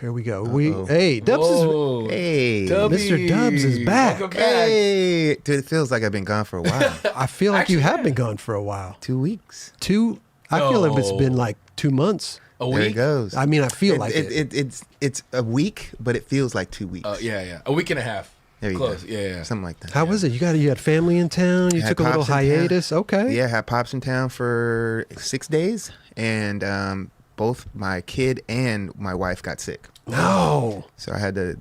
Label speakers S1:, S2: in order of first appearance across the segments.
S1: Here we go. Hey, Dubs is
S2: Hey,
S1: Mr. Dubs is back.
S2: Welcome back. Hey, dude, it feels like I've been gone for a while.
S1: I feel like you have been gone for a while.
S2: 2 weeks.
S1: I feel like it's been like 2 months.
S3: A week?
S2: There it goes.
S1: I mean, I feel like it.
S2: It's a week, but it feels like 2 weeks.
S3: Yeah. A week and a half.
S2: There you
S3: Close.
S2: go.
S3: Yeah.
S2: Something like that.
S1: How was it? You had family in town. You took a little hiatus. Okay.
S2: Yeah, I had pops in town for 6 days, and both my kid and my wife got sick.
S1: No.
S2: So I had to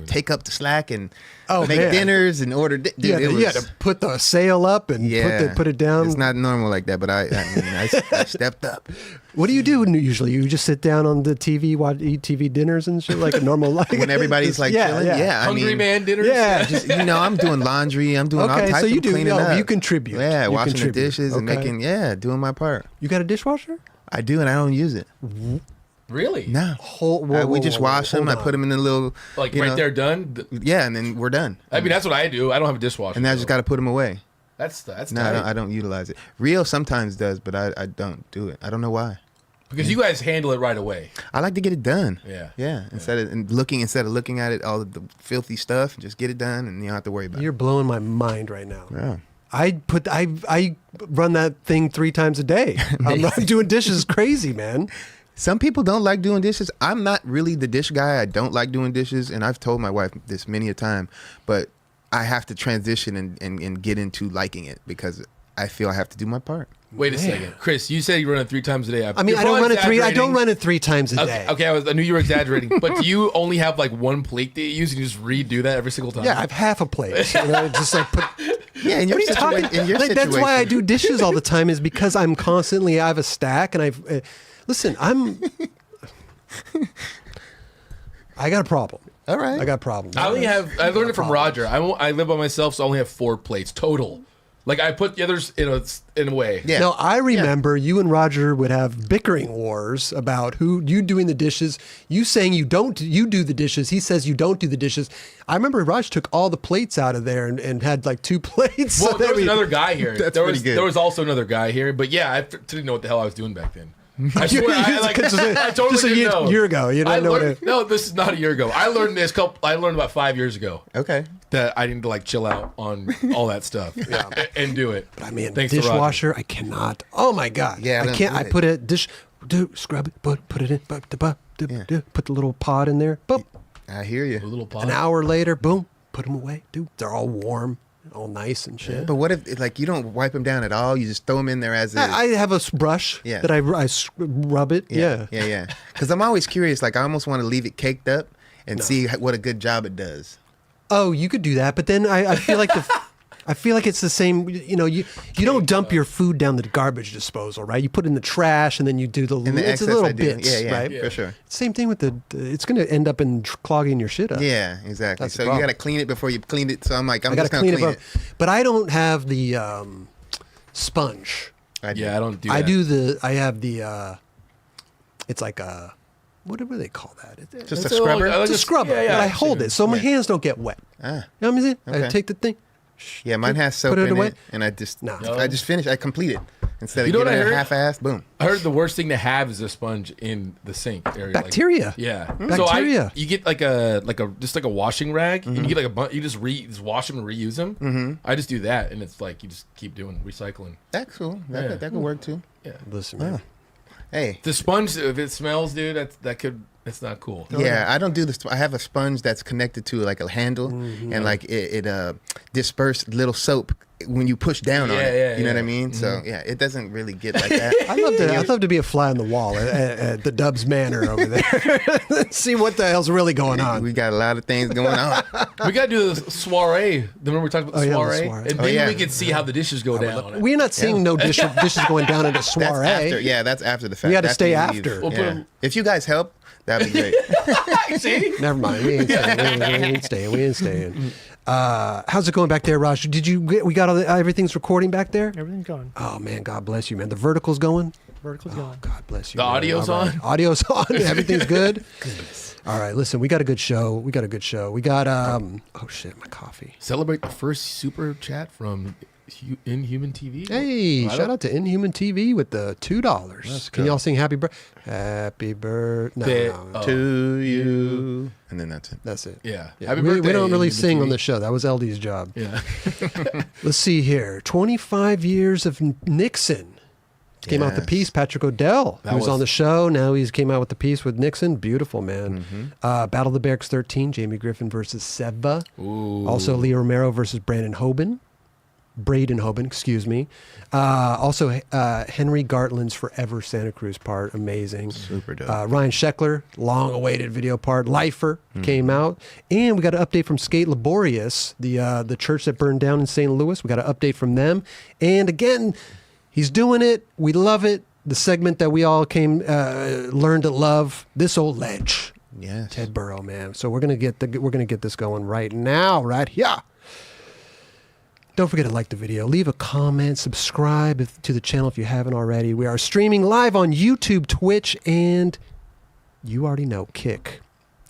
S2: take up the slack and make
S1: man.
S2: dinners and order. Dude,
S1: You had to put the sail up and put it down.
S2: It's not normal like that, but I stepped up.
S1: What do you do usually? You just sit down on the TV, eat TV dinners and shit like a normal life.
S2: When everybody's like chilling,
S3: Hungry man dinners.
S1: Yeah,
S2: just, I'm doing laundry. I'm doing all types
S1: so you
S2: of
S1: do.
S2: cleaning up.
S1: You contribute.
S2: Yeah,
S1: you
S2: washing
S1: contribute.
S2: the dishes and making. Doing my part.
S1: You got a dishwasher?
S2: I do, and I don't use it.
S3: Really?
S2: No. We just wash them. I put them in the little
S3: Like right there, done.
S2: Yeah, and then we're done.
S3: I mean, that's what I do. I don't have a dishwasher.
S2: And I just got to put them away.
S3: That's
S2: no. I don't utilize it. Rio sometimes does, but I don't do it. I don't know why.
S3: Because you guys handle it right away.
S2: I like to get it done.
S3: Yeah.
S2: Instead of looking at it, all of the filthy stuff, just get it done, and you don't have to worry about it.
S1: You're blowing my mind right now.
S2: Yeah.
S1: I run that thing 3 times a day. I'm doing dishes crazy, man.
S2: Some people don't like doing dishes. I'm not really the dish guy. I don't like doing dishes, and I've told my wife this many a time, but I have to transition and get into liking it because I feel I have to do my part.
S3: Wait a second, Chris. You said you run it 3 times a day.
S1: I mean, I don't run it 3. I don't run it 3 times a day.
S3: Okay, I knew you were exaggerating, but do you only have like one plate that you use and you just redo that every single time?
S1: Yeah, I have half a plate. Just like put.
S2: Yeah, in your situation.
S1: That's why I do dishes all the time. Is because I'm constantly. I have a stack, and I've. Listen, I got a problem.
S2: All right.
S1: I got a problem.
S3: I learned it from Roger. I live by myself, so I only have 4 plates total. Like I put the others in a way.
S2: Yeah.
S1: Now I remember you and Roger would have bickering wars about who you doing the dishes. You saying you do the dishes. He says you don't do the dishes. I remember Roger took all the plates out of there and had like 2 plates.
S3: Well, there was another guy here.
S2: That's pretty good.
S3: There was also another guy here, but yeah, I didn't know what the hell I was doing back then. I swear, I totally
S1: just a
S3: didn't know.
S1: year ago. You didn't know
S3: No, this is not a year ago. I learned about 5 years ago.
S2: Okay.
S3: That I need to like chill out on all that stuff and do it.
S1: But I mean,
S3: Thanks
S1: dishwasher, I cannot. Oh my God.
S2: Yeah,
S1: I can't. I put a dish, scrub it, put it in, put the little pot in there. Boom.
S2: I hear you.
S3: A little pot.
S1: An hour later, boom, put them away. Dude, they're all warm, all nice and shit.
S2: But what if like you don't wipe them down at all? You just throw them in there as is?
S1: I have a brush that I rub it. Yeah.
S2: Because I'm always curious. Like I almost want to leave it caked up and see what a good job it does.
S1: Oh, you could do that, but then I feel like I feel like it's the same. You know, you don't dump your food down the garbage disposal, right? You put it in the trash and then you do it's a little bits, right?
S2: For sure.
S1: Same thing with it's going to end up in clogging your shit up.
S2: Yeah, exactly.
S1: That's
S2: so you got to clean it before you clean it. So I'm like, I'm just going to clean it.
S1: But I don't have the sponge.
S3: I don't do that.
S1: I have the, it's like a, what do they call that?
S2: Just a scrubber?
S1: It's a scrubber.
S3: Yeah,
S1: but I hold it so my hands don't get wet. You know what I'm saying?
S2: Okay.
S1: I take the thing.
S2: Yeah, mine has soap in it, and I just finish. I complete it instead of getting it half-assed. Boom.
S3: I heard the worst thing to have is a sponge in the sink area.
S1: Bacteria.
S3: Like, yeah.
S1: Bacteria.
S3: So you get like a washing rag, and you get like a bunch. You just wash them and reuse them. Mm-hmm. I just do that, and it's like you just keep doing recycling.
S2: That's cool. That could work too.
S3: Yeah.
S1: Listen, man.
S2: Hey,
S3: the sponge, if it smells, dude, it's not cool.
S2: Yeah, I don't do this. I have a sponge that's connected to like a handle, and like it disperses little soap when you push down on it. You know what I mean? So yeah, it doesn't really get like that.
S1: I'd love to be a fly on the wall at the Dubs Manor over there. See what the hell's really going on.
S2: We got a lot of things going on.
S3: We got to do the soiree. Remember we talked about the soiree?
S1: The soiree.
S3: And then we could see how the dishes go down.
S1: We're not seeing no dishes going down at a soiree.
S2: That's after the fact.
S1: We got to stay after.
S3: We'll
S2: if you guys help, that'd be great.
S3: See?
S1: Never mind. We ain't staying. How's it going back there, Raj? We got everything's recording back there?
S4: Everything's going.
S1: Oh man, God bless you, man. The vertical's going?
S4: Vertical's going.
S1: God bless you.
S3: The
S1: man.
S3: audio's on?
S1: Audio's on. Everything's good? Goodness. All right, listen, we got a good show. We got oh shit, my coffee.
S3: Celebrate the first super chat from Inhuman TV.
S1: Hey,
S3: I
S1: shout
S3: don't-
S1: out to Inhuman TV with the $2.
S2: Let's
S1: Can
S2: go.
S1: y'all sing Happy Birthday? Happy Birthday. No,
S3: Oh.
S2: To you. And then that's it.
S1: that's it.
S3: Yeah.
S1: Yeah,
S3: Happy
S1: we
S3: birthday,
S1: don't really
S3: Inhuman
S1: sing
S3: TV.
S1: on the show. That was LD's job.
S3: Yeah.
S1: Let's see here. 25 years of Nixon. Came out with the
S2: Yes.
S1: piece. Patrick O'Dell,
S3: That
S1: who's
S3: was-
S1: on the show. Now he's came out with the piece with Nixon. Beautiful, man.
S2: Mm-hmm.
S1: Battle of the Barracks 13. Jamie Griffin versus Sewa.
S3: Ooh.
S1: Also, Leo Romero versus Braden Hoban, excuse me. Also, Henry Gartland's Forever Santa Cruz part, amazing.
S2: Super dope.
S1: Ryan Sheckler, long-awaited video part. Lifer came out, and we got an update from Sk8 Liborius, the church that burned down in St. Louis. We got an update from them, and again, he's doing it. We love it. The segment that we all learned to love. This Old Ledge.
S2: Yes.
S1: Ted Burrow, man. So we're gonna get this going right now, right here. Don't forget to like the video, leave a comment, subscribe to the channel if you haven't already. We are streaming live on YouTube, Twitch, and you already know, Kick.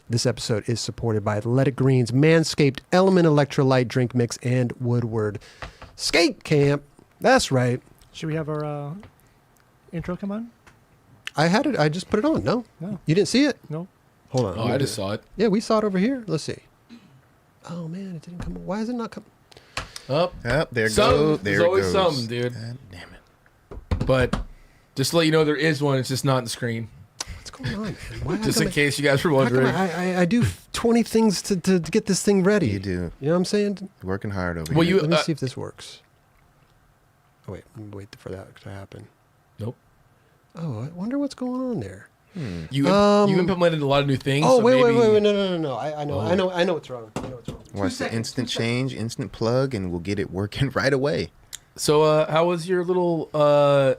S1: This episode is supported by Athletic Greens, Manscaped, Element Electrolyte Drink Mix, and Woodward Skate Camp. That's right.
S4: Should we have our intro come on?
S1: I had it. I just put it on. No,
S4: No.
S1: You didn't see it.
S4: No.
S1: Hold on.
S3: Oh, I just saw it.
S1: Yeah, we saw it over here. Let's see. Oh man, it didn't come. Why is it not coming?
S3: Up.
S2: Yep, there
S3: Some.
S2: goes.
S3: There's
S2: There it
S3: always
S2: goes.
S3: some, dude.
S2: God damn it.
S3: But just to let you know, there is one. It's just not on the screen.
S1: What's going on, man? Why, how
S3: Just
S1: come
S3: in case you guys were
S1: how come
S3: wondering.
S1: I do 20 things to get this thing ready.
S2: You do.
S1: You know what I'm saying?
S2: Working hard over
S3: Well,
S2: here.
S3: you-
S1: Let me see if this works. Oh, wait. Let me wait for that to happen.
S3: Nope.
S1: Oh, I wonder what's going on there.
S3: You implemented a lot of new things.
S1: Oh,
S3: so
S1: wait.
S3: maybe-
S1: No. I know.
S3: Oh.
S1: I know what's wrong. I know what's wrong.
S2: Watch the instant change, instant plug, and we'll get it working right away.
S3: So, how was your little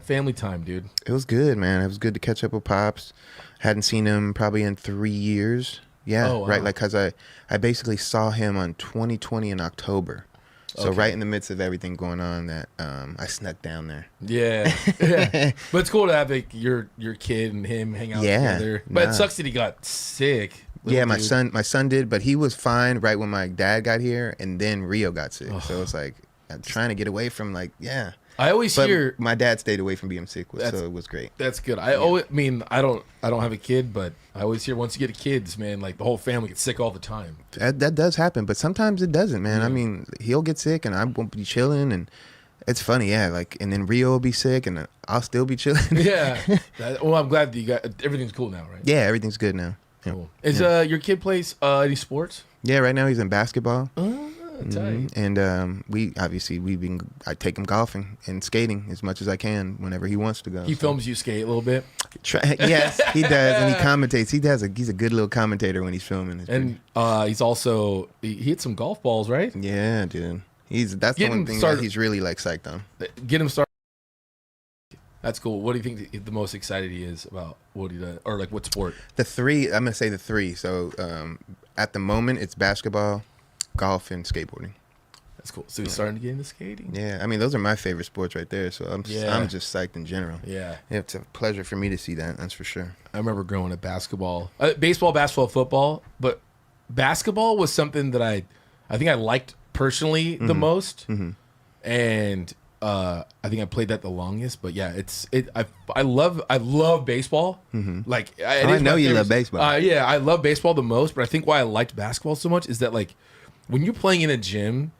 S3: family time, dude?
S2: It was good, man. It was good to catch up with Pops. Hadn't seen him probably in 3 years. Yeah,
S3: Oh, wow.
S2: right. Like, cause I basically saw him on 2020 in October. So
S3: Okay.
S2: right in the midst of everything going on, that I snuck down there.
S3: Yeah. Yeah. But it's cool to have like your kid and him hang out
S2: Yeah,
S3: together. But
S2: nah.
S3: it sucks that he got sick.
S2: Yeah,
S3: Little dude.
S2: my son did, but he was fine right when my dad got here, and then Rio got sick. So it's like I'm trying to get away from yeah.
S3: I always
S2: But
S3: hear
S2: my dad stayed away from being sick, so
S3: That's-
S2: it was great.
S3: that's good. I mean, I don't have a kid, but I always hear once you get kids, man, like the whole family gets sick all the time.
S2: That does happen, but sometimes it doesn't, man.
S3: Yeah.
S2: I mean, he'll get sick, and I won't be chilling, and it's funny, yeah. Like, and then Rio will be sick, and I'll still be chilling.
S3: Yeah. Well, I'm glad that you got everything's cool now, right?
S2: Yeah, everything's good now. Yeah.
S3: Cool. Is your kid plays any sports?
S2: Yeah, right now he's in basketball.
S3: Tight.
S2: And I take him golfing and skating as much as I can whenever he wants to go.
S3: He
S2: So-
S3: films you skate a little bit,
S2: yes, he does, and he commentates. He's a good little commentator when he's filming. It's
S3: and he's also he hit some golf balls, right?
S2: pretty- yeah, dude. That's the
S3: Getting
S2: one thing
S3: started-
S2: that he's really like psyched on.
S3: Get him started. That's cool. What do you think the most excited he is about what he does, or like what sport?
S2: I'm gonna say the three. So at the moment, it's basketball, golf, and skateboarding.
S3: That's cool. So he's starting to get into skating.
S2: Yeah, I mean those are my favorite sports right there. So I'm
S3: Yeah.
S2: just psyched in general.
S3: Yeah.
S2: It's a pleasure for me to see that. That's for sure.
S3: I remember growing up baseball, basketball, football, but basketball was something that I think I liked personally the most, and I think I played that the longest. But yeah, I love baseball. Like
S2: I know you love baseball.
S3: Yeah, I love baseball the most. But I think why I liked basketball so much is that like when you're playing in a gym.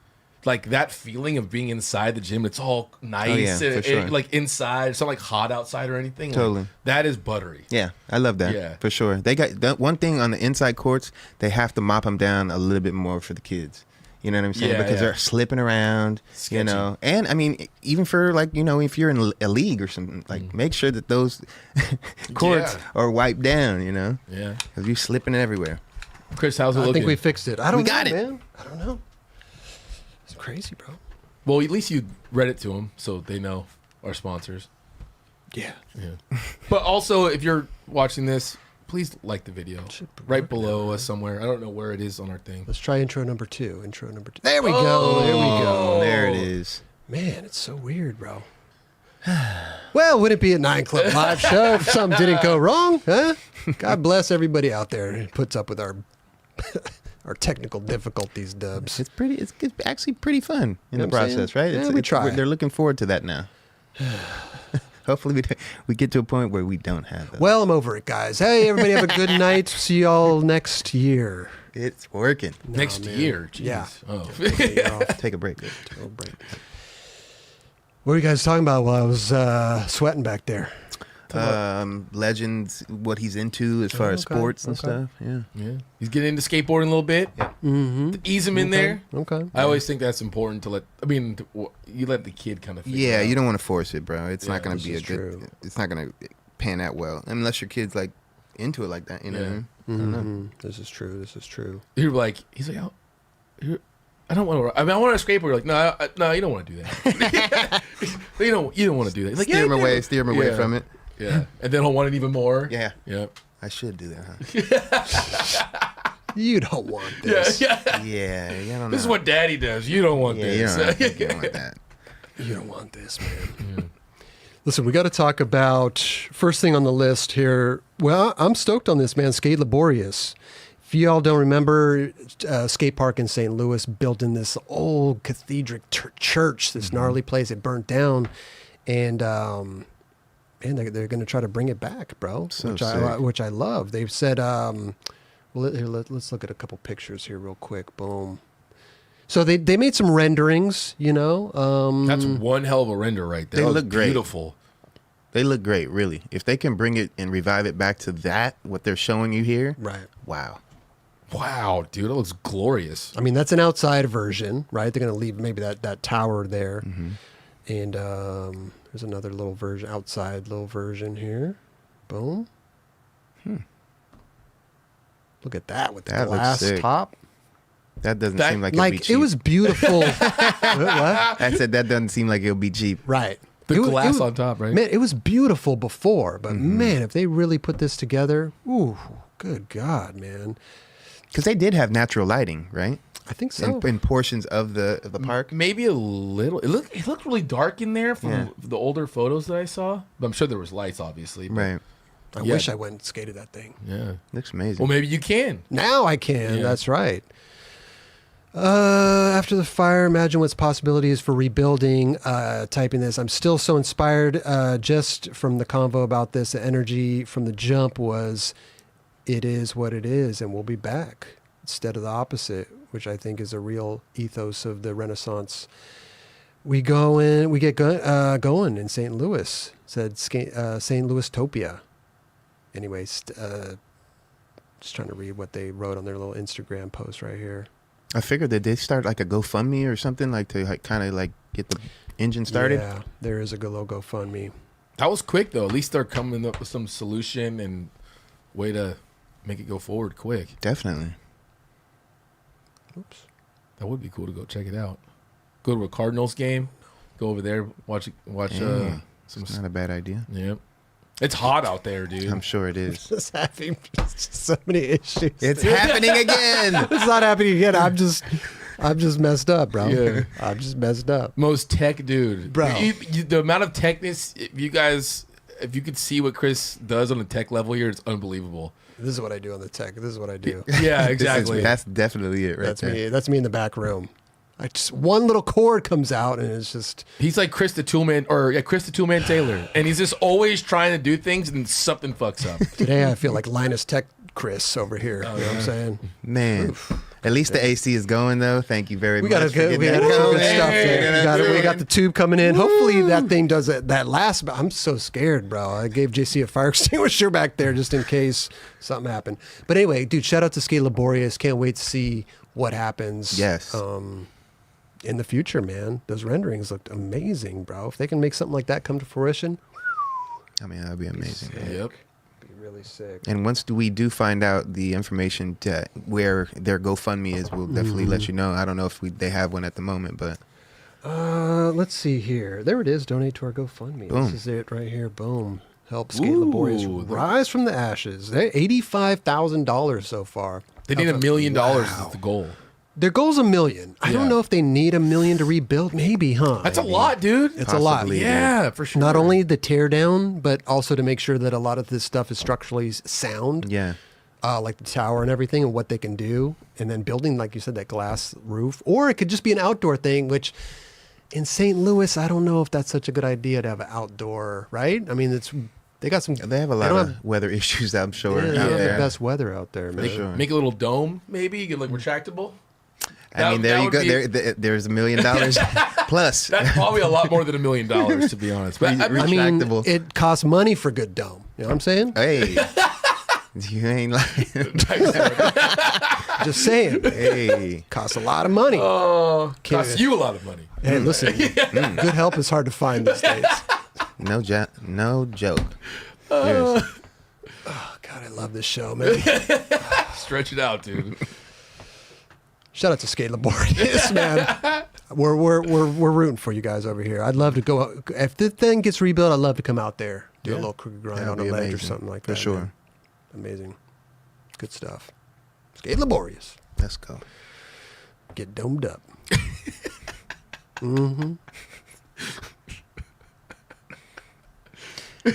S3: Like that feeling of being inside the gym, it's all nice,
S2: for sure.
S3: like inside. It's not like hot outside or anything. Like,
S2: Totally.
S3: that is buttery.
S2: Yeah, I love that.
S3: Yeah.
S2: For sure. They got that one thing on the inside courts. They have to mop them down a little bit more for the kids. You know what I'm saying?
S3: Yeah,
S2: Because
S3: yeah.
S2: they're slipping around.
S3: Sketchy.
S2: You know, and I mean, even for like if you're in a league or something, like make sure that those courts
S3: Yeah.
S2: are wiped down. You know,
S3: Yeah.
S2: because you're slipping everywhere.
S3: Chris, how's it
S1: I
S3: looking?
S1: think we fixed it. I don't
S2: We
S1: know,
S2: got it.
S1: man. I don't know. It's crazy, bro.
S3: Well, at least you read it to them so they know our sponsors.
S1: Yeah.
S3: Yeah. But also, if you're watching this, please like the video.
S1: Should be
S3: Right
S1: working
S3: below
S1: now,
S3: us somewhere. I don't know where it is on our thing.
S1: Let's try intro number two. There we go. There we go.
S2: Oh, there it is.
S1: Man, it's so weird, bro. Well, would it be a 9 Club live show if something didn't go wrong? Huh? God bless everybody out there who puts up with our our technical difficulties, Dubs.
S2: It's pretty. It's actually pretty fun in
S1: You know
S2: the
S1: what I'm
S2: process,
S1: saying?
S2: right?
S1: Yeah, we try.
S2: They're looking forward to that now. Hopefully, we get to a point where we don't have that.
S1: Well, I'm over it, guys. Hey, everybody, have a good night. See y'all next year.
S2: It's working.
S3: Next year. Jeez.
S1: Yeah.
S3: Oh.
S2: Take a break.
S1: What were you guys talking about while I was sweating back there?
S2: Legends, what he's into as far as sports and stuff. Yeah.
S3: He's getting into skateboarding a little bit. Yeah.
S1: Mm-hmm.
S3: Ease him in there.
S1: Okay.
S3: I always think that's important to let. I mean, you let the kid kind of.
S2: Yeah, you don't want to force it, bro. It's not going to be a good.
S1: true.
S2: It's not going to pan out well unless your kid's like into it like that. You know what I mean? I don't know.
S1: This is true.
S3: He's like, I don't want to. I mean, I want to skateboard. You're like, no, you don't want to do that. you don't want to do that. He's like,
S2: Steer him away from it.
S3: Yeah, and then he'll want it even more.
S2: Yeah.
S3: Yep.
S2: I should do that, huh?
S1: You don't want this.
S3: Yeah.
S2: Yeah, I don't know.
S3: This is what Daddy does. You don't want
S2: You
S3: this.
S2: don't want that.
S1: You don't want this, man. Listen, we got to talk about first thing on the list here. Well, I'm stoked on this, man. Sk8 Liborius. If you all don't remember, skate park in St. Louis built in this old cathedral church, this gnarly place. It burnt down, and they're going to try to bring it back, bro.
S2: So
S1: which I love. They've said, let's look at a couple pictures here real quick. Boom. So they made some renderings, you know.
S3: That's one hell of a render right there.
S2: They
S3: That
S2: look
S3: was
S2: great.
S3: Beautiful.
S2: They look great, really. If they can bring it and revive it back to that, what they're showing you here,
S1: Right.
S2: wow.
S3: Wow, dude, that looks glorious.
S1: I mean, that's an outside version, right? They're going to leave maybe that tower there. And there's another little version, outside little version here. Boom. Look at that with the
S2: That looks
S1: glass
S2: sick.
S1: top.
S2: That doesn't seem like it'll be cheap.
S1: It was beautiful. What?
S2: I said that doesn't seem like it'll be cheap.
S1: Right.
S3: The
S1: It was-
S3: glass on top, right?
S1: Man, it was beautiful before, but man, if they really put this together, ooh, good God, man.
S2: Because they did have natural lighting, right?
S1: I think so.
S2: In portions of the park.
S3: Maybe a little. It looked really dark in there from
S2: Yeah.
S3: the older photos that I saw. But I'm sure there was lights, obviously. But
S2: Right.
S1: I
S3: Yeah.
S1: wish I went and skated that thing.
S3: Yeah.
S2: Looks amazing.
S3: Well, maybe you can.
S1: Now I can.
S3: Yeah.
S1: That's right. After the fire, imagine what's possibilities for rebuilding. Typing this, I'm still so inspired. Just from the convo about this, the energy from the jump was, it is what it is, and we'll be back instead of the opposite, which I think is a real ethos of the Renaissance. We get going in St. Louis. Said St. Louis Topia. Anyways, just trying to read what they wrote on their little Instagram post right here.
S2: I figured that they start like a GoFundMe or something like to like kind of like get the engine started.
S1: Yeah, there is a good little GoFundMe.
S3: That was quick, though. At least they're coming up with some solution and way to make it go forward quick.
S2: Definitely.
S1: Oops.
S3: That would be cool to go check it out. Go to a Cardinals game. Go over there, watch
S2: Yeah.
S3: some.
S2: It's not a bad idea.
S3: Yep. It's hot out there, dude.
S2: I'm sure it is.
S1: Just having so many issues.
S2: It's happening again.
S1: It's not happening again. I'm just messed up, bro.
S3: Yeah.
S1: I'm just messed up.
S3: Most tech dude,
S1: Bro.
S3: The amount of techness, if you could see what Chris does on the tech level here, it's unbelievable.
S1: This is what I do on the tech. This is what I do.
S3: Yeah, exactly.
S2: That's definitely it right
S1: That's
S2: there.
S1: me. That's me in the back room. I just one little cord comes out and it's just
S3: He's like Chris the Toolman Taylor, and he's just always trying to do things and something fucks up.
S1: today I feel like Linus Tech Chris over here.
S3: Oh,
S1: You know what I'm saying?
S2: Man. At least the AC is going though. Thank you very
S1: We
S2: much.
S1: got
S2: for getting that
S1: some
S2: going.
S1: good stuff there. We got the tube coming in. Hopefully that thing does it. That last. I'm so scared, bro. I gave JC a fire extinguisher back there just in case something happened. But anyway, dude, shout out to Sk8 Liborius. Can't wait to see what happens.
S2: Yes.
S1: In the future, man. Those renderings looked amazing, bro. If they can make something like that come to fruition,
S2: I mean, that'd be amazing.
S3: Yep.
S1: be really sick.
S2: And once we do find out the information to where their GoFundMe is, we'll definitely let you know. I don't know if they have one at the moment, but
S1: Let's see here. There it is. Donate to our GoFundMe.
S2: Boom.
S1: This is it right here. Boom. Help Sk8
S3: Ooh,
S1: Liborius rise from the ashes. They're $85,000 so far.
S3: They need $1 million is the goal.
S1: Their goal's $1 million. I don't
S3: Yeah.
S1: know if they need $1 million to rebuild. Maybe, huh?
S3: That's a lot, dude.
S1: It's a lot.
S2: Possibly.
S3: Yeah, for sure.
S1: Not only the tear down, but also to make sure that a lot of this stuff is structurally sound.
S2: yeah.
S1: like the tower and everything and what they can do, and then building, like you said, that glass roof. Or it could just be an outdoor thing, which in St. Louis, I don't know if that's such a good idea to have an outdoor, right? I mean, they got some.
S2: They have a lot of weather issues, I'm sure.
S1: Yeah,
S2: out
S1: they have
S2: there.
S1: the best weather out there, man.
S2: For sure.
S3: Make a little dome, maybe, get like retractable.
S2: I mean, there you go. There's $1 million plus.
S3: That's probably a lot more than $1 million, to be honest. But
S1: I mean,
S2: Retractable.
S1: it costs money for good dome. You know what I'm saying?
S2: Hey, you ain't lying.
S1: Just saying.
S2: Hey,
S1: Costs a lot of money.
S3: costs you a lot of money.
S1: Hey, listen, good help is hard to find these days.
S2: no joke.
S1: Oh, God, I love this show, man.
S3: Stretch it out, dude.
S1: Shout out to Sk8 Liborius, man. We're rooting for you guys over here. I'd love to go. If the thing gets rebuilt, I'd love to come out there, do a little crooked grind
S2: That'd
S1: on a
S2: be
S1: ledge or
S2: amazing.
S1: something like
S2: For
S1: that.
S2: sure.
S1: Man. Amazing. Good stuff. Sk8 Liborius.
S2: Let's go.
S1: Get domed up.
S2: There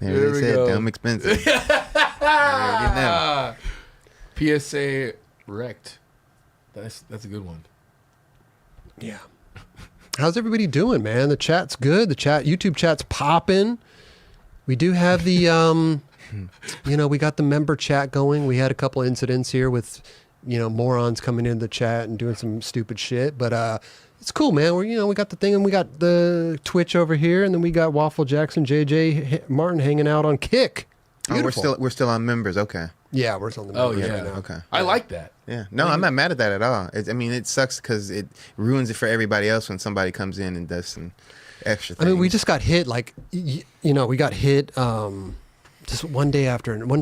S3: There
S2: they
S3: we
S2: said,
S3: go.
S2: dumb expensive. You already know.
S3: PSA wrecked. That's a good one.
S1: Yeah. How's everybody doing, man? The chat's good. The YouTube chat's popping. We do have the, we got the member chat going. We had a couple incidents here with, morons coming into the chat and doing some stupid shit. But it's cool, man. We got the thing, and we got the Twitch over here, and then we got Waffle Jackson, JJ Martin hanging out on Kick.
S2: Oh,
S1: Beautiful.
S2: we're still on members. Okay.
S1: Yeah, we're on the
S3: Oh,
S1: members
S3: yeah.
S1: right now.
S2: Okay.
S3: I like that.
S2: Yeah. No, I'm not mad at that at all. It sucks because it ruins it for everybody else when somebody comes in and does some extra things.
S1: I mean, we just got hit we got hit just one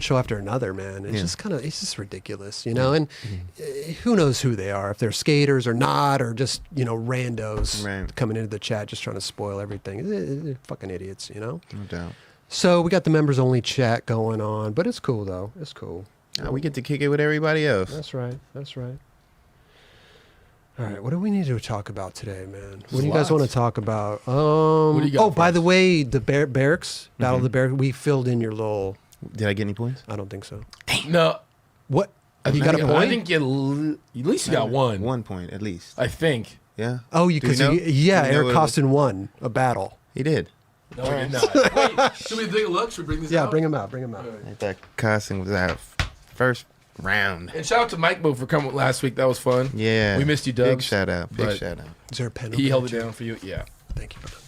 S1: show after another, man. It's just ridiculous, and who knows who they are, if they're skaters or not, or just, randos
S2: Right.
S1: coming into the chat just trying to spoil everything. They're fucking idiots,
S2: No doubt.
S1: So we got the members only chat going on, but it's cool though. It's cool.
S2: We get to kick it with everybody else.
S1: That's right. All right, what do we need to talk about today, man? What
S3: There's
S1: do you guys
S3: lots.
S1: want to talk about?
S3: do you got
S1: By
S3: for
S1: the
S3: us?
S1: way, the barracks, Battle of the Barracks, we filled in your little...
S2: Did I get any points?
S1: I don't think so.
S3: No.
S1: What? You got a point?
S3: I think at least you got one.
S2: 1 point at least.
S3: I think.
S2: Yeah.
S1: Oh,
S2: Do you
S1: because
S2: know?
S1: yeah,
S2: Do you know
S1: Eric
S2: what it
S1: Costin won a battle.
S2: He did.
S3: No, we did not. Wait, should we take a look? Should we bring this
S1: Yeah,
S3: out?
S1: bring him out.
S2: I thought Costin was out first round.
S3: And shout out to Mike Mo for coming last week. That was fun.
S2: Yeah.
S3: We missed you,
S2: Big
S3: Dubs.
S2: shout out. Big
S3: but-
S2: shout out.
S1: Is there a pen?
S3: He
S1: over
S3: held it
S1: there,
S3: down for you. Yeah.
S1: too? Thank you, brother.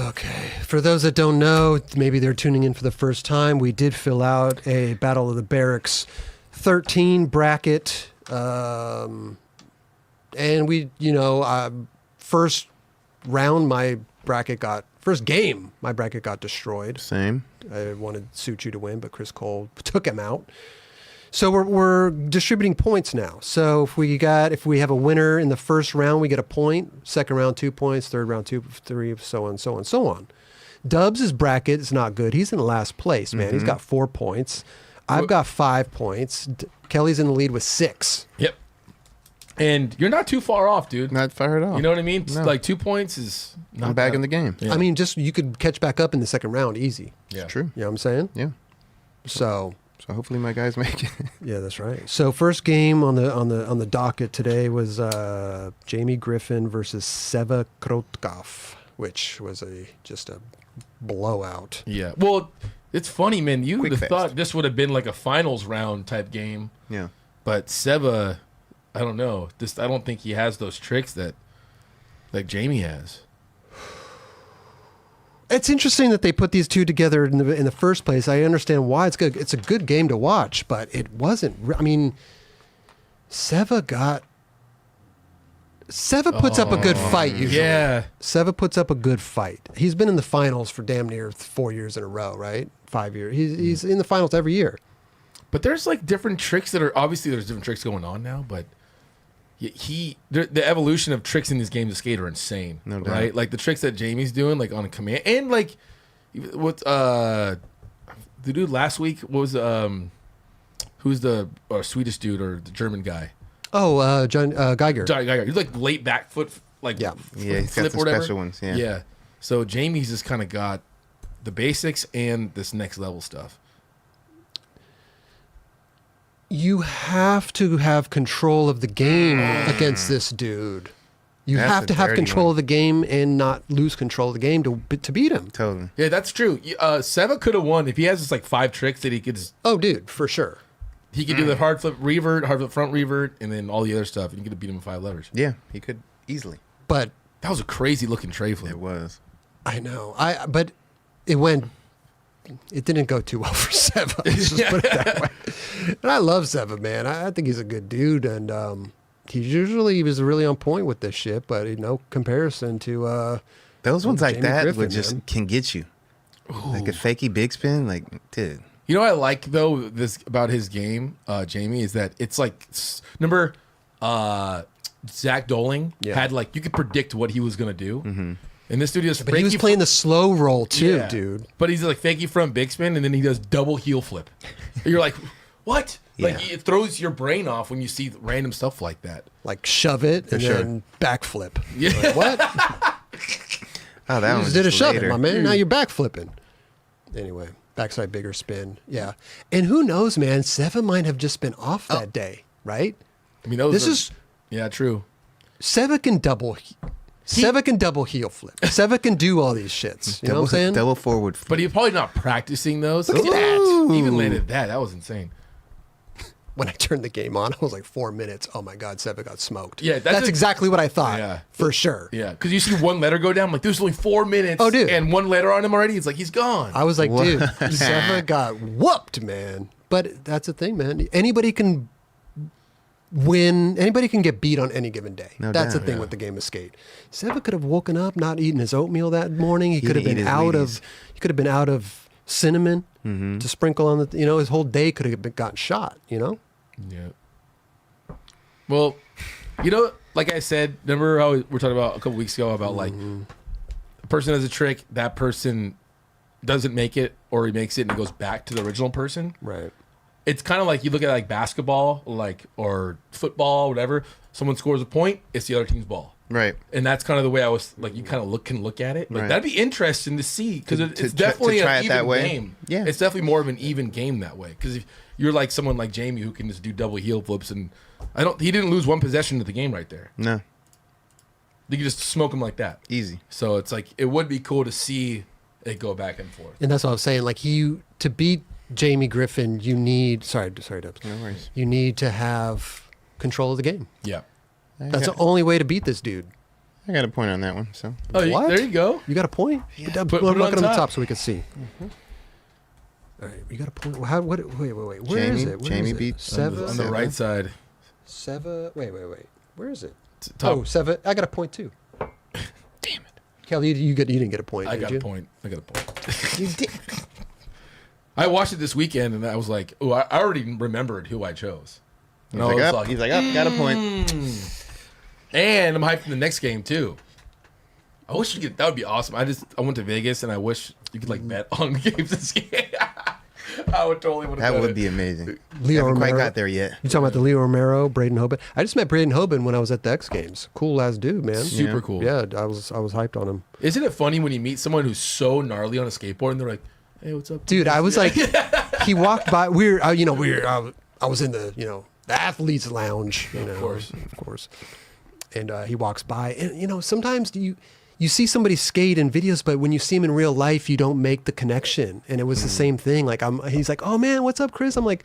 S1: Okay. For those that don't know, maybe they're tuning in for the first time, we did fill out a Battle of the Barracks 13 bracket. And we, first game, my bracket got destroyed.
S2: Same.
S1: I wanted Suchu to win, but Chris Cole took him out. So we're distributing points now. So if we have a winner in the first round, we get a point. Second round, 2 points. Third round, 2, 3, so on, so on, so on. Dubs' bracket is not good. He's in last place, man. He's got 4 points. I've got 5 points. Kelly's in the lead with 6.
S3: Yep. And you're not too far off, dude.
S2: Not far at all.
S3: You know what I mean?
S2: No.
S3: Like 2 points is not
S2: I'm back
S3: bad.
S2: in the game.
S3: Yeah.
S1: I mean, just you could catch back up in the second round easy.
S3: Yeah.
S2: True.
S1: You know what I'm saying?
S2: Yeah.
S1: So
S2: So hopefully my guys make it.
S1: yeah, that's right. So first game on the docket today was Jamie Griffin versus Sewa Kroetkov, which was just a blowout.
S3: Yeah. Well, it's funny, man. You would
S2: Quick
S3: have
S2: fast.
S3: thought this would have been like a finals round type game,
S2: Yeah.
S3: but Sewa, I don't know. I don't think he has those tricks that like Jamie has.
S1: It's interesting that they put these two together in the first place. I understand why it's good. It's a good game to watch, but it wasn't. I mean, Sewa puts up a good fight usually.
S3: Yeah.
S1: Sewa puts up a good fight. He's been in the finals for damn near 4 years in a row, right? 5 years. He's in the finals every year.
S3: But there's like different tricks that are obviously there's different tricks going on now, but the evolution of tricks in these games of skate are insane.
S2: No doubt.
S3: Right? Like the tricks that Jamie's doing, like on a command, and like what the dude last week was who's the Swedish dude or the German guy?
S1: Oh, John Geiger.
S3: Geiger. He's like late back foot, like
S1: Yeah.
S2: Yeah, he's got
S3: flip
S2: some
S3: or whatever.
S2: special ones. Yeah.
S3: Yeah. So Jamie's just kind of got the basics and this next level stuff.
S1: You have to have control of the game against this dude. You
S2: That's
S1: have
S2: a
S1: to have
S2: dirty
S1: control
S2: one.
S1: of the game and not lose control of the game to beat him.
S2: Totally.
S3: Yeah, that's true. Sewa could have won if he has just like 5 tricks that he could just,
S1: Oh, dude, for sure.
S3: he could do the hard flip revert, hard flip front revert, and then all the other stuff, and you could have beat him in 5 levers.
S2: Yeah, he could easily.
S1: But
S3: That was a crazy looking tray flip.
S2: It was.
S1: I know. But it didn't go too well for Sewa. Let's just put it that way. And I love Sewa, man. I think he's a good dude, and he was really on point with this shit. But no comparison to
S2: Those ones like
S1: Jamie
S2: that
S1: Griffin,
S2: would just
S1: man.
S2: can get you. Like a fakey big spin, like dude.
S3: You know what I like though this about his game, Jamie, is that it's like remember Zach Doling had like you could predict what he was gonna do. Mm-hmm. And this dude does
S1: But he was playing the slow roll too,
S3: Yeah.
S1: dude.
S3: But he's like fakey front big spin, and then he does double heel flip. And you're like, what? Like
S2: Yeah.
S3: it throws your brain off when you see random stuff like that.
S1: Like shove it and
S2: sure.
S1: then backflip.
S3: Yeah.
S1: Like, what?
S2: Oh, that
S1: You
S2: one
S1: just did a shove it,
S2: later.
S1: my man. Now you're back flipping. Anyway, backside bigger spin. Yeah. And who knows, man? Sewa might have just been off that day, right?
S3: I mean, yeah, true.
S1: Sewa can double heel flip. Sewa can do all these shits. You know what I'm saying?
S2: Double forward.
S3: But he's probably not practicing those.
S1: Look at that.
S3: He even landed that. That was insane.
S1: When I turned the game on, I was like 4 minutes. Oh my God, Sewa got smoked.
S3: Yeah,
S1: that's exactly what I thought.
S3: Yeah.
S1: For sure.
S3: Yeah, because you see one letter go down. I'm like, there's only 4 minutes.
S1: Oh, dude.
S3: And one letter on him already. It's like he's gone.
S1: I was like,
S2: What?
S1: dude, Sewa got whooped, man. But that's the thing, man. Anybody can win. Anybody can get beat on any given day.
S2: No
S1: That's
S2: doubt,
S1: the thing with the game of Sk8. Sewa could have woken up, not eaten his oatmeal that morning. He could have
S2: didn't
S1: been
S2: eat his
S1: out
S2: Wheaties.
S1: of. He could have been out of cinnamon to sprinkle on the. His whole day could have gotten shot.
S3: Yeah. Well, like I said, remember how we were talking about a couple weeks ago about like a person has a trick, that person doesn't make it, or he makes it and he goes back to the original person.
S1: Right.
S3: It's kind of like you look at like basketball, or football, whatever. Someone scores a point, it's the other team's ball.
S2: Right.
S3: And that's kind of the way I was like. You kind of can look at it. Like
S2: Right.
S3: that'd be interesting to see because it's
S2: to
S3: definitely
S2: try
S3: an
S2: it that
S3: even
S2: way.
S3: game.
S2: Yeah.
S3: it's definitely more of an even game that way. Because if you're like someone like Jamie who can just do double heel flips, and he didn't lose one possession of the game right there.
S2: No.
S3: You could just smoke him like that.
S2: Easy.
S3: So it's like it would be cool to see it go back and forth.
S1: And that's what I was saying. Like to beat Jamie Griffin, you need. Sorry, Dubs.
S2: No worries.
S1: You need to have control of the game.
S3: Yeah.
S1: That's the only way to beat this dude.
S2: I got a point on that one. So
S3: Oh,
S1: What?
S3: there you go.
S1: You got a point? Yeah.
S3: Put
S1: Look
S3: it on
S1: at on the
S3: top.
S1: top so we can see. All right, you got a point. Wait. Where is
S2: Jamie-
S1: it? Where
S2: Jamie
S1: is it?
S2: beat
S1: Sewa.
S3: On the right side.
S1: Sewa. Wait. Where is it?
S3: Top.
S1: Oh, Sewa. I got a point too.
S2: damn it.
S1: Kelly, you didn't get a point.
S3: I
S1: did
S3: got
S1: you?
S3: a point.
S2: You did.
S3: I watched it this weekend and I was like, oh, I already remembered who I chose.
S2: He's
S3: And I
S2: like,
S3: was
S2: up. He's like, up. Got a point.
S3: And I'm hyped for the next game too. I wish you could. That would be awesome. I went to Vegas and I wish you could like bet on games this game. I would totally want to.
S2: That
S3: bet
S2: would
S3: it.
S2: be amazing.
S1: Leo
S2: Haven't quite
S1: Romero.
S2: got there yet.
S1: You talking about the Leo Romero, Braden Hoban? I just met Braden Hoban when I was at the Xgames. Cool ass dude, man.
S3: Super
S2: Yeah.
S3: cool.
S1: Yeah, I was hyped on him.
S3: Isn't it funny when you meet someone who's so gnarly on a skateboard and they're like, "Hey, what's up,
S1: Dude, I was like, he walked by. I was in the the athletes lounge. Of course. And he walks by, and sometimes you see somebody skate in videos, but when you see him in real life, you don't make the connection. And it was the same thing. Like he's like, "Oh man, what's up, Chris?" I'm like,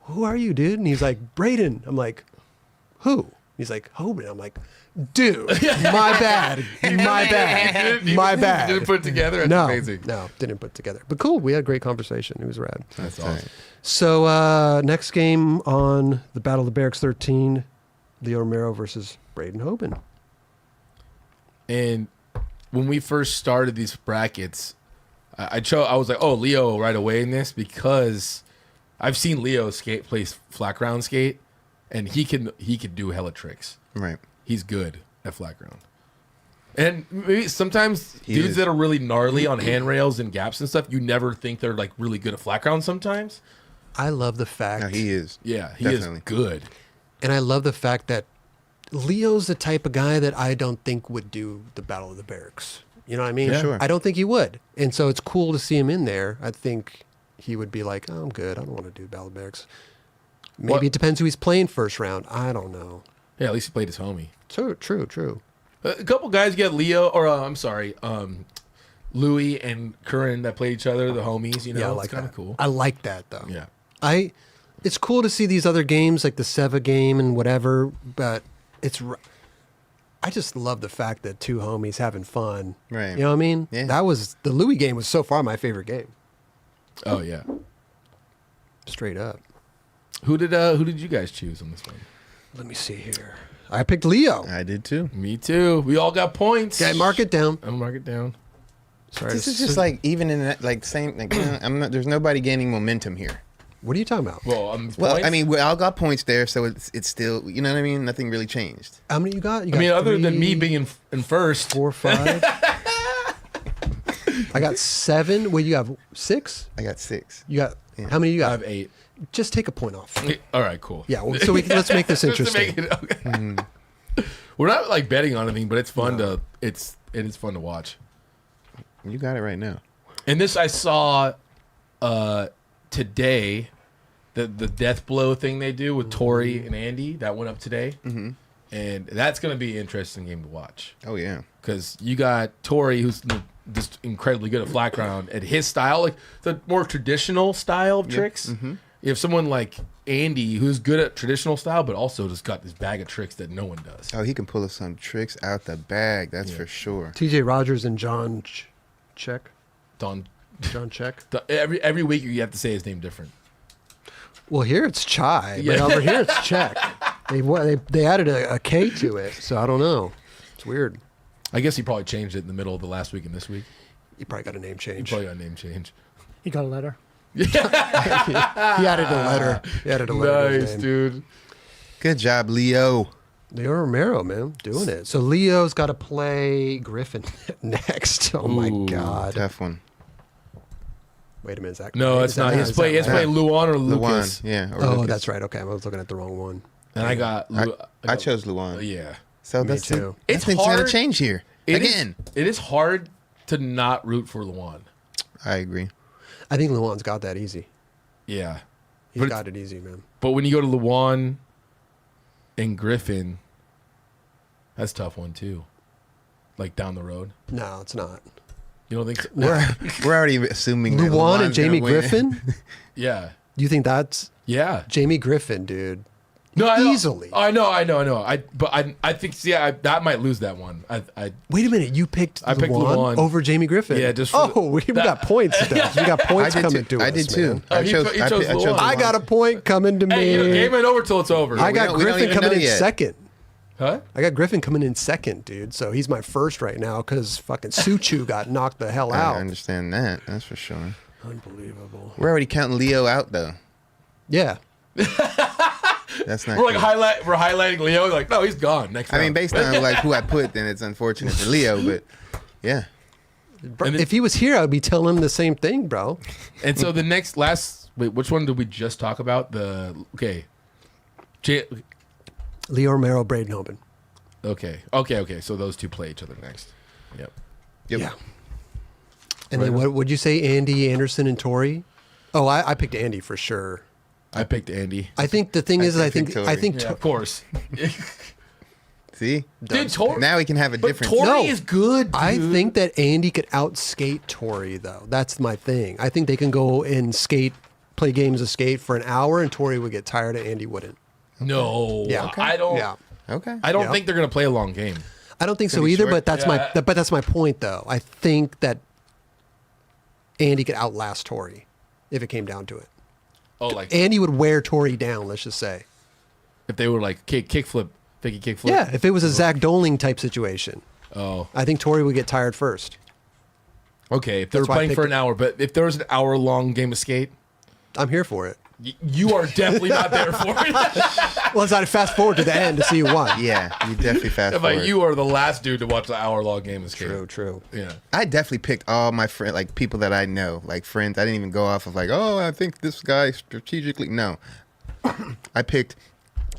S1: "Who are you, dude?" And he's like, "Braden." I'm like, "Who?" He's like, "Hoban." I'm like, "Dude, my bad, my bad, my bad."
S3: Didn't put it together. That's
S1: No,
S3: amazing.
S1: no, didn't put it together. But cool, we had a great conversation. It was rad.
S3: That's
S2: All right.
S3: awesome.
S1: So next game on the Battle of the Barracks 13, Leo Romero versus Braden Hoban.
S3: And when we first started these brackets, I was like, "Oh, Leo right away in this," because I've seen Leo play flat ground skate, and he could do hella tricks.
S2: Right.
S3: He's good at flat ground. And maybe sometimes
S2: He
S3: dudes
S2: is.
S3: that are really gnarly on handrails and gaps and stuff, you never think they're like really good at flat ground sometimes.
S1: I love the fact,
S2: No, he is.
S3: Yeah, he
S2: Definitely.
S3: is good.
S1: and I love the fact that Leo's the type of guy that I don't think would do the Battle of the Barracks. You know what I mean?
S3: Yeah.
S2: Sure.
S1: I don't think he would. And so it's cool to see him in there. I think he would be like, "Oh, I'm good. I don't want to do Battle of the Barracks." Maybe it depends who he's playing first round. I don't know.
S3: Yeah, at least he played his homie.
S1: True.
S3: A couple guys get Leo, or I'm sorry, Louie and Curran that play each other, the homies. You know,
S1: Yeah, I like
S3: it's kind of
S1: that.
S3: cool.
S1: I like that though.
S3: Yeah.
S1: It's cool to see these other games like the Sewa game and whatever, but I just love the fact that two homies having fun.
S2: Right.
S1: You know what I mean?
S2: Yeah.
S1: The Louie game was so far my favorite game.
S3: Oh yeah.
S1: Straight up.
S3: Who did you guys choose on this one?
S1: Let me see here. I picked Leo.
S2: I did too.
S3: Me too. We all got points.
S1: Okay, mark it down.
S3: I'm mark it down.
S1: Sorry.
S2: This is just like even in that like same. Like, I'm not. There's nobody gaining momentum here.
S1: What are you talking about?
S3: Well,
S2: Well, I mean, we all got points there, so it's still. You know what I mean? Nothing really changed.
S1: How many you got? You
S3: I mean,
S1: got
S3: other than me
S1: 3,
S3: being in first.
S1: 4, 5. I got 7. Wait, you have 6?
S2: I got 6.
S1: You got how many? You
S3: I
S1: got?
S3: have 8.
S1: Just take a point off.
S3: All right, cool.
S1: Yeah. Well, so let's make this
S3: Just to
S1: interesting.
S3: make it- okay. We're not like betting on anything, but it's fun to it is fun to watch.
S2: You got it right now.
S3: And this I saw today, the death blow thing they do with Torey and Andy that went up today, and that's going to be an interesting game to watch
S2: Oh yeah.
S3: because you got Torey who's just incredibly good at flat ground at his style, like the more traditional style of tricks. You have someone like Andy who's good at traditional style, but also just got this bag of tricks that no one does.
S2: Oh, he can pull us some tricks out the bag. That's for sure.
S1: TJ Rogers and John Chyk.
S3: Don,
S1: John Chyk.
S3: every week you have to say his name different.
S1: Well, here it's Chai,
S3: Yeah.
S1: but over here it's Chyk. They added a K to it, so I don't know. It's weird.
S3: I guess he probably changed it in the middle of the last week and this week.
S1: You probably got a name
S3: He
S1: change.
S3: probably got a name change.
S4: He got a letter.
S1: He added a letter. He added a letter. to his
S3: Nice,
S1: name.
S3: dude.
S2: Good job, Leo.
S1: Leo Romero, man, doing it. So Leo's got to play Griffin next. Oh my
S3: Ooh.
S1: God!
S2: Tough one.
S1: Wait a minute, Zach.
S3: No,
S1: Is
S3: it's
S1: that-
S3: not.
S1: is
S3: He's play
S1: that right?
S3: Luan or
S2: Luan.
S3: Lucas.
S2: Yeah. Or
S1: Oh,
S2: Lucas.
S1: that's right. Okay, I was looking at the wrong one.
S3: And I got.
S2: I chose Luan.
S3: Yeah.
S2: So
S1: Me
S2: that's
S1: too.
S3: It's
S2: Nothing's gonna
S3: hard.
S2: change here. Again.
S3: It is hard to not root for Luan.
S2: I agree.
S1: I think Luan's got that easy.
S3: Yeah.
S1: He's
S3: But
S1: got it easy, man.
S3: But when you go to Luan and Griffin, that's a tough one too. Like down the road.
S1: No, it's not.
S3: You don't think so?
S2: We're already assuming that
S1: Luan and
S2: Luan's gonna
S1: Jamie
S2: win.
S1: Griffin?
S3: Yeah.
S1: Do you think that's
S3: Yeah.
S1: Jamie Griffin, dude?
S3: No, I know.
S1: Easily.
S3: I know. I think. See, that might lose that one. I
S1: Wait a minute, you picked
S3: I picked
S1: Luan
S3: Luan.
S1: over Jamie Griffin.
S3: Yeah, just for
S1: we got points. Stas. We got points
S2: I did
S1: coming
S2: too.
S1: to us.
S2: I did too.
S1: man.
S3: Oh, he chose Luan.
S1: I got a point coming to me.
S3: Hey, game ain't over till it's over.
S1: I
S2: we
S1: got
S2: don't- we don't
S1: Griffin
S2: even
S1: coming
S2: know
S1: in
S2: yet.
S1: second.
S3: Huh?
S1: I got Griffin coming in second, dude. So he's my first right now because fucking Suchu got knocked the hell
S2: I
S1: out.
S2: understand that. That's for sure.
S1: Unbelievable.
S2: We're already counting Leo out though.
S1: Yeah.
S2: That's not.
S3: We're like
S2: good.
S3: we're highlighting Leo. Like, no, he's gone. Next
S2: I mean,
S3: round.
S2: based on like who I put, then it's unfortunate for Leo, but yeah.
S1: Bro,
S3: And then-
S1: if he was here, I'd be telling him the same thing, bro.
S3: And so the wait, which one did we just talk about?
S1: Leo Romero, Braden Hoban.
S3: Okay. So those two play each other next. Yep.
S2: Yep.
S1: Yeah. And then what would you say, Andy, Anderson, and Torey? Oh, I picked Andy for sure.
S3: I picked Andy.
S1: I think the thing is, I think
S2: Torey.
S3: Yeah, of course.
S2: See,
S3: Dude, Torey.
S2: now we can have a
S3: But
S2: difference.
S3: Torey
S1: No.
S3: is good.
S1: I
S3: dude.
S1: think that Andy could outskate Torey, though. That's my thing. I think they can go and play games of skate for an hour, and Torey would get tired, and Andy wouldn't.
S3: No.
S1: Yeah.
S3: Okay. I don't.
S1: Yeah.
S2: Okay.
S3: I don't
S1: Yeah.
S3: think they're gonna play a long game.
S1: I don't think so
S2: Pretty
S1: either,
S2: short.
S1: but that's
S3: Yeah.
S1: that's my point, though. I think that Andy could outlast Torey if it came down to it.
S3: Oh, like
S1: Andy would wear Torey down, let's just say.
S3: if they were like kickflip, Vicky kickflip.
S1: Yeah, if it was a Zach Doling type situation,
S3: Oh.
S1: I think Torey would get tired first.
S3: Okay. If they're
S1: That's why I
S3: playing for
S1: picked
S3: an hour, but if there was an hour-long game of skate,
S1: I'm here for it.
S3: you are definitely not there for it.
S1: Well, let's not fast forward to the end to see who won.
S2: Yeah, you definitely fast
S3: If
S2: forward.
S3: like you are the last dude to watch the hour-long game of skate.
S1: True.
S3: Yeah.
S2: I definitely picked all my friends, like people that I know, like friends. I didn't even go off of like, oh, I think this guy strategically. No, I picked,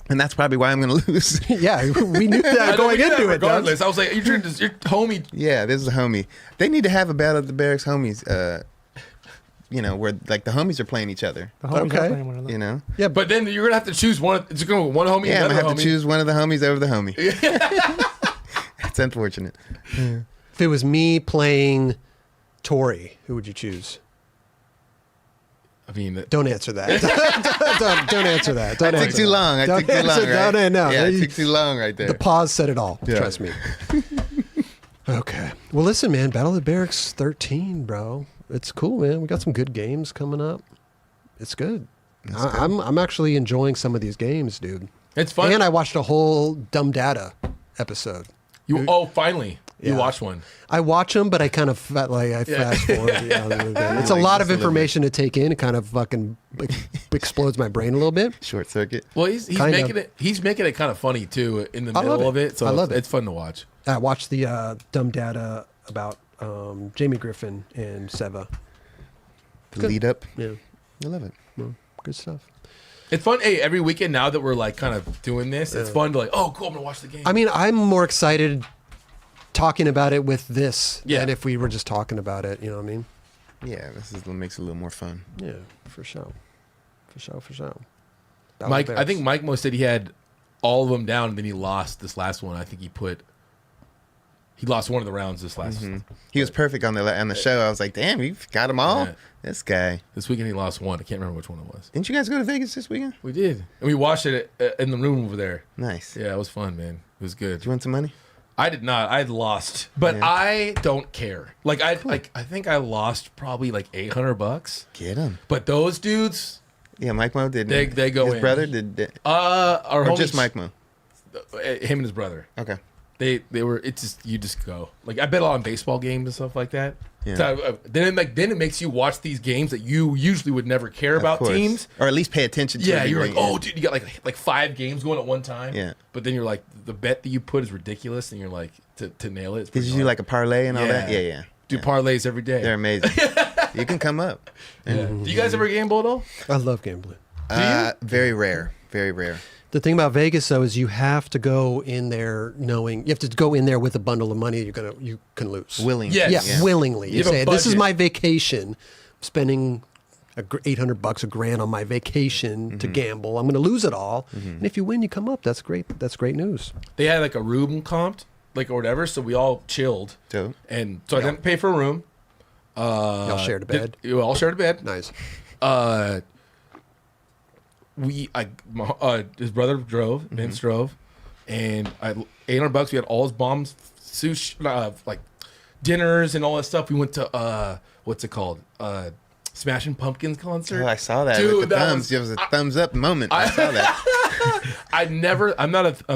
S2: and that's probably why I'm going to lose.
S1: Yeah, we knew
S3: I
S1: that
S3: know
S1: going
S3: we did that
S1: into it.
S3: regardless.
S1: Dubs.
S3: I was like, your homie.
S2: Yeah, this is a homie. They need to have a Battle of the Barracks homies where like the homies are playing each other.
S4: The homies
S1: Okay.
S4: are playing one another.
S2: You know.
S1: Yeah,
S3: But then you're gonna have to choose one. It's gonna be one homie.
S2: Yeah, I'm
S3: another
S2: gonna have
S3: homie.
S2: to choose one of the homies over the homie. It's unfortunate.
S1: if it was me playing Torey, who would you choose?
S3: I mean,
S1: Don't answer that. don't answer that. Don't
S2: I took
S1: answer
S2: too
S1: that.
S2: long. I
S1: Don't
S2: took too long.
S1: answer-
S2: Right?
S1: No.
S2: Yeah, I took too long right there.
S1: The pause said it all.
S2: Yeah.
S1: Trust me. Okay. Well, listen, man. Battle of the Barracks 13, bro. It's cool, man. We got some good games coming up. It's good. I'm actually enjoying some of these games, dude.
S3: it's fun.
S1: And I watched a whole Dumb Data episode.
S3: Finally, you
S1: Yeah.
S3: watched one.
S1: I watch them, but I kind of fast forward. It's a lot of information to take in. It kind of fucking explodes my brain a little bit.
S2: Short circuit.
S3: Well, he's
S1: Kind
S3: making
S1: of.
S3: it. He's making it kind of funny too in the
S1: I love
S3: middle
S1: it.
S3: of it. So
S1: I love it.
S3: It's fun to watch.
S1: I watched the Dumb Data about Jamie Griffin and Sewa.
S2: The lead up.
S1: Yeah,
S2: I love it.
S1: well, good stuff.
S3: It's fun. Hey, every weekend now that we're like kind of doing this, it's fun to like. Oh, cool! I'm gonna watch the game.
S1: I mean, I'm more excited talking about it with this than if we were just talking about it. You know what I mean?
S2: Yeah, this is what makes it a little more fun.
S1: Yeah, for sure.
S3: Mike, I think Mike Mo said he had all of them down, and then he lost this last one. I think he lost one of the rounds this last.
S2: He was perfect on the show. I was like, damn, you got them all.
S3: Yeah.
S2: This guy.
S3: This weekend he lost one. I can't remember which one it was.
S2: Didn't you guys go to Vegas this weekend?
S3: We did, and we watched it in the room over there.
S2: Nice.
S3: Yeah, it was fun, man. It was good.
S2: Did you win some money?
S3: I did not. I had lost, but
S2: Yeah.
S3: I don't care. Like I think I lost probably like $800.
S2: Get him.
S3: But those dudes,
S2: Yeah, Mike Mo did.
S3: They go
S2: His
S3: in.
S2: brother did.
S3: our
S2: Or
S3: homies,
S2: just Mike Mo.
S3: him and his brother.
S2: Okay.
S3: They were. It's just you just go. Like I bet a lot on baseball games and stuff like that.
S2: Yeah.
S3: So, then it makes you watch these games that you usually would never care about
S2: Of course.
S3: teams.
S2: Or at least pay attention to.
S3: Yeah,
S2: it
S3: you're like,
S2: during-
S3: oh, dude, you got like 5 games going at one time.
S2: Yeah.
S3: But then you're like, the bet that you put is ridiculous, and you're like, to nail it. It's
S2: Did
S3: pretty
S2: you do
S3: hard.
S2: like a parlay and all that? Yeah.
S3: Do parlays every day.
S2: They're amazing. You can come up.
S3: Yeah. Do you guys ever gamble at all?
S1: I love gambling.
S2: Very rare. Very rare.
S1: The thing about Vegas though is you have to go in there knowing you have to go in there with a bundle of money you can lose.
S2: Willing.
S3: Yes.
S1: Yeah, willingly.
S3: You
S1: You
S3: have a
S1: say this is
S3: budget.
S1: my vacation. I'm spending $800 a grand on my vacation to gamble. I'm going to lose it all. And if you win, you come up. That's great. That's great news.
S3: They had like a room comped, like or whatever, so we all chilled.
S2: Dope.
S3: And so I didn't pay for a room.
S1: Y'all shared a bed.
S3: We all shared a bed.
S1: Nice.
S3: His brother drove, Vince drove, and $800. We had all his bombs, sushi, like dinners and all that stuff. We went to what's it called? Smashing Pumpkins concert.
S2: Oh, I saw that.
S3: Dude,
S2: with the
S3: that
S2: thumbs.
S3: was-
S2: It was a thumbs up moment. I saw that.
S3: I'm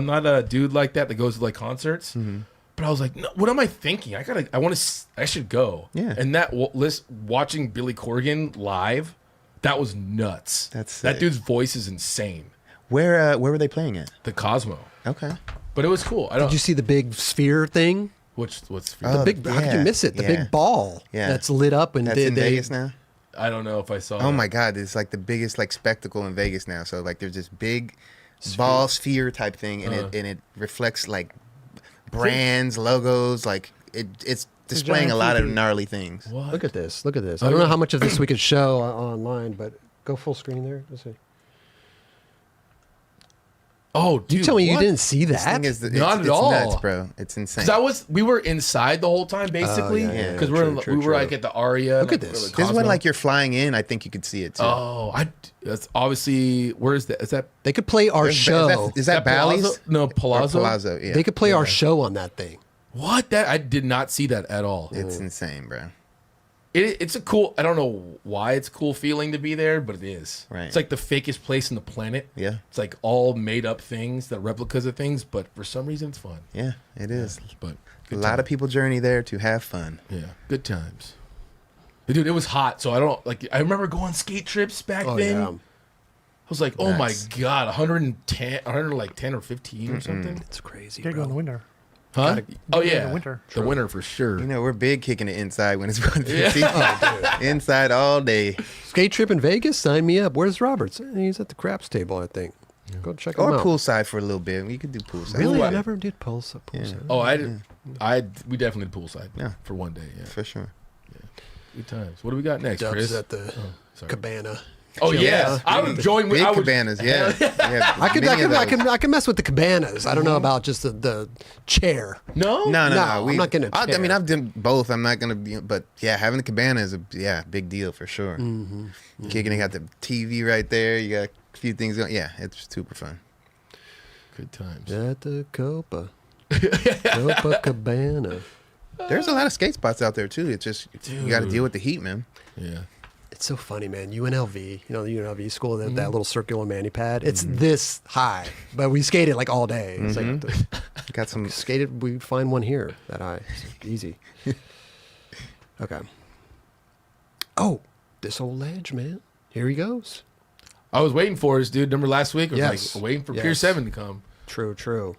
S3: not a dude like that goes to like concerts. But I was like, no, what am I thinking? I should go.
S2: Yeah.
S3: And that watching Billy Corgan live, that was nuts.
S2: That's
S3: that
S2: sick.
S3: dude's voice is insane.
S2: Where were they playing at?
S3: The Cosmo,
S2: Okay.
S3: but it was cool.
S1: Did you see the big sphere thing?
S3: what's
S1: The big. How could you miss it? The
S2: yeah.
S1: big ball
S2: Yeah.
S1: that's lit up and
S2: That's in Vegas now?
S3: I don't know if I saw.
S2: Oh my God, it's like the biggest like spectacle in Vegas now. So like there's this big ball sphere type thing, and it reflects like brands, logos, like it's displaying a
S4: giant
S2: lot of
S4: TV.
S2: gnarly things.
S3: What?
S1: Look at this. Look at this. I don't know how much of this we could show online, but go full screen there. Let's see.
S3: Oh, dude,
S1: You tell me you
S3: what?
S1: didn't see
S2: This
S1: that?
S2: thing is
S3: Not at
S2: it's
S3: all.
S2: nuts, bro. It's insane.
S3: Because we were inside the whole time basically.
S1: Oh, yeah,
S3: Because
S1: true,
S3: we were like at the Aria.
S1: Look
S3: and,
S1: at
S3: like,
S1: this.
S3: the
S2: This is when
S3: Cosmo.
S2: like you're flying in. I think you could see it too.
S3: Oh, that's obviously where is that? Is that
S1: They could play our show.
S2: Is that Bally's?
S3: Palazzo? No,
S2: Or
S3: Palazzo.
S2: Palazzo, yeah.
S1: They could play our show on that thing.
S3: What? That I did not see that at all.
S2: It's insane, bro.
S3: It's a cool. I don't know why it's a cool feeling to be there, but it is.
S2: Right.
S3: It's like the fakest place on the planet.
S2: Yeah.
S3: It's like all made up things, the replicas of things, but for some reason it's fun.
S2: Yeah, it is.
S3: But
S2: A
S3: good
S2: lot
S3: time.
S2: of people journey there to have fun.
S3: Yeah, good times. Dude, it was hot, so I don't like. I remember going skate trips back
S1: Oh,
S3: then.
S1: yeah.
S3: I was like, oh
S2: Nuts.
S3: my god, 110, 110 or 15 or something.
S1: It's crazy,
S4: Can't go in the
S1: bro.
S4: winter.
S3: Huh? Oh
S4: in
S3: yeah,
S4: the winter.
S3: The winter for sure.
S2: You know, we're big kicking it inside when it's 115. Inside all day.
S1: Skate trip in Vegas? Sign me up. Where's Roberts? He's at the craps table, I think. Go check him
S2: Or
S1: out.
S2: poolside for a little bit. We could do poolside.
S1: Really?
S3: Ooh,
S1: I
S3: I-
S1: never did poolside.
S3: Oh, we definitely did poolside.
S2: Yeah.
S3: For one day. Yeah.
S2: For sure.
S3: Good times. What do we got next,
S1: Dubs
S3: Chris?
S1: at the
S3: Sorry.
S1: Cabana.
S3: Oh
S1: Chill.
S3: yeah, I would join with
S2: Big
S3: I would,
S2: cabanas, yeah.
S1: I can mess with the cabanas. I don't know about just the chair.
S3: No,
S2: No,
S1: I'm not getting a
S2: I
S1: chair.
S2: mean, I've done both. I'm not gonna be, but yeah, having the cabana is a big deal for sure. Kicking, you got the TV right there. You got a few things going. Yeah, it's super fun.
S3: Good times.
S1: At the Copacabana.
S2: There's a lot of skate spots out there too. It's just you got to
S3: Dude.
S2: deal with the heat, man.
S3: Yeah.
S1: It's so funny, man. UNLV, you know, the UNLV school, that little circular mani pad. It's this high, but we skated like all day. It's like
S2: Got some.
S1: skated. We find one here that high. It's easy. Okay. Oh, this old ledge, man. Here he goes.
S3: I was waiting for us, dude. Remember last week? I was
S1: Yes.
S3: like waiting for
S1: Yes.
S3: Pier 7 to come.
S1: True.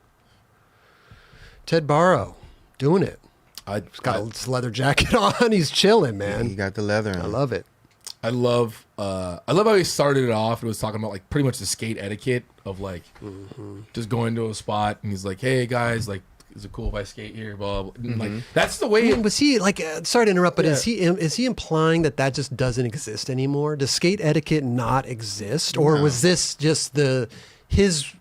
S1: Ted Barrow, doing it.
S3: I
S1: He's got his leather jacket on. He's chilling,
S2: You
S1: man.
S2: got the leather.
S1: I
S2: On.
S1: love it.
S3: I love how he started it off. It was talking about like pretty much the skate etiquette of like just going to a spot and he's like, "Hey guys, like, is it cool if I skate here?" Blah blah. And, like that's the way.
S1: I mean, was he like? Sorry to interrupt, but
S3: Yeah.
S1: is he implying that just doesn't exist anymore? Does skate etiquette not exist, or was this just his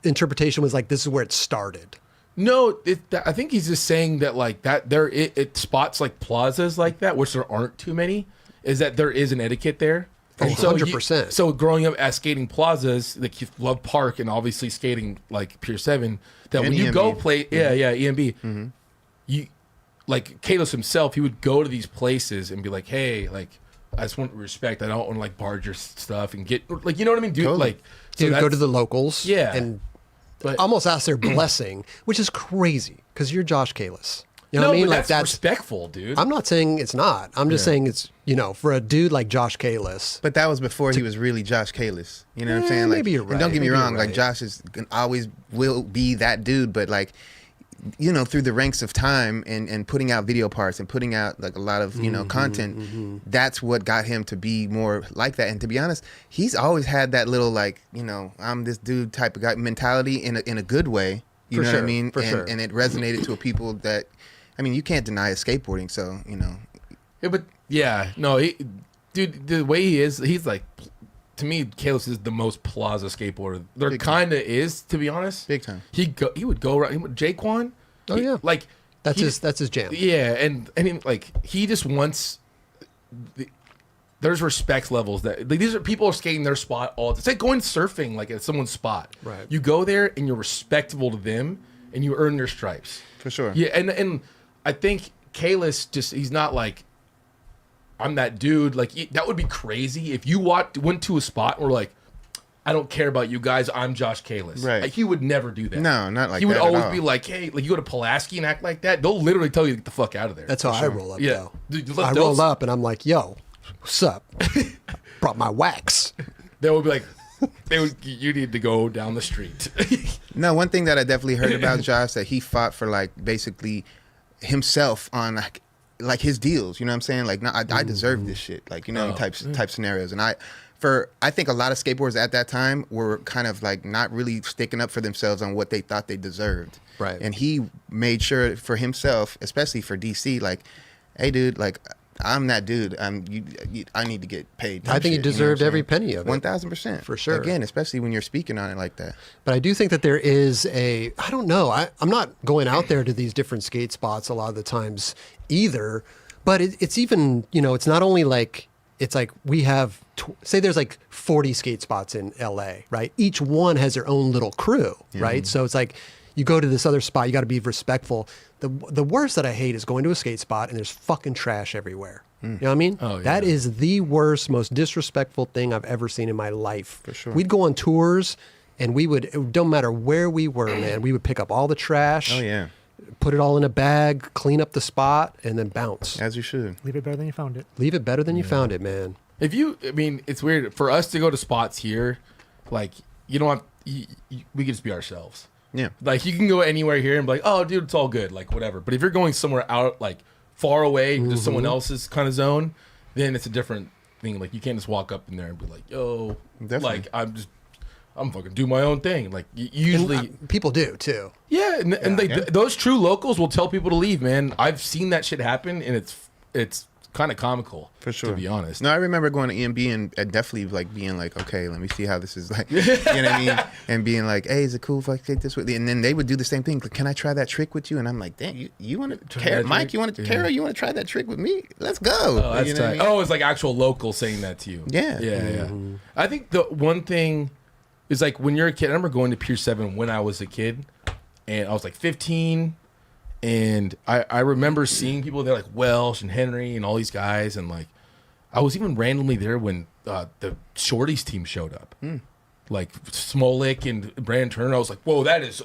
S1: interpretation was like this is where it started?
S3: No, I think he's just saying that like that it spots like plazas like that, which there aren't too many. Is that there is an etiquette there?
S1: Oh,
S3: And so
S1: 100%.
S3: So growing up at skating plazas, like you love Park and obviously skating like Pier 7, that
S2: And
S3: when you go
S2: EMB.
S3: play, EMB, you like Kalos himself, he would go to these places and be like, "Hey, like I just want respect. I don't want to like barge your stuff and get like you know what I mean, dude.
S2: Totally.
S3: Like so
S1: He would go
S3: that's-
S1: to the locals,
S3: Yeah.
S1: and
S3: But-
S1: almost ask their blessing, which is crazy because you're Josh Kalis. You know
S3: no,
S1: what I mean?
S3: but
S1: Like
S3: that's respectful, dude.
S1: I'm not saying it's not. I'm just
S3: Yeah.
S1: saying it's for a dude like Josh Kalis.
S2: But that was before he was really Josh Kalis. You know what I'm
S1: Yeah,
S2: saying? Like,
S1: maybe you're
S2: And don't
S1: right.
S2: get me
S1: Maybe
S2: wrong.
S1: you're
S2: Like
S1: right.
S2: Josh always will be that dude. But like, through the ranks of time and putting out video parts and putting out like a lot of content, that's what got him to be more like that. And to be honest, he's always had that little like I'm this dude type of guy mentality in a good way. You
S1: For
S2: know what I
S1: sure,
S2: mean?
S1: for
S2: and,
S1: sure.
S2: and it resonated to people that, I mean, you can't deny his skateboarding. So
S3: Yeah, but yeah, no, dude, the way he is, he's like, to me, Kalos is the most Plaza skateboarder. There
S2: Big
S3: kind of is, to be honest.
S2: big time.
S3: He would go around. Jaquan.
S1: Oh, yeah.
S3: like
S1: That's
S3: he-
S1: his jam.
S3: Yeah, and he just wants. There's respect levels that like, these are people are skating their spot all. It's like going surfing like at someone's spot.
S1: Right.
S3: You go there and you're respectful to them and you earn your stripes.
S2: For sure.
S3: Yeah, and I think Kalis he's not like I'm that dude. Like that would be crazy if you went to a spot and were like, I don't care about you guys. I'm Josh Kalis.
S2: Right.
S3: Like, he would never do that.
S2: No, not like
S3: he would
S2: that at
S3: always
S2: all.
S3: be like, hey, like you go to Pulaski and act like that. They'll literally tell you to get the fuck out of there.
S1: That's how I roll up,
S3: Yeah.
S1: though.
S3: Dude,
S1: I roll up and I'm like, yo, what's up? Brought my wax.
S3: They would be like, you need to go down the street.
S2: No, one thing that I definitely heard about Josh that he fought for like basically himself on like his deals. You know what I'm saying? Like, no, I deserve this shit. Like, type scenarios. And I think a lot of skateboarders at that time were kind of like not really sticking up for themselves on what they thought they deserved.
S1: Right.
S2: And he made sure for himself, especially for DC, like, hey, dude, like, I'm that dude. I need to get paid.
S1: I think he deserved every penny of it.
S2: 1,000%.
S1: For sure.
S2: Again, especially when you're speaking on it like that.
S1: But I do think that there is I don't know. I'm not going out there to these different skate spots a lot of the times either. But it's even, it's not only like, it's like we have, say there's like 40 skate spots in LA, right? Each one has their own little crew, right? So it's like, you go to this other spot, you got to be respectful. The worst that I hate is going to a skate spot and there's fucking trash everywhere. You know what I mean?
S3: Oh, yeah.
S1: That is the worst, most disrespectful thing I've ever seen in my life.
S2: For sure.
S1: We'd go on tours and it don't matter where we were, man, we would pick up all the trash.
S2: Oh, yeah.
S1: Put it all in a bag, clean up the spot, and then bounce.
S2: As you should.
S4: Leave it better than you found it.
S1: Leave it better than you found it, man.
S3: It's weird for us to go to spots here, like you don't have, we can just be ourselves.
S2: Yeah.
S3: Like you can go anywhere here and be like, oh, dude, it's all good, like whatever. But if you're going somewhere out, like far away, to someone else's kind of zone, then it's a different thing. Like you can't just walk up in there and be like, yo,
S2: Definitely.
S3: like I'm fucking do my own thing. Like usually,
S1: And, people do too.
S3: yeah, and
S2: Yeah.
S3: those true locals will tell people to leave, man. I've seen that shit happen, and it's kind of comical,
S2: For sure.
S3: to be honest.
S2: No, I remember going to EMB and definitely like being like, okay, let me see how this is like. You know what I mean? And being like, hey, is it cool if I take this with you? And then they would do the same thing. Like, can I try that trick with you? And I'm like, damn, you want to,
S3: that
S2: Mike,
S3: trick?
S2: you want to,
S3: Yeah.
S2: Carol, you want to try that trick with me? Let's go.
S3: Oh, that's
S2: You know what I
S3: tight.
S2: mean?
S3: Oh, it's like actual locals saying that to you.
S2: Yeah.
S3: Yeah. I think the one thing is like when you're a kid, I remember going to Pier 7 when I was a kid, and I was like 15. And I remember seeing people there like Welsh and Henry and all these guys. And like, I was even randomly there when the Shorties team showed up. Like Smolik and Brandon Turner. I was like, whoa, that is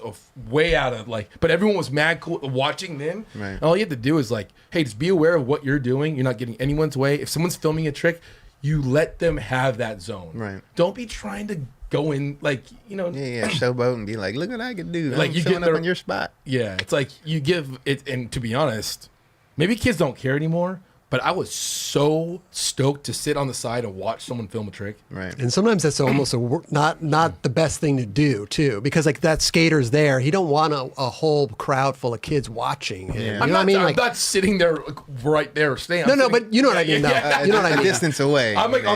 S3: way out of like, but everyone was mad cool watching them.
S2: Right.
S3: And all you have to do is like, hey, just be aware of what you're doing. You're not getting anyone's way. If someone's filming a trick, you let them have that zone.
S2: Right.
S3: Don't be trying to go in like, you know.
S2: Yeah, showboat and be like, look what I can do.
S3: Like,
S2: I'm
S3: you
S2: showing
S3: get
S2: up in your spot.
S3: Yeah, it's like you give it, and to be honest, maybe kids don't care anymore, but I was so stoked to sit on the side and watch someone film a trick.
S2: Right.
S1: And sometimes that's almost not the best thing to do too, because like that skater's there, he don't want a whole crowd full of kids watching him.
S2: Yeah.
S1: You know
S3: I'm
S1: what I mean?
S3: I'm
S1: Like,
S3: not sitting there like, right there staying.
S1: no, but you know what I mean. Though.
S3: Yeah.
S1: You know what I
S2: A
S1: mean.
S2: distance away.
S3: I'm like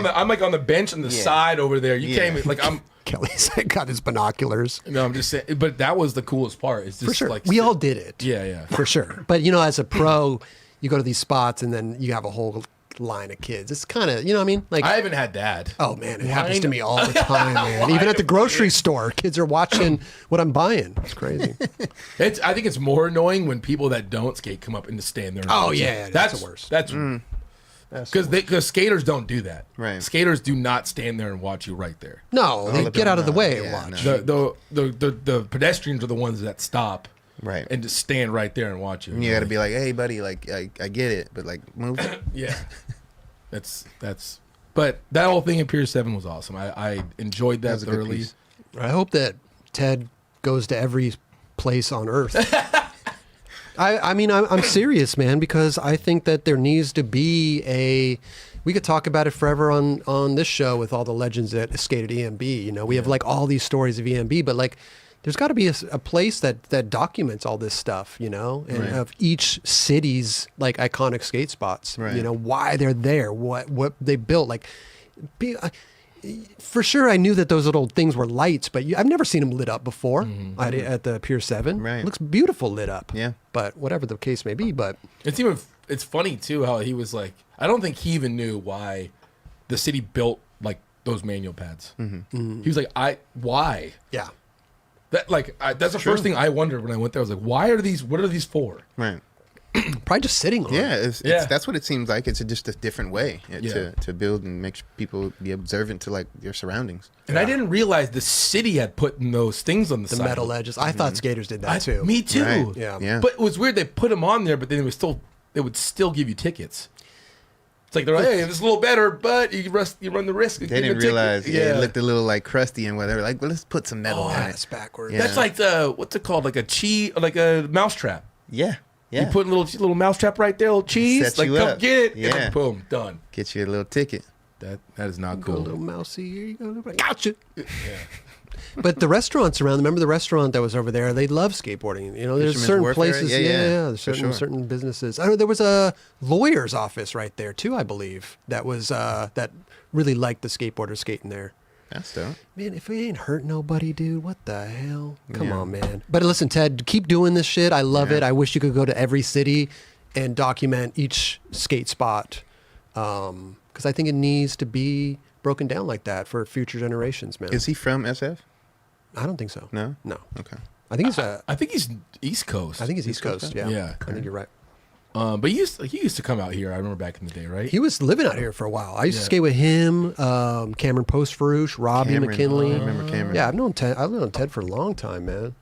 S3: on the bench on the
S2: Yeah.
S3: side over there. You
S2: Yeah.
S3: can't even, like I'm.
S1: Kelly's got his binoculars.
S3: No, I'm just saying. But that was the coolest part. It's just
S1: For sure.
S3: like
S1: We all did it.
S3: Yeah.
S1: For sure. But, you know, as a pro, you go to these spots and then you have a whole line of kids. It's kind of, you know what I mean? Like,
S3: I haven't had that.
S1: oh, man, it happens to
S3: Line-
S1: me all the time, man. Even at the grocery store, kids are watching what I'm buying. It's crazy.
S3: I think it's more annoying when people that don't skate come up and just stand there. And
S1: Oh,
S3: watch
S1: yeah,
S3: it.
S1: that's the worst.
S3: That's because skaters don't do that.
S2: Right.
S3: Skaters do not stand there and watch you right there.
S1: No, they
S2: of
S1: get
S2: them
S1: out of the
S2: not.
S1: way and
S2: Yeah,
S1: watch.
S2: no.
S3: The pedestrians are the ones that stop
S2: Right.
S3: and just stand right there and watch you.
S2: And you got to be like, hey, buddy, like, I get it, but like, move.
S3: Yeah. That's. But that whole thing at Pier 7 was awesome. I enjoyed that
S2: That was a good
S3: thoroughly.
S2: piece.
S1: I hope that Ted goes to every place on earth. I mean, I'm serious, man, because I think that there needs to be we could talk about it forever on this show with all the legends that skated EMB. You know, we have like all these stories of EMB, but like there's got to be a place that documents all this stuff, you know, and
S2: Right.
S1: of each city's like iconic skate spots,
S2: Right.
S1: you know, why they're there, what they built. Like, for sure, I knew that those little things were lights, but I've never seen them lit up before at the Pier 7.
S2: Right.
S1: It looks beautiful lit up.
S2: Yeah.
S1: But whatever the case may be, but
S3: It's funny too how he was like, I don't think he even knew why the city built like those manual pads. He was like, why?
S1: yeah.
S3: That that's the first thing I wondered when I went there. I was like, why are these? What are these for?
S2: Right.
S1: Probably just sitting on
S2: Yeah,
S1: it.
S2: it's,
S3: Yeah.
S2: that's what it seems like. It's just a different way
S3: Yeah.
S2: to build and make people be observant to like your surroundings.
S3: And I didn't realize the city had put in those things on the
S1: The
S3: side.
S1: metal edges. I thought skaters did that too.
S3: Me too.
S2: Right.
S1: Yeah.
S2: Yeah.
S3: But it was weird. They put them on there, but then they would still give you tickets. It's like they're like, hey, this is a little better, but you run the risk. Of
S2: They
S3: getting a
S2: didn't
S3: ticket.
S2: realize
S3: Yeah.
S2: it looked a little like crusty, and where they were like, well, let's put some metal
S1: Oh,
S2: on
S1: that's
S2: it.
S1: backwards.
S2: Yeah.
S3: That's like what's it called? Like a mousetrap.
S2: Yeah.
S3: You
S2: Yeah.
S3: put a little mousetrap right there, little cheese.
S2: Sets
S3: Like,
S2: you
S3: come
S2: up.
S3: get it.
S2: Yeah.
S3: And boom, done.
S2: Get you a little ticket.
S3: That is not
S1: Go, little
S3: cool.
S1: mousey. Here you go. Gotcha. But the restaurants around, remember the restaurant that was over there? They love skateboarding. You know, there's
S2: Fisherman's
S1: certain
S2: Warfare?
S1: places.
S2: Yeah,
S1: Yeah,
S2: yeah,
S1: there's
S2: for sure.
S1: certain businesses. I know there was a lawyer's office right there too, I believe. That was that really liked the skateboarders skating there.
S2: That's dope.
S1: Man, if it ain't hurt nobody, dude, what the hell? Come
S2: Yeah.
S1: on, man. But listen, Ted, keep doing this shit. I love
S2: Yeah.
S1: it. I wish you could go to every city and document each skate spot. Because I think it needs to be broken down like that for future generations, man.
S2: Is he from SF?
S1: I don't think so.
S2: No.
S1: No.
S2: Okay.
S1: I think he's
S3: I think he's East Coast.
S1: I think he's East
S2: Coast
S1: Coast.
S2: guy?
S1: Yeah.
S3: Yeah.
S1: I think you're right.
S3: But he used to come out here. I remember back in the day, right?
S1: He was living out here for a while. I used to
S3: Yeah.
S1: skate with him, Cameron Postfarouche, Robbie
S2: Cameron.
S1: McKinley.
S2: I remember Cameron.
S1: Yeah, I've known Ted for a long time, man.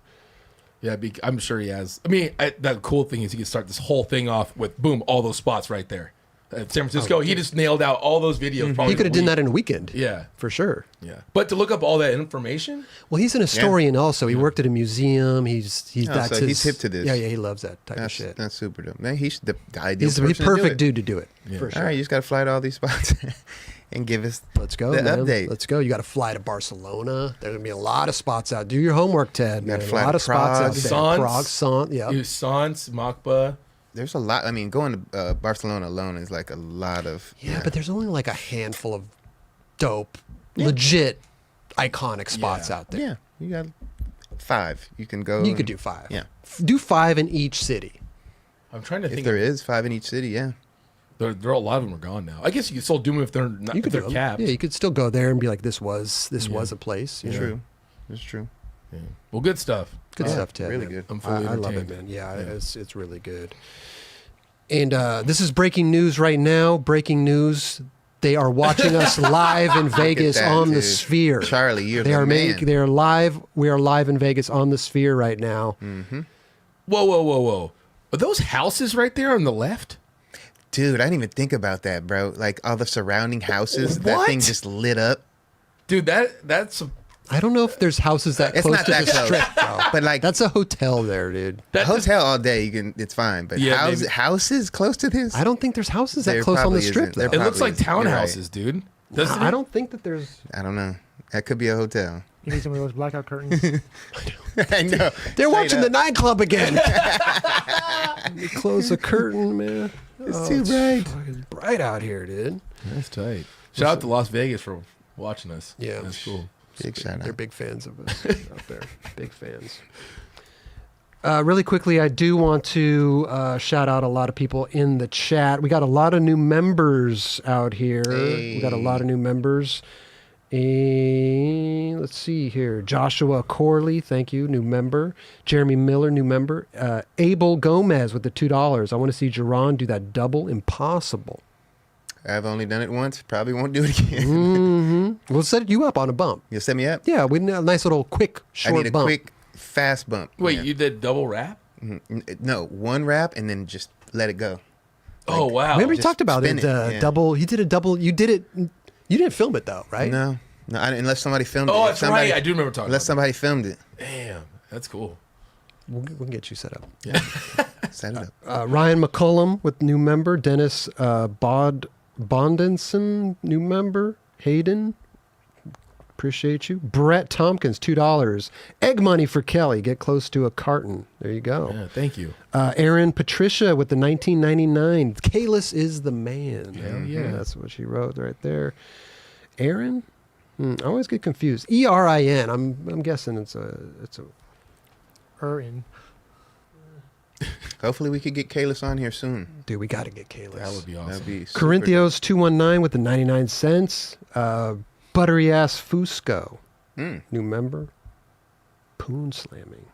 S3: Yeah, I'm sure he has. I mean, the cool thing is he could start this whole thing off with boom, all those spots right there. San Francisco, he just nailed out all those videos.
S1: He could have done that in a weekend.
S3: Yeah,
S1: For sure.
S3: yeah. But to look up all that information,
S1: Well, he's an historian also. He worked at a museum. He's
S2: Oh,
S1: that's
S2: so he's hip to this.
S1: Yeah, he loves that type of
S2: That's
S1: shit.
S2: that's super dope. Man, he's the ideal
S1: He's a
S2: person to do
S1: perfect
S2: it.
S1: dude to do it.
S3: Yeah.
S1: For
S2: All
S1: sure.
S2: right, you just got to fly to all these spots and give us
S1: Let's go,
S2: the
S1: man.
S2: update.
S1: Let's go. You got to fly to Barcelona. There's gonna be a lot of spots out. Do your homework, Ted.
S2: You gotta
S1: man.
S2: fly
S1: a lot
S2: to
S1: of spots
S2: Prague.
S1: out there.
S3: Sans.
S1: Prague, Sant. Yeah.
S3: Sans, Makba,
S2: there's a lot. I mean, going to Barcelona alone is like a lot of.
S1: Yeah, but there's only like a handful of dope, legit, iconic spots out there.
S2: Yeah, you got 5. You can go.
S1: You could do 5.
S2: Yeah.
S1: Do 5 in each city.
S3: I'm trying to
S2: If
S3: think.
S2: there is 5 in each city, yeah.
S3: There a lot of them are gone now. I guess you can still do them if they're not.
S1: You
S3: If
S1: could
S3: they're
S1: do 'em.
S3: capped.
S1: Yeah, you could still go there and be like, this was a place. You know?
S2: True. It's true.
S3: Yeah. Well, good stuff.
S1: Good stuff, Ted.
S2: really
S1: man.
S2: good.
S3: I'm fully
S1: I love it,
S3: entertained.
S1: man. Yeah, it's really good. And this is breaking news right now. Breaking news. They are watching us live in Vegas
S2: that,
S1: on the
S2: dude.
S1: Sphere.
S2: Charlie, you're
S1: They
S2: the
S1: are
S2: man.
S1: They are live. We are live in Vegas on the Sphere right now.
S3: Whoa! Are those houses right there on the left?
S2: Dude, I didn't even think about that, bro. Like all the surrounding houses, that
S3: What?
S2: thing just lit up.
S3: Dude, that's
S1: I don't know if there's houses that
S2: It's
S1: close
S2: not
S1: to
S2: that
S1: the
S2: close.
S1: Strip, though.
S2: But like
S1: That's a hotel there, dude.
S3: that just-
S2: hotel all day, it's fine. But
S3: Yeah, maybe.
S2: houses close to this?
S1: I don't think there's houses that
S2: There
S1: close on the
S2: probably
S1: Strip,
S2: isn't.
S1: though.
S2: There
S3: it looks like
S2: probably is. You're right.
S3: townhouses, dude. Doesn't
S1: I
S3: it?
S1: don't think that there's.
S2: I don't know. That could be a hotel.
S4: You need some of those blackout curtains.
S2: I know.
S1: They're
S2: Straight
S1: watching
S2: up.
S1: the nightclub again. You close the curtain, man.
S2: It's too bright.
S1: fucking bright out here, dude.
S3: That's tight. Shout out to Las Vegas for watching us.
S1: Yeah.
S3: That's cool.
S2: Big shout
S1: They're
S2: out.
S1: big fans of us out there. Big fans. Really quickly, I do want to shout out a lot of people in the chat. We got a lot of new members out here. We got a lot of new members. And let's see here. Joshua Corley, thank you, new member. Jeremy Miller, new member. Abel Gomez with the $2. I want to see Jerron do that double impossible.
S2: I've only done it once. Probably won't do it again.
S1: Mm-hmm. We'll set you up on a bump.
S2: You'll set me up?
S1: Yeah, we need a nice little quick, short
S2: I need a
S1: bump.
S2: quick, fast bump.
S3: Wait,
S2: Yeah.
S3: you did double rap?
S2: No, one wrap and then just let it go.
S3: Oh wow!
S1: Remember you
S2: just
S1: talked about
S2: spin
S1: it,
S2: it, yeah.
S1: double. You did a double. You did it. You didn't film it though, right?
S2: No, unless somebody filmed it.
S3: Oh,
S2: If
S3: that's
S2: somebody,
S3: right. I do remember talking.
S2: Unless
S3: About
S2: somebody filmed it.
S3: that. Damn, that's cool.
S1: We can get you set up.
S3: Yeah.
S2: Set it up.
S1: Ryan McCullum with new member. Dennis Bondenson, new member. Hayden, appreciate you. Brett Tompkins, $2. Egg money for Kelly. Get close to a carton. There you go.
S3: Yeah, thank you.
S1: Aaron Patricia with the 1999. Kalis is the man.
S3: Hell yeah.
S1: That's what she wrote right there. Aaron? I always get confused. ERIN. I'm guessing it's a
S4: In.
S2: Hopefully we could get Kalis on here soon.
S1: dude, we got to get Kalis.
S3: That would be awesome.
S2: That'd be super
S1: Corinthians 219 with the 99 cents. Buttery ass Fusco.
S2: Mm.
S1: New member. Poon slamming.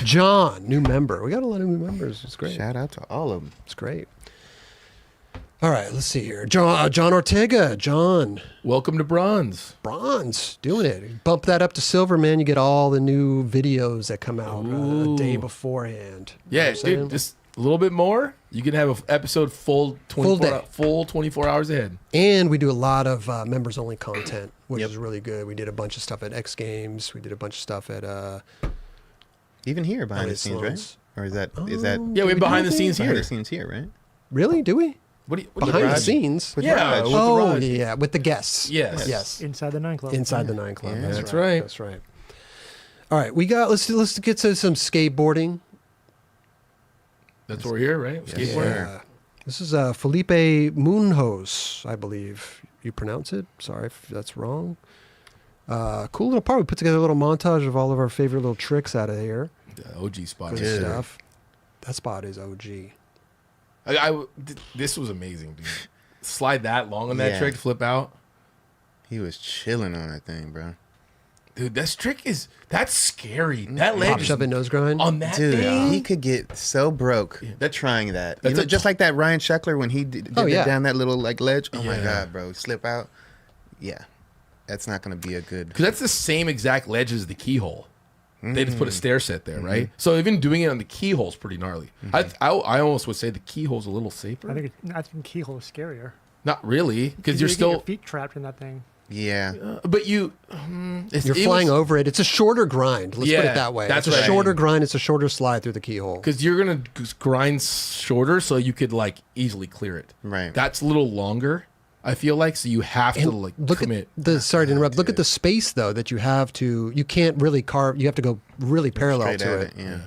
S1: John, new member. We got a lot of new members. It's great.
S2: Shout out to all of them.
S1: It's great. All right, let's see here. John Ortega. John.
S3: Welcome to Bronze.
S1: Bronze. Doing it. Bump that up to silver, man. You get all the new videos that come out a day
S3: Ooh.
S1: beforehand. You know
S3: Yeah,
S1: what I'm saying?
S3: dude, just a little bit more. You can have an episode full 24 hours ahead.
S1: And we do a lot of members only content, which
S2: Yep.
S1: is really good. We did a bunch of stuff at Xgames. We did a bunch of stuff at
S2: Even here behind
S1: LA
S2: the scenes, right?
S1: Salons.
S2: Or is that
S3: Yeah, we're behind the scenes
S2: behind
S3: here.
S2: the scenes here, right?
S1: Really? Do we?
S3: What do you
S1: Behind the
S3: Raj?
S1: scenes?
S2: With
S3: Yeah,
S2: Raj.
S3: with the
S1: Oh,
S3: Raj.
S1: yeah, with the guests.
S3: Yes.
S1: Yes.
S4: Inside the 9 Club.
S1: Inside the 9 Club.
S2: Yeah.
S3: That's right.
S1: That's right. All right, we got. Let's get to some skateboarding.
S3: That's where we're here, right?
S2: Yes,
S3: Skateboarding.
S2: sir.
S1: This is Felipe Munhoz, I believe you pronounce it. Sorry if that's wrong. Cool little part. We put together a little montage of all of our favorite little tricks out of here.
S3: The OG spot.
S1: Good
S2: Dude.
S1: stuff. That spot is OG.
S3: This was amazing, dude. Slide that long on that
S2: Yeah.
S3: trick, flip out.
S2: He was chilling on that thing, bro.
S3: Dude, this trick that's scary. That
S1: Pop
S3: leg
S1: shove and nose grind.
S3: on that
S2: Dude,
S3: thing.
S2: he could get so broke
S3: That-
S2: trying that.
S3: that's
S2: You know,
S3: a-
S2: just like that Ryan Sheckler when he did
S1: Oh,
S2: it
S1: yeah.
S2: down that little like ledge. Oh my
S3: Yeah.
S2: god, bro, slip out. Yeah, that's not gonna be a good.
S3: Because that's the same exact ledge as the keyhole. They just put a stair set there, right? So even doing it on the keyhole is pretty gnarly. I almost would say the keyhole's a little safer.
S4: I think keyhole is scarier.
S3: Not really, because
S4: You
S3: you're
S4: get your
S3: still.
S4: feet trapped in that thing.
S2: Yeah,
S3: But you.
S1: You're flying over it. It's a shorter grind. Let's put
S3: Yeah,
S1: it that way.
S3: that's
S1: it's a
S3: right.
S1: shorter grind. It's a shorter slide through the keyhole.
S3: Because you're gonna grind shorter, so you could like easily clear it.
S2: Right.
S3: That's a little longer. I feel like so you have to
S1: And
S3: like
S1: look
S3: commit.
S1: at the. Sorry to interrupt. Look at the space though that you have to. You can't really carve. You have to go really parallel
S2: straight
S1: to
S2: at
S1: it.
S2: it. Yeah.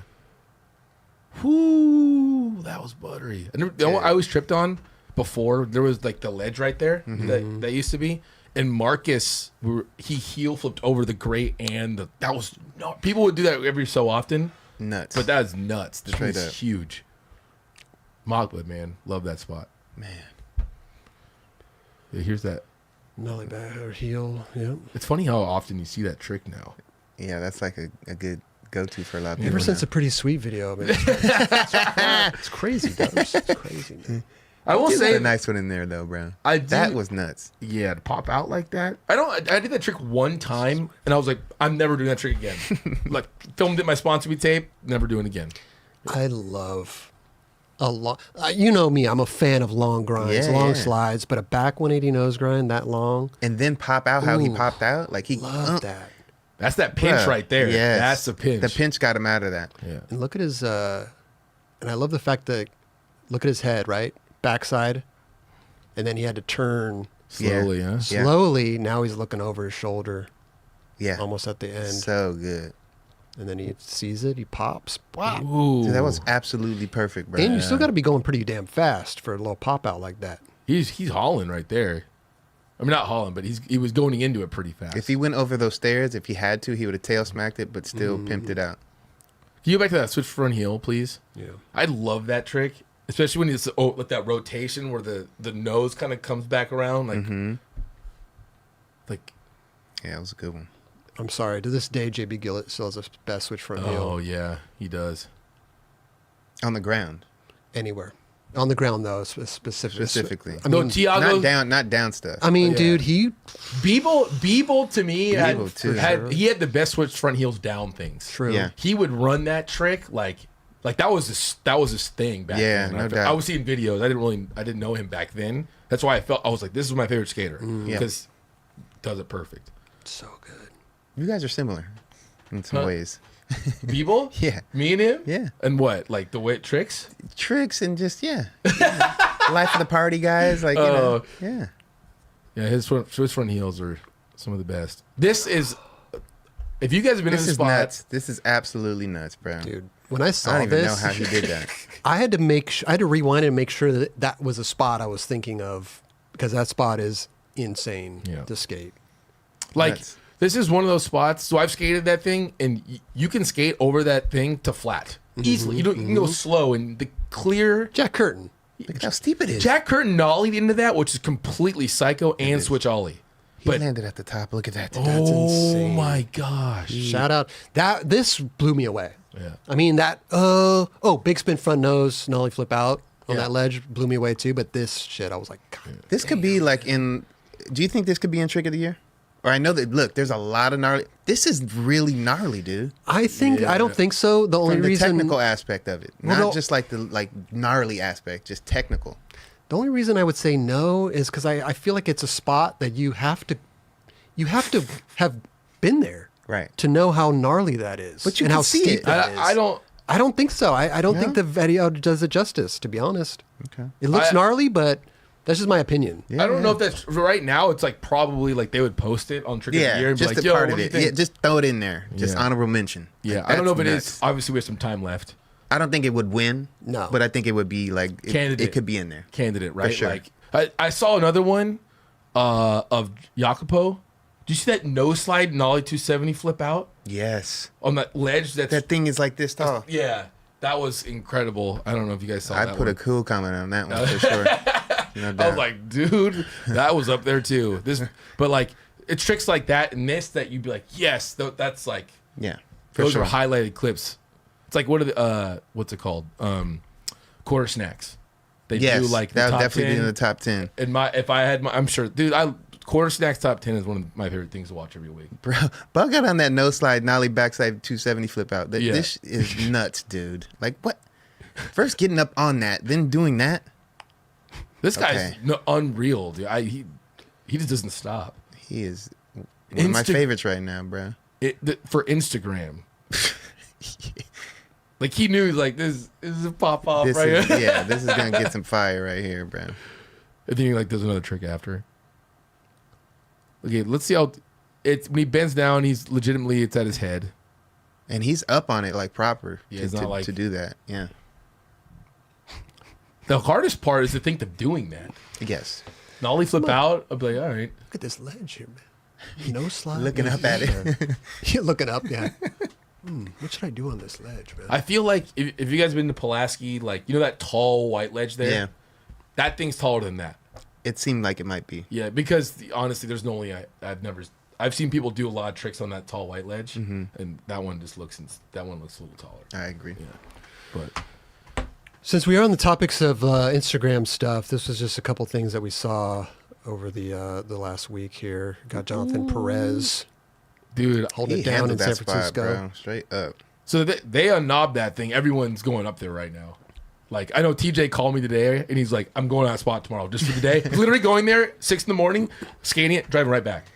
S3: Whoo! that was Buttery. I always tripped on before. There was like the ledge right there that used to be. And Marcus, he heel flipped over the great and that was people would do that every so often.
S2: Nuts.
S3: But that is nuts. This
S2: Straight
S3: is
S2: up.
S3: huge. Mogwood, man. Love that spot.
S2: Man.
S3: Yeah, here's that.
S1: Nollie back or heel. Yep.
S3: It's funny how often you see that trick now.
S2: Yeah, that's like a good go-to for a lot of people.
S1: Ever since
S2: now.
S1: a Pretty Sweet video, man. It's crazy, Dubs. It's crazy, man.
S3: I will
S2: Get
S3: say
S2: a nice one in there though, bro.
S3: that
S2: That was nuts.
S3: Yeah, to pop out like that. I did that trick one time, and I was like, I'm never doing that trick again. Like, filmed it my sponsor me tape, never doing it again.
S1: I love a long. You know me, I'm a fan of long grinds,
S2: Yeah,
S1: long
S2: yeah.
S1: slides, but a back 180 nose grind that long,
S2: And then pop out how he
S1: Ooh.
S2: popped out. Like he
S1: love that.
S3: That's that pinch
S2: Bruh,
S3: right there.
S2: yes.
S3: That's the pinch.
S2: The pinch got him out of that.
S3: Yeah.
S1: And look at his, and I love the fact that, look at his head, right? Backside. And then he had to turn
S3: Slowly, huh?
S2: Yeah.
S1: slowly. Now he's looking over his shoulder,
S2: Yeah.
S1: almost at the end.
S2: So good.
S1: And then he sees it, he pops. Wow.
S3: Ooh.
S2: Dude, that was absolutely perfect, bro.
S1: And you still got to be going pretty damn fast for a little pop out like that.
S3: He's hauling right there. I mean, not hauling, but he was going into it pretty fast.
S2: If he went over those stairs, if he had to, he would have tail smacked it, but still
S1: Mm-hmm.
S2: pimped it out.
S3: Can you go back to that switch front heel, please?
S1: Yeah.
S3: I love that trick, especially when it's like that rotation where the nose kind of comes back around, like
S2: Yeah, it was a good one.
S1: I'm sorry. To this day, JB Gillett still has the best switch front heel
S3: oh yeah, he does.
S2: On the ground,
S1: anywhere. On the ground, though,
S2: specifically.
S1: I
S3: No,
S1: mean,
S3: Tiago,
S2: not down stuff.
S1: I mean,
S3: Yeah.
S1: dude, he
S3: Beeble to me
S2: Beeble, too.
S3: he had the best switch front heels down things.
S1: true.
S2: Yeah.
S3: He would run that trick like that was his thing back
S2: Yeah,
S3: then.
S2: no
S3: I
S2: doubt.
S3: was seeing videos. I didn't know him back then. That's why I was like, this is my favorite skater
S2: Yeah.
S3: because does it perfect.
S1: So good.
S2: You guys are similar in some
S3: Huh?
S2: ways.
S3: Beeble,
S2: Yeah.
S3: me and him,
S2: Yeah.
S3: and what like the way tricks.
S2: Tricks and just, yeah. Life of the party guys. Like, you know. Yeah.
S3: Yeah, his front heels are some of the best. This is, if you guys have been in
S2: This
S3: the
S2: is
S3: spot,
S2: nuts. This is absolutely nuts, bro.
S1: Dude, when I saw
S2: I don't even know
S1: this,
S2: how he did that.
S1: I had to I had to rewind and make sure that that was a spot I was thinking of because that spot is insane
S3: Yeah.
S1: to skate.
S3: like
S2: Nuts.
S3: this is one of those spots. So I've skated that thing, and you can skate over that thing to flat easily. You can go slow and the clear.
S1: Jack Curtin.
S2: Look at how steep it is.
S3: Jack Curtin nollied into that, which is completely psycho and switch ollie.
S2: He
S3: But
S2: landed at the top. Look at that.
S1: That's
S3: oh
S1: insane.
S3: my gosh!
S1: Shout out. This blew me away.
S3: Yeah.
S1: I mean, big spin front nose, nollie flip out on
S3: Yeah.
S1: that ledge blew me away too. But this shit, I was like, God.
S2: This could be like in. Do you think this could be in Trick of the Year? Or I know that. Look, there's a lot of gnarly. This is really gnarly, dude.
S1: I don't think so. The only
S2: From the
S1: reason,
S2: technical aspect of it,
S1: Well,
S2: not
S1: no-
S2: just like the gnarly aspect, just technical.
S1: the only reason I would say no is because I feel like it's a spot that you have to have been there,
S2: Right.
S1: to know how gnarly that is,
S2: But you
S1: and
S2: can
S1: how
S2: see
S1: steep
S2: it.
S1: that is.
S3: I
S1: I don't think so. I don't think
S2: No?
S1: the video does it justice, to be honest.
S2: Okay.
S1: It looks
S3: I-
S1: gnarly, but that's just my opinion.
S2: Yeah,
S3: I don't know if that's right now. It's like probably like they would post it on Trick of the
S2: Yeah,
S3: Year and be
S2: just
S3: like,
S2: a
S3: "Yo,
S2: part
S3: what
S2: of
S3: do you
S2: it.
S3: think?"
S2: Yeah, just throw it in there. Just
S3: Yeah.
S2: honorable mention.
S3: Yeah,
S2: Like,
S3: I don't know if
S2: that's
S3: it
S2: nuts.
S3: is. Obviously, we have some time left.
S2: I don't think it would win.
S1: No.
S2: But I think it would be like it,
S3: Candidate.
S2: it could be in there.
S3: Candidate, right?
S2: sure.
S3: Like I saw another one of Jacopo. Do you see that no slide nollie 270 flip out
S2: Yes.
S3: on that ledge? That's
S2: That thing is like this tall.
S3: yeah, that was incredible. I don't know if you guys saw
S2: I'd
S3: that
S2: put
S3: one.
S2: a cool comment on that one for sure. No
S3: I
S2: doubt.
S3: was like, dude, that was up there too. But like, it's tricks like that and this that you'd be like, yes, that's like,
S2: yeah, for
S3: those
S2: sure.
S3: are highlighted clips. It's like what are the what's it called? Quarter snacks. They
S2: Yes,
S3: do like the
S2: that would
S3: top
S2: definitely
S3: 10.
S2: be in the top 10.
S3: And I'm sure, dude. Quarter snacks top 10 is one of my favorite things to watch every week.
S2: Bro, bug out on that no slide, nollie backside 270 flip out.
S3: Yeah.
S2: This is nuts, dude. Like, what? First getting up on that, then doing that.
S3: This guy's
S2: Okay.
S3: unreal, dude. He just doesn't stop.
S2: He is one of my
S3: Insta-
S2: favorites right now, bro.
S3: For Instagram. Like he knew, like this is a pop off
S2: This
S3: right
S2: is,
S3: here.
S2: yeah, this is gonna get some fire right here, bro.
S3: And then he like does another trick after. Okay, let's see how it's when he bends down. He's legitimately it's at his head.
S2: And he's up on it like proper
S3: Yeah,
S2: to,
S3: it's not
S2: to,
S3: like-
S2: to do that. Yeah.
S3: The hardest part is to think of doing that.
S2: Yes.
S3: Nollie flip out. I'll be like, all right.
S1: Look at this ledge here, man. No slide.
S2: Looking up at it.
S1: You're looking up, yeah. What should I do on this ledge, man?
S3: I feel like if you guys have been to Pulaski, like, you know that tall white ledge there?
S2: Yeah.
S3: That thing's taller than that.
S2: It seemed like it might be.
S3: Yeah, because honestly, there's no only I've seen people do a lot of tricks on that tall white ledge, and that one looks a little taller.
S2: I agree.
S3: Yeah, but
S1: Since we are on the topics of Instagram stuff, this was just a couple things that we saw over the last week here. Got Jonathan Perez
S3: dude,
S1: holding
S2: He
S1: it down
S2: handled
S1: in San
S2: that spot,
S1: Francisco.
S2: bro. Straight up.
S3: so they unknobbed that thing. Everyone's going up there right now. Like, I know TJ called me today, and he's like, I'm going on that spot tomorrow just for the day. He's literally going there 6 a.m, skating it, driving right back.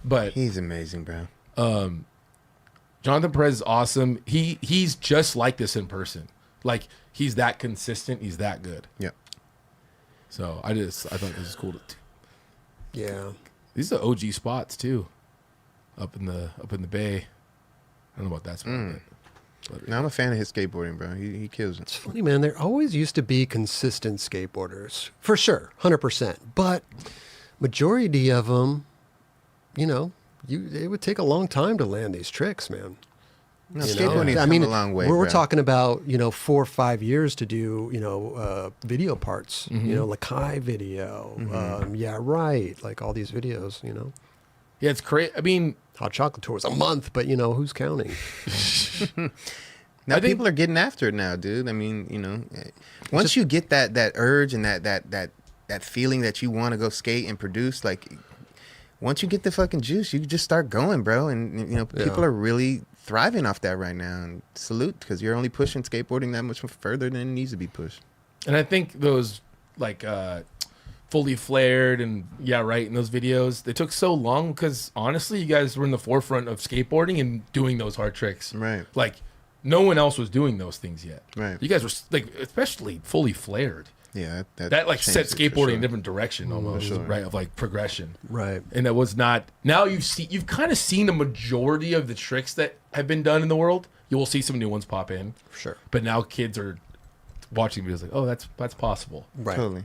S3: But
S2: He's amazing, bro.
S3: Jonathan Perez is awesome. He's just like this in person. Like, he's that consistent. He's that good.
S2: Yeah.
S3: So I thought this was cool.
S1: Yeah.
S3: These are OG spots too, up in the bay. I don't know about that spot. But
S2: No, I'm a fan of his skateboarding, bro. He kills it.
S1: It's funny, man. There always used to be consistent skateboarders, for sure, 100%. But majority of them, you know, it would take a long time to land these tricks, man.
S2: No,
S1: You know?
S2: skateboarding's
S1: I mean,
S2: come a long way,
S1: we're
S2: bro.
S1: talking about, 4 or 5 years to do, video parts. Lakai video. Yeah, right. Like all these videos,
S3: yeah, it's crazy. I mean,
S1: Hot Chocolate Tour was a month, but, who's counting?
S2: Now
S3: I think-
S2: people are getting after it now, dude. I mean, once you get that urge and that feeling that you want to go skate and produce, like once you get the fucking juice, you just start going, bro. And people are really thriving off that right now. And salute, because you're only pushing skateboarding that much further than it needs to be pushed.
S3: and I think those like fully flared and in those videos, they took so long because honestly, you guys were in the forefront of skateboarding and doing those hard tricks.
S2: Right.
S3: Like, no one else was doing those things yet.
S2: Right.
S3: You guys were like, especially fully flared.
S2: Yeah.
S3: That like set
S2: changed it for
S3: skateboarding in
S2: sure.
S3: a different direction almost,
S2: sure.
S3: right? Of like progression.
S1: Right.
S3: And that was not. Now you've kind of seen a majority of the tricks that have been done in the world. You will see some new ones pop in,
S1: For sure.
S3: but now kids are watching videos like, oh, that's possible.
S1: Right.
S2: Totally.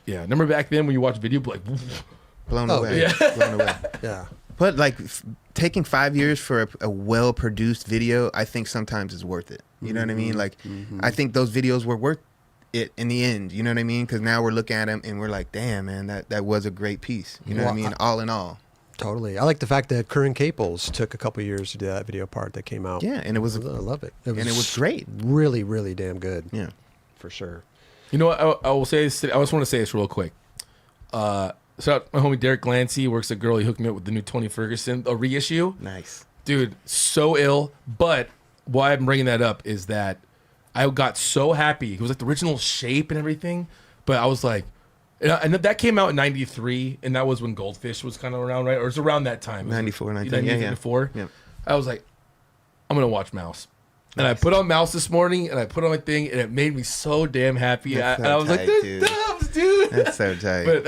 S3: Remember back then when you watched video like,
S2: Blown
S1: Oh,
S2: away.
S3: yeah.
S2: Blown away.
S1: Yeah.
S2: But like taking 5 years for a well-produced video, I think sometimes is worth it. You know what I mean? Like, I think those videos were worth it in the end. You know what I mean? Because now we're looking at them and we're like, damn, man, that was a great piece. You know what I
S1: Well,
S2: mean? All in all.
S1: Totally. I like the fact that Curran Caples took a couple years to do that video part that came out.
S2: Yeah, and it was
S1: I love it.
S2: and it was great.
S1: Really, really damn good.
S2: Yeah.
S1: For sure.
S3: you know what? I will say this. I just want to say this real quick. Shout out my homie Derek Glancy, works at Girl. He hooked me up with the new Tony Ferguson, a reissue.
S2: Nice.
S3: Dude, so ill. But why I'm bringing that up is that I got so happy. It was like the original shape and everything. But I was like, and that came out in '93, and that was when Goldfish was kind of around, right? Or it was around that time.
S2: 94, 93, yeah.
S3: 94.
S2: Yeah.
S3: I was like, I'm going to watch Mouse. And I put on Mouse this morning, and I put on my thing, and it made me so damn happy.
S2: That's so
S3: and I was like,
S2: tight,
S3: this
S2: dude.
S3: dubs, dude.
S2: That's so tight.
S3: But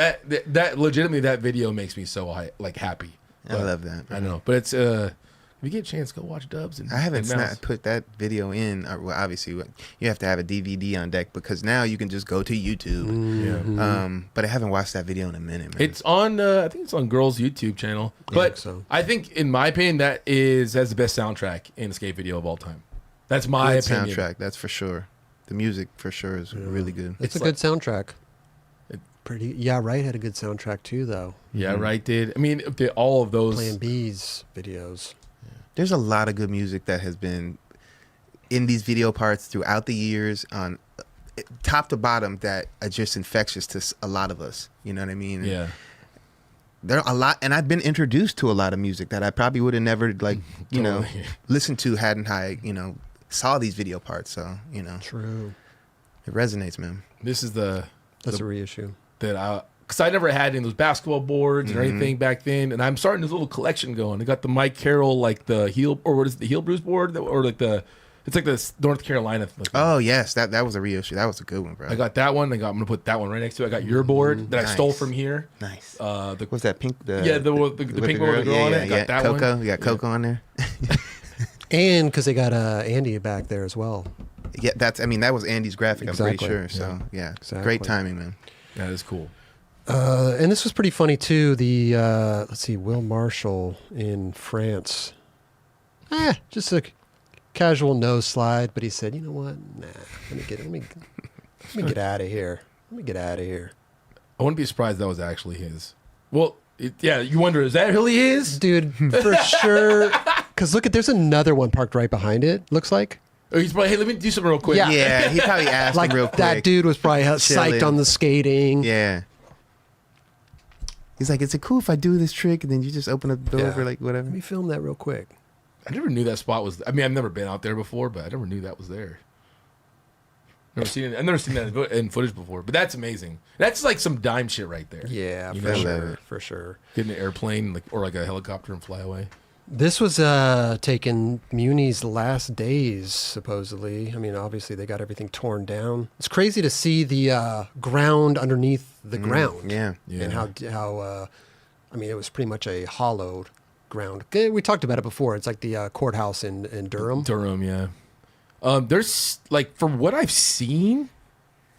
S3: that legitimately, that video makes me so happy.
S2: I love that.
S3: I know, but it's if you get a chance, go watch Dubs. And
S2: I haven't
S3: and Mouse.
S2: put that video in. Well, obviously, you have to have a DVD on deck because now you can just go to YouTube.
S3: Yeah.
S2: But I haven't watched that video in a minute, man.
S3: It's on. I think it's on Girls' YouTube channel.
S1: Yeah,
S3: But
S1: I think so.
S3: I think, in my opinion, has the best soundtrack in a skate video of all time. That's my
S2: good
S3: opinion.
S2: soundtrack, that's for sure. The music for sure is really good.
S1: It's a
S3: like-
S1: good soundtrack. Pretty. Yeah, right. Had a good soundtrack too, though.
S3: Yeah, right. Did I mean all of those?
S1: Plan B's videos.
S2: There's a lot of good music that has been in these video parts throughout the years, on top to bottom, that are just infectious to a lot of us. You know what I mean?
S3: Yeah.
S2: There are a lot, and I've been introduced to a lot of music that I probably would have never
S3: Totally.
S2: listened to hadn't I saw these video parts. So
S1: True.
S2: it resonates, man.
S3: This is
S1: That's a reissue.
S3: because I never had any of those basketball boards or anything back then, and I'm starting this little collection going. I got the Mike Carroll, like the heel, or what is it, the heel bruise board, or like it's like the North Carolina. Like,
S2: Oh yes, that was a reissue. That was a good one, bro.
S3: I got that one. I'm gonna put that one right next to it. I got your board that I stole
S2: Nice.
S3: from here.
S2: Nice.
S3: The
S2: What's that pink?
S3: the pink one with the girl on it. I got that
S2: Coco.
S3: one.
S2: You got Coco on there.
S1: And because they got Andy back there as well.
S2: Yeah, that was Andy's graphic. I'm
S1: Exactly.
S2: pretty sure. So yeah,
S1: Exactly.
S2: great timing, man.
S3: That is cool.
S1: And this was pretty funny too. The let's see, Will Marshall in France. Just a casual nose slide, but he said, "You know what? Nah, let me get out of here. Let me get out of here."
S3: I wouldn't be surprised that was actually his. Well, you wonder, is that really his?
S1: Dude, for sure. Because look there's another one parked right behind it. Looks like.
S3: Or he's probably, hey, let me do something real quick.
S1: Yeah.
S2: Yeah, he probably asked
S1: Like
S2: him real quick.
S1: that dude was probably psyched
S2: Chilling.
S1: on the skating.
S2: Yeah. He's like, is it cool if I do this trick and then you just open up the door
S1: Yeah.
S2: for like whatever?
S1: Let me film that real quick.
S3: I never knew that spot was. I mean, I've never been out there before, but I never knew that was there. Never seen it. I've never seen that in footage before, but that's amazing. That's like some dime shit right there.
S1: Yeah,
S3: You
S1: for
S3: know?
S1: sure. For sure.
S3: Get in an airplane or like a helicopter and fly away.
S1: This was taken Muni's last days, supposedly. I mean, obviously they got everything torn down. It's crazy to see the ground underneath the ground.
S2: Yeah.
S3: Yeah.
S1: And how I mean, it was pretty much a hollowed ground. We talked about it before. It's like the courthouse in Durham.
S3: Durham, yeah. There's like from what I've seen,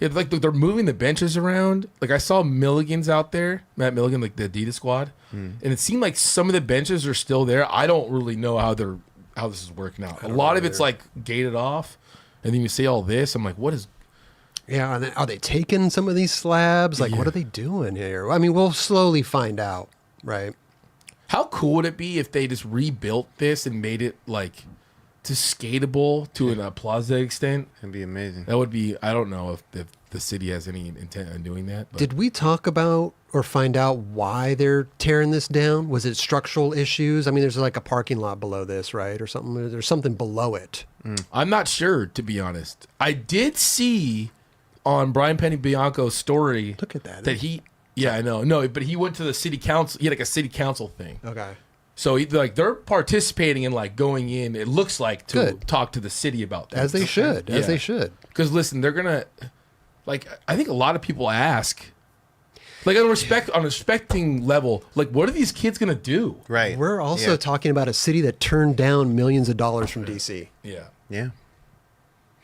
S3: like they're moving the benches around. Like I saw Milligan's out there, Matt Milligan, like the Adidas squad, and it seemed like some of the benches are still there. I don't really know how this is working out. A lot of it's like gated off, and then you see all this. I'm like, what is?
S1: Yeah, are they taking some of these slabs? Like, what are they doing here? I mean, we'll slowly find out, right?
S3: How cool would it be if they just rebuilt this and made it like to skatable to a Plaza extent?
S2: That'd be amazing.
S3: That would be. I don't know if the city has any intent on doing that. But
S1: Did we talk about or find out why they're tearing this down? Was it structural issues? I mean, there's like a parking lot below this, right? Or something. There's something below it.
S3: I'm not sure, to be honest. I did see on Brian Penny Bianco's story
S1: Look at that.
S3: that he. Yeah, I know. No, but he went to the city council. He had like a city council thing.
S1: Okay.
S3: So they're participating in like going in. It looks like to
S1: Good.
S3: talk to the city about that.
S1: As they should. As
S3: Yeah.
S1: they should.
S3: Because listen, they're gonna like. I think a lot of people ask, like on a respecting level, like what are these kids gonna do?
S2: Right.
S1: We're also
S2: Yeah.
S1: talking about a city that turned down millions of dollars from DC.
S3: Yeah.
S2: Yeah.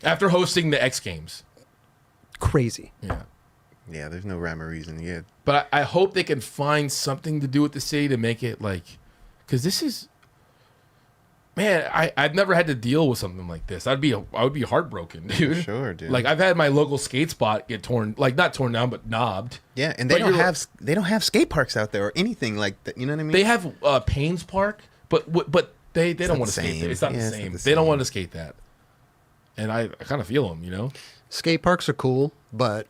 S3: After hosting the X Games.
S1: Crazy.
S3: Yeah.
S2: Yeah, there's no rhyme or reason. Yeah.
S3: But I hope they can find something to do with the city to make it like, because this is, man, I've never had to deal with something like this. I would be heartbroken, dude.
S2: Sure, dude.
S3: Like I've had my local skate spot get torn, like not torn down, but knobbed.
S2: Yeah, and
S3: But
S2: they don't have skate parks out there or anything like that. You know what I mean?
S3: They have Paynes Park, but they don't
S2: not
S3: want to
S2: the
S3: skate
S2: same.
S3: there. It's not
S2: Yeah,
S3: the
S2: it's not
S3: same.
S2: the
S3: They don't
S2: same.
S3: want to skate that, and I kind of feel them, you know.
S1: Skate parks are cool, but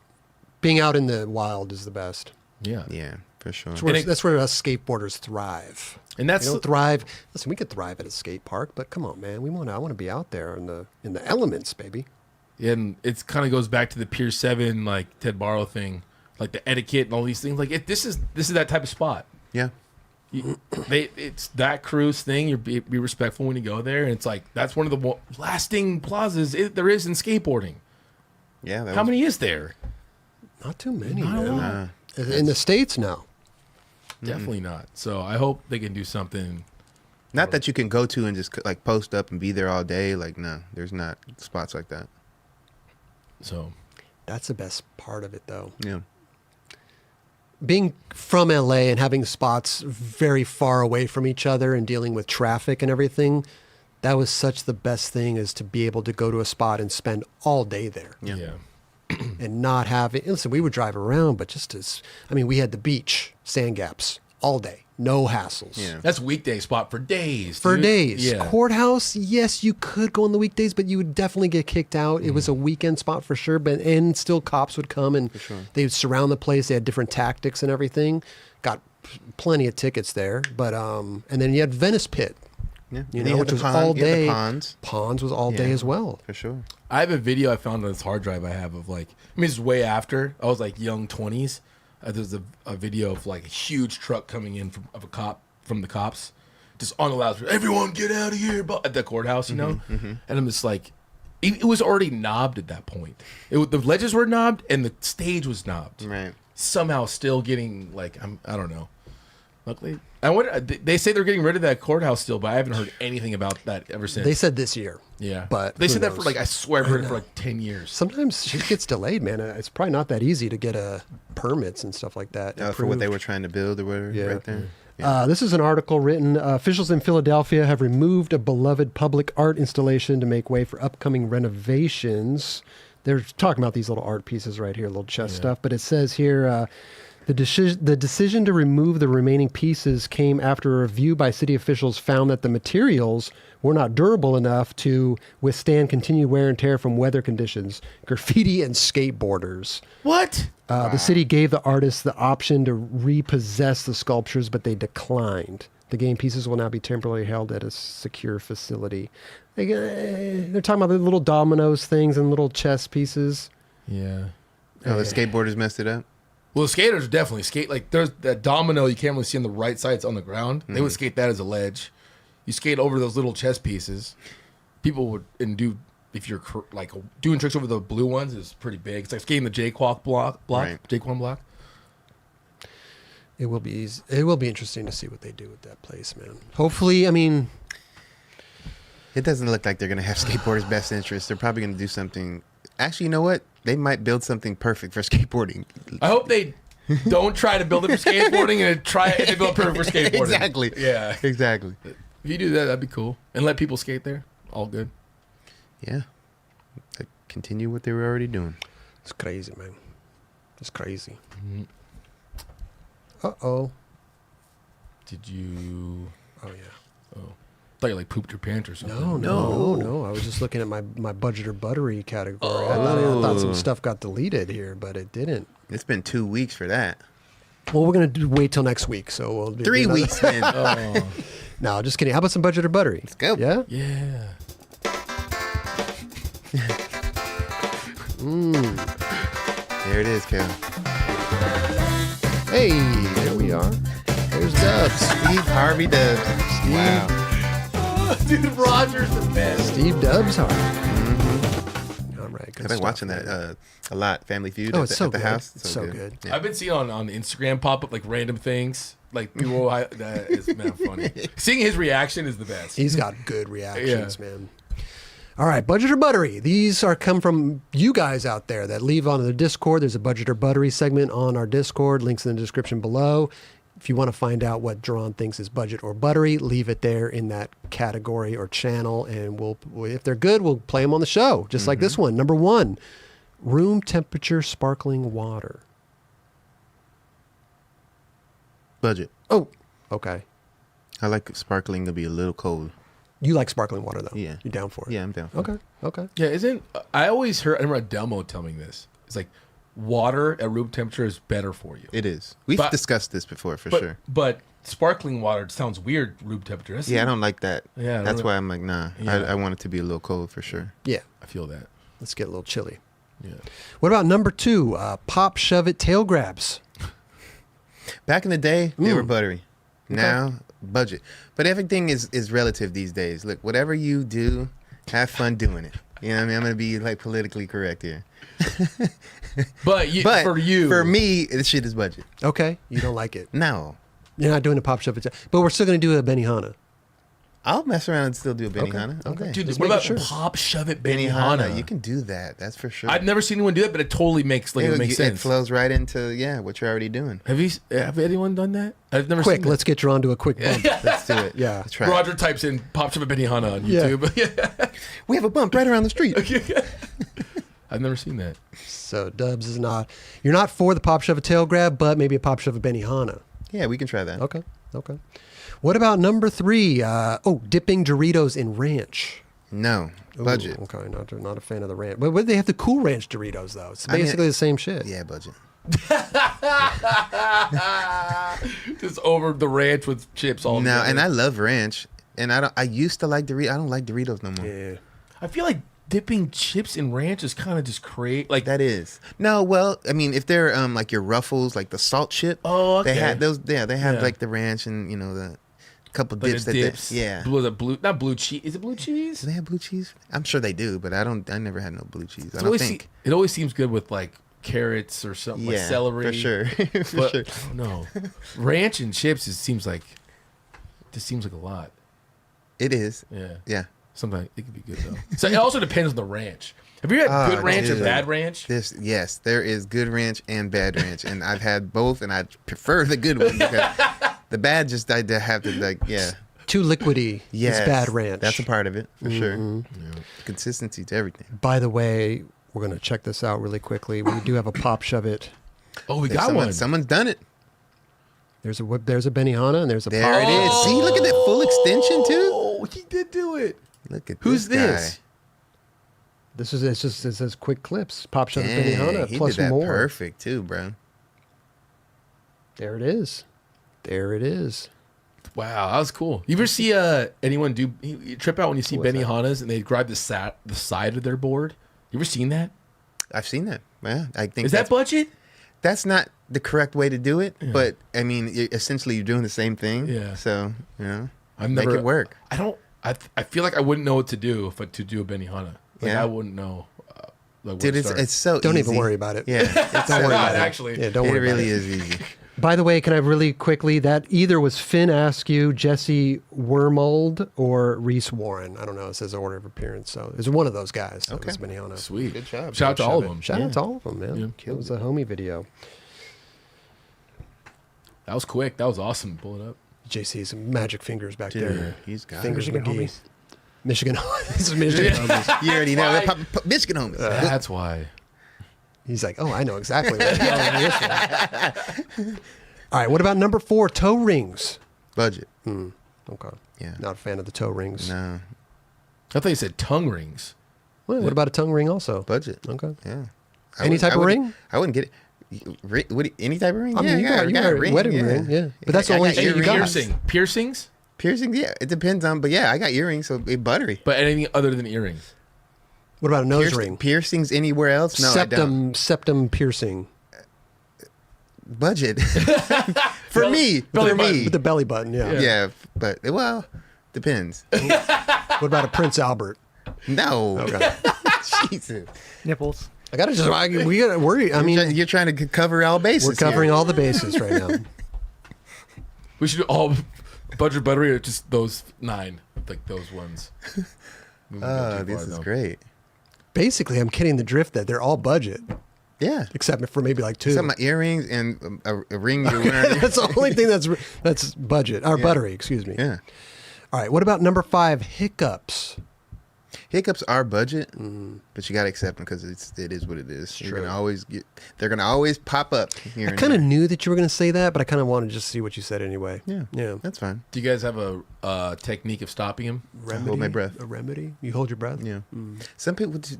S1: being out in the wild is the best.
S3: Yeah,
S2: Yeah, for sure.
S1: That's where us skateboarders thrive.
S3: and
S1: We
S3: that's
S1: don't thrive. Listen, we could thrive at a skate park, but come on, man. I want to be out there in the elements, baby.
S3: and it kind of goes back to the Pier 7 like Ted Barrow thing, like the etiquette and all these things. Like this is that type of spot.
S2: Yeah.
S3: It's that Cruz thing. You be respectful when you go there, and it's like that's one of the lasting plazas there is in skateboarding.
S2: Yeah.
S3: How many is there?
S1: Not too many,
S3: Not a
S1: man.
S3: lot.
S1: In the States, no.
S3: Definitely not. So I hope they can do something.
S2: Not that you can go to and just like post up and be there all day. Like, no, there's not spots like that.
S3: So
S1: That's the best part of it, though.
S2: Yeah.
S1: Being from LA and having spots very far away from each other and dealing with traffic and everything, that was such the best thing, is to be able to go to a spot and spend all day there
S3: yeah.
S1: and not have it. Listen, we would drive around, but we had the beach, sand gaps all day, no hassles.
S2: Yeah.
S3: That's a weekday spot for days.
S1: For
S3: dude.
S1: days.
S3: Yeah.
S1: Courthouse, yes, you could go on the weekdays, but you would definitely get kicked out. It was a weekend spot for sure, and still cops would come and they would surround the place. They had different tactics and everything. Got plenty of tickets there, but and then you had Venice Pit,
S2: Yeah.
S1: you
S2: And you
S1: know,
S2: had
S1: which
S2: the
S1: was
S2: pond-
S1: all
S2: you had the
S1: day.
S2: ponds.
S1: Ponds was all day
S2: Yeah.
S1: as well.
S2: For sure.
S3: I have a video I found on this hard drive I have of like, I mean, it's way after. I was like young 20s. There's a video of like a huge truck coming in from the cops, just on the loudspeaker, everyone get out of here, at the courthouse, you know? And I'm just like, it was already knobbed at that point. The ledges were knobbed and the stage was knobbed.
S2: Right.
S3: Somehow still getting like, I don't know. Luckily, They say they're getting rid of that courthouse still, but I haven't heard anything about that ever since.
S1: They said this year.
S3: yeah,
S1: but
S3: they
S1: who
S3: said that for
S1: knows?
S3: like I swear I've heard it for like 10 years.
S1: Sometimes shit gets delayed, man. It's probably not that easy to get permits and stuff like that.
S2: For what they
S1: approved.
S2: were trying to build or whatever,
S1: Yeah.
S2: right there.
S1: This is an article written. Officials in Philadelphia have removed a beloved public art installation to make way for upcoming renovations. They're talking about these little art pieces right here, little chess stuff. But it says here, the decision to remove the remaining pieces came after a review by city officials found that the materials were not durable enough to withstand continued wear and tear from weather conditions, graffiti, and skateboarders.
S3: What?
S1: The city gave the artists the option to repossess the sculptures, but they declined. The game pieces will now be temporarily held at a secure facility. They're talking about the little dominoes things and little chess pieces.
S3: Yeah.
S2: Oh, the skateboarders messed it up.
S3: Well, the skaters definitely skate. Like there's that domino you can't really see on the right side. It's on the ground. They would skate that as a ledge. You skate over those little chess pieces. People would do if you're like doing tricks over the blue ones is pretty big. It's like skating the Jaquan block.
S2: Right.
S3: Jaquan block.
S1: It will be easy. It will be interesting to see what they do with that place, man. Hopefully, I mean,
S2: It doesn't look like they're going to have skateboarders' best interest. They're probably going to do something. Actually, you know what? They might build something perfect for skateboarding.
S3: I hope they don't try to build it for skateboarding and try to build it for skateboarding.
S2: Exactly.
S3: Yeah.
S2: Exactly.
S3: If you do that, that'd be cool. And let people skate there. All good.
S2: Yeah. Continue what they were already doing.
S1: it's crazy, man. It's crazy.
S3: Mhm.
S1: Uh-oh.
S3: Did you?
S1: Oh, yeah.
S3: Oh, thought you like pooped your pants or something.
S1: No. I was just looking at my budget or buttery category. I thought some stuff got deleted here, but it didn't.
S2: It's been 2 weeks for that.
S1: Well, we're going to wait till next week, so we'll do
S2: 3
S1: another-
S2: weeks, man.
S3: Oh,
S1: No, just kidding. How about some budget or buttery? Let's
S2: go.
S1: Yeah?
S3: yeah.
S2: There it is, Kel.
S1: Hey, there we are. There's Dubs.
S2: Steve Harvey Dubs. Wow.
S3: Dude, Roger's the best.
S1: Steve Dubs Hart. All right, good
S2: I've been
S1: stuff,
S2: watching
S1: man.
S2: that a lot. Family Feud
S1: Oh,
S2: at
S1: it's
S2: the,
S1: so
S2: at the
S1: good.
S2: house.
S1: It's so good.
S2: Yeah.
S3: I've been seeing on Instagram pop up like random things. Like people, that is man funny. Seeing his reaction is the best.
S1: He's got good reactions, man. All right, budget or buttery. These are come from you guys out there that leave on the Discord. There's a budget or buttery segment on our Discord. Links in the description below. If you want to find out what Drawn thinks is budget or buttery, leave it there in that category or channel, and if they're good, we'll play them on the show, just like this one. Number 1, room temperature sparkling water.
S2: Budget.
S1: Oh, okay.
S2: I like sparkling to be a little cold.
S1: You like sparkling water, though.
S2: Yeah.
S1: You're down for it.
S2: Yeah, I'm down for it.
S1: Okay.
S3: Yeah, I always heard, I remember a demo telling me this. It's like water at room temperature is better for you.
S2: It is. We've discussed this before, for sure.
S3: But sparkling water sounds weird room temperature.
S2: Yeah, I don't like that.
S3: Yeah,
S2: That's why I'm like, nah.
S3: Yeah.
S2: I want it to be a little cold for sure.
S1: Yeah.
S3: I feel that.
S1: Let's get a little chilly.
S3: Yeah.
S1: What about number 2? Pop, shove it, tail grabs.
S2: Back in the day, they were buttery. Now, budget. But everything is relative these days. Look, whatever you do, have fun doing it. You know what I mean? I'm going to be like politically correct here.
S3: But
S2: for me, this shit is budget.
S1: Okay. You don't like it.
S2: No.
S1: You're not doing a pop, shove it, but we're still going to do a Benihana.
S2: I'll mess around and still do a Benihana. Okay.
S3: Dude,
S1: Just
S3: what
S1: making
S3: about
S1: sure.
S3: pop shove it
S2: Benihana.
S3: Benihana?
S2: You can do that. That's for sure.
S3: I've never seen anyone do it, but it totally makes it makes
S2: It
S3: sense.
S2: flows right into, what you're already doing.
S3: Have anyone done that? I've never
S1: Quick,
S3: seen that.
S1: let's get drawn to a quick bump.
S2: Let's do it.
S1: Yeah.
S2: Let's try it.
S3: Roger types in pop shove it Benihana on
S1: Yeah.
S3: YouTube.
S2: We have a bump right around the street.
S3: I've never seen that.
S1: So Dubs is not. You're not for the pop, shove a tail grab, but maybe a pop, shove a Benihana.
S2: Yeah, we can try that.
S1: Okay. What about number 3? Dipping Doritos in ranch.
S2: No. Budget.
S1: Ooh, okay, not a fan of the ranch. But they have the Cool Ranch Doritos though. It's
S2: I mean,
S1: basically the same shit.
S2: Yeah, budget.
S3: Just over the ranch with chips all
S2: No,
S3: together.
S2: and I love ranch, and I used to like Doritos. I don't like Doritos no more.
S1: Yeah.
S3: I feel like dipping chips in ranch is kind of just like
S2: That is no. Well, I mean, if they're like your Ruffles, like the salt chip.
S3: Oh, okay.
S2: They have those. Yeah, they have
S3: Yeah.
S2: like the ranch and the couple
S3: like
S2: dips
S3: the dips.
S2: yeah.
S3: Not blue cheese. Is it blue cheese?
S2: Do they have blue cheese? I'm sure they do, but I never had no blue cheese. I
S3: It
S2: don't
S3: always
S2: think.
S3: it always seems good with like carrots or something, like
S2: Yeah,
S3: celery.
S2: for sure. For
S3: But
S2: sure.
S3: I don't know. Ranch and chips, it seems like just seems like a lot.
S2: It is.
S3: Yeah.
S2: Yeah.
S3: Sometimes it could be good though. So it also depends on the ranch. Have you had good ranch or
S2: dude.
S3: bad ranch?
S2: Yes, there is good ranch and bad ranch, and I've had both, and I prefer the good one because the bad just I have to like
S1: Too liquidy
S2: Yes,
S1: is bad ranch.
S2: That's a part of it for sure. Yeah. Consistency to everything.
S1: By the way, we're going to check this out really quickly. We do have a Pop Shove It.
S3: Oh, we got one.
S2: Someone's done it.
S1: There's a Benihana and there's a
S2: There
S1: Pop.
S2: it is. See, look at that full extension too.
S3: Oh, he did do it.
S2: Look at
S3: Who's
S2: this?
S3: this?
S1: This is it says quick clips. Pop Shove It
S2: Dang,
S1: Benihana
S2: he
S1: plus
S2: did that
S1: more.
S2: perfect too, bro.
S1: There it is. There it is.
S3: Wow, that was cool. You ever see anyone do you trip out when you see Benihanas and they grab the side of their board? You ever seen that?
S2: I've seen that. Yeah, I think
S3: Is that budget?
S2: that's not the correct way to do it, but I mean, essentially you're doing the same thing.
S3: Yeah.
S2: So
S3: I've
S2: make
S3: never
S2: it work.
S3: I don't. I feel like I wouldn't know what to do to do a Benihana. Like
S2: Yeah.
S3: I wouldn't know. Like
S2: Dude, it's so
S1: Don't
S2: easy.
S1: even worry about it.
S2: Yeah, it's
S1: Don't worry about it.
S3: actually.
S1: Yeah, don't
S2: it
S1: worry
S2: really
S1: about it.
S2: is easy.
S1: By the way, can I really quickly, that either was Finn Askew, Jesse Wormold, or Reese Warren. I don't know. It says order of appearance. So it's one of those guys. That was Benihana.
S3: Sweet.
S2: Good job.
S3: Shout out to all of them.
S1: Shout out to all of them, man.
S3: Yeah.
S1: It was a homie video.
S3: That was quick. That was awesome. Pull it up.
S1: JC, some magic fingers back
S2: Dude,
S1: there.
S2: he's got
S1: Fingers
S2: it.
S4: Michigan
S1: McGee.
S4: homies.
S1: Michigan. This is Michigan homies.
S2: You already know.
S3: why-
S2: They're Michigan homies.
S3: That's why.
S1: He's like, oh, I know exactly what this one. All right, what about number 4, toe rings?
S2: Budget.
S1: Okay.
S2: Yeah.
S1: Not a fan of the toe rings.
S2: No.
S3: I thought you said tongue rings.
S1: Well, what about a tongue ring also?
S2: Budget.
S1: Okay.
S2: Yeah.
S1: Any type of ring?
S2: I wouldn't get it. Any type of ring?
S1: I mean, you got a wedding ring, yeah. But that's the only thing you got.
S3: Piercings?
S2: Piercing, yeah. It depends on, but yeah, I got earrings, so it buttery.
S3: But anything other than earrings?
S1: What about a nose ring?
S2: Piercings anywhere else? No, I don't.
S1: Septum piercing.
S2: Budget. For me.
S3: belly
S2: For
S3: button.
S2: me.
S1: With the belly button, yeah.
S2: Yeah, but, well, depends.
S1: What about a Prince Albert?
S2: No.
S1: Okay.
S2: Jesus.
S4: Nipples.
S1: I gotta just, we gotta worry. I mean,
S2: You're trying to cover all bases.
S1: we're covering
S2: here.
S1: all the bases right now.
S3: We should do all budget buttery or just those 9, like those ones.
S2: Oh, this is great.
S1: Basically, I'm getting the drift that they're all budget,
S2: Yeah.
S1: except for maybe like 2.
S2: Some of my earrings and a ring you're wearing.
S1: That's the only thing that's budget or buttery. Excuse me.
S2: Yeah.
S1: All right. What about number 5? Hiccups.
S2: Hiccups are budget, but you got to accept them because it is what it is.
S1: True.
S2: They're gonna always pop up here.
S1: I
S2: and
S1: kind of
S2: there.
S1: knew that you were going to say that, but I kind of wanted to just see what you said anyway.
S2: Yeah.
S1: Yeah.
S2: That's fine.
S3: Do you guys have a technique of stopping him?
S1: Remedy,
S2: Hold my breath.
S1: A remedy? You hold your breath?
S2: Yeah. Some people do.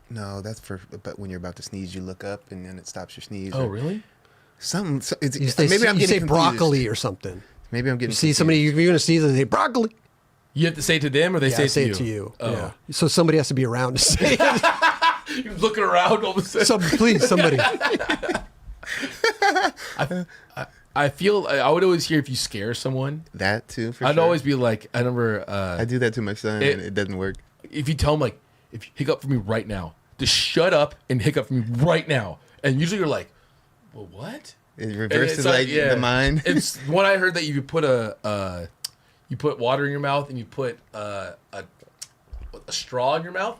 S2: No, that's for. But when you're about to sneeze, you look up and then it stops your sneeze.
S3: Oh,
S2: or
S3: really?
S2: Something.
S1: You say,
S2: maybe I'm
S1: you say
S2: getting confused.
S1: broccoli or something.
S2: Maybe I'm getting.
S1: You see somebody, you're going to sneeze and they say broccoli.
S3: You have to say it to them or they
S1: Yeah,
S3: say
S1: I
S3: it
S1: say
S3: to
S1: it to
S3: you?
S1: you.
S3: Oh.
S1: Yeah. So somebody has to be around to say it.
S3: You're looking around all of a sudden.
S1: Please, somebody.
S3: I feel I would always hear if you scare someone.
S2: That too. For
S3: I'd
S2: sure.
S3: always be like, I remember
S2: I do that to my son, and it doesn't work.
S3: if you tell him like, if you hiccup for me right now, just shut up and hiccup for me right now. And usually you're like, well, what?
S2: It
S3: And
S2: reverses
S3: it's
S2: like
S3: yeah.
S2: the mind.
S3: It's when I heard that you put you put water in your mouth and you put a straw in your mouth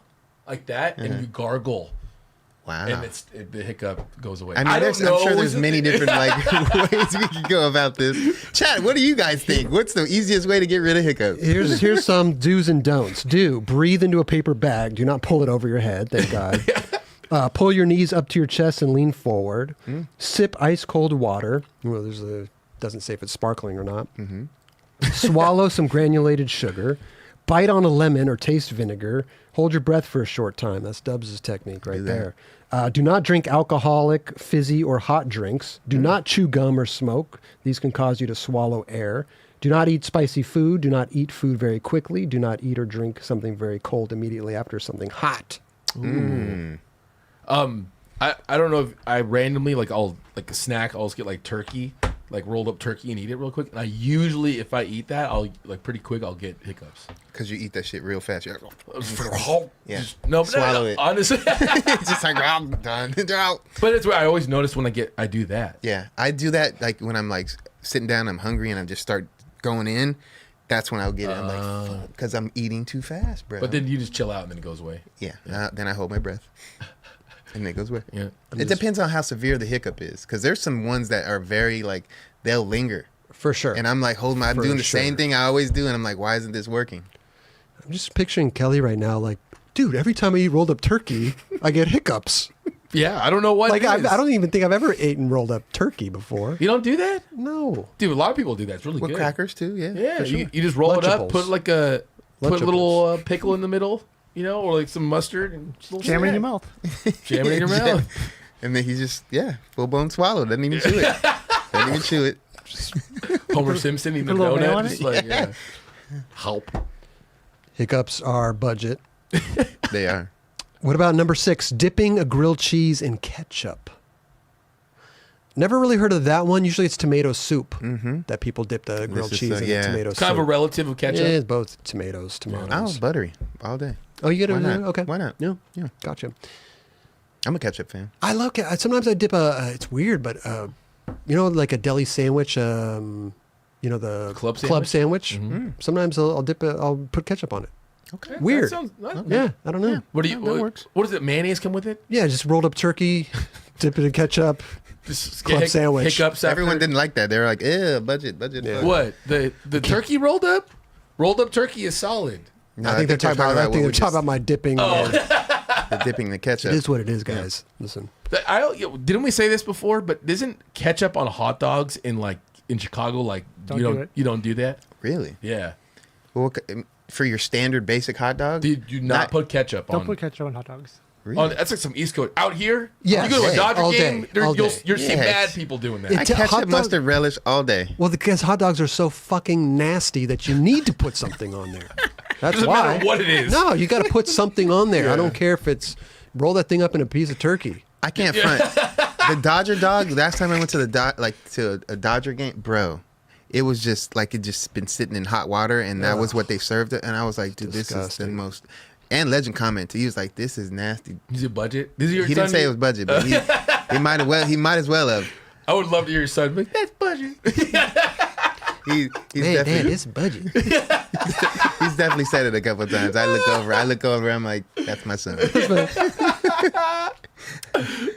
S3: like that and you gargle
S2: Wow.
S3: and the hiccup goes away.
S2: I mean,
S3: I don't know.
S2: I'm sure there's many different like ways we can go about this. Chat, what do you guys think? What's the easiest way to get rid of hiccups?
S1: Here's some do's and don'ts. Do breathe into a paper bag. Do not pull it over your head. Thank God. Pull your knees up to your chest and lean forward. Sip ice cold water. Well, doesn't say if it's sparkling or not. Swallow some granulated sugar. Bite on a lemon or taste vinegar. Hold your breath for a short time. That's Dubs' technique right there. Do not drink alcoholic, fizzy, or hot drinks. Do not chew gum or smoke. These can cause you to swallow air. Do not eat spicy food. Do not eat food very quickly. Do not eat or drink something very cold immediately after something hot.
S3: I don't know if I randomly I'll like a snack. I'll just get like turkey, like rolled up turkey and eat it real quick. And I usually, if I eat that, I'll like pretty quick. I'll get hiccups.
S2: Because you eat that shit real fast. You're like, yeah.
S3: No,
S2: Swallow it.
S3: Honestly,
S2: it's just like, I'm done. They're out.
S3: but it's where I always notice when I do that.
S2: Yeah, I do that like when I'm like sitting down, I'm hungry, and I just start going in, that's when I'll get it. I'm like, because I'm eating too fast, bro.
S3: But then you just chill out and then it goes away.
S2: Yeah. Then I hold my breath. And then it goes away.
S3: Yeah.
S2: It depends on how severe the hiccup is. Because there's some ones that are very, like, they'll linger.
S1: For sure.
S2: And I'm like, I'm doing the same thing I always do. And I'm like, why isn't this working?
S1: I'm just picturing Kelly right now, like, dude, every time I eat rolled up turkey, I get hiccups.
S3: Yeah, I don't know what
S1: Like,
S3: it
S1: I
S3: is.
S1: don't even think I've ever eaten rolled up turkey before.
S3: You don't do that?
S1: No.
S3: Dude, a lot of people do that. It's really
S2: With
S3: good.
S2: crackers, too, yeah.
S3: Yeah,
S2: for sure.
S3: you just roll it up,
S1: Lunchables.
S3: put like a little pickle in the middle, or like some mustard and just a little
S4: Jam it in your
S3: snack.
S4: mouth.
S3: Jam it in your mouth.
S2: And then he just, full-blown swallow. Doesn't even chew it. Doesn't even chew it.
S3: Homer Simpson eating a
S4: Put a little mayo
S3: donut.
S4: on
S3: Just
S4: it?
S3: like, yeah. Help.
S1: Hiccups are budget.
S2: They are.
S1: What about number 6, dipping a grilled cheese in ketchup? Never really heard of that one. Usually it's tomato soup that people dip the grilled
S2: is,
S1: cheese in
S2: yeah.
S1: tomato
S3: Kind of a
S1: soup.
S3: relative of ketchup.
S1: Yeah, it's both tomatoes.
S2: Oh, buttery. All day.
S1: Oh, you get it?
S2: Why not?
S1: Okay.
S2: Why not?
S1: Yeah.
S2: Yeah.
S1: Gotcha.
S2: I'm a ketchup fan.
S1: I love sometimes I dip it's weird, but like a deli sandwich, the
S3: Club
S1: sandwich.
S3: Mm-hmm.
S1: Sometimes I'll dip it. I'll put ketchup on it.
S2: Okay.
S1: Weird.
S3: That sounds,
S1: Yeah, I don't know.
S3: What do you?
S2: that works.
S3: What is it? Mayonnaise come with it?
S1: Yeah, just rolled up turkey, dip it in ketchup.
S3: Just
S1: Club sandwich.
S3: Hiccups.
S2: Everyone
S3: after-
S2: didn't like that. They were like, budget.
S1: Yeah.
S3: What the turkey rolled up? Rolled up turkey is solid.
S2: No,
S1: I think they're talking about. I think they're talking about my dipping.
S2: the dipping the ketchup.
S1: It is what it is, guys. Listen.
S3: Didn't we say this before? But isn't ketchup on hot dogs in Chicago like
S4: Don't do it.
S3: you don't do that?
S2: Really?
S3: Yeah.
S2: Well, for your standard basic hot dog?
S3: Do you not put ketchup
S4: Don't
S3: on?
S4: put ketchup on hot dogs.
S2: Really?
S3: That's like some East Coast. Out here,
S1: Yes.
S3: you go to a
S2: Hey,
S3: Dodger
S1: all
S3: game,
S1: day, all day.
S3: you'll see
S2: Yes.
S3: mad people doing that.
S1: It-
S2: I
S1: hot
S2: ketchup,
S1: dog-
S2: mustard, relish all day.
S1: Well, because hot dogs are so fucking nasty that you need to put something on there. That's
S3: Doesn't
S1: why.
S3: matter what it is.
S1: No, you got to put something on there. I don't care if it's roll that thing up in a piece of turkey.
S2: I can't front. The Dodger dog, last time I went to to a Dodger game, bro, it was just like it just been sitting in hot water, and that was what they served it. And I was like, dude, this is the
S1: Disgusting.
S2: most. And Legend commented, he was like, this is nasty.
S3: Is it budget? This is your
S2: He
S3: son?
S2: didn't say it was budget, but he might as well have.
S3: I would love to hear your son be like, that's budget.
S2: He's
S1: Man,
S2: definitely
S1: Dad, it's budget.
S2: he's definitely said it a couple of times. I look over, I'm like, that's my son.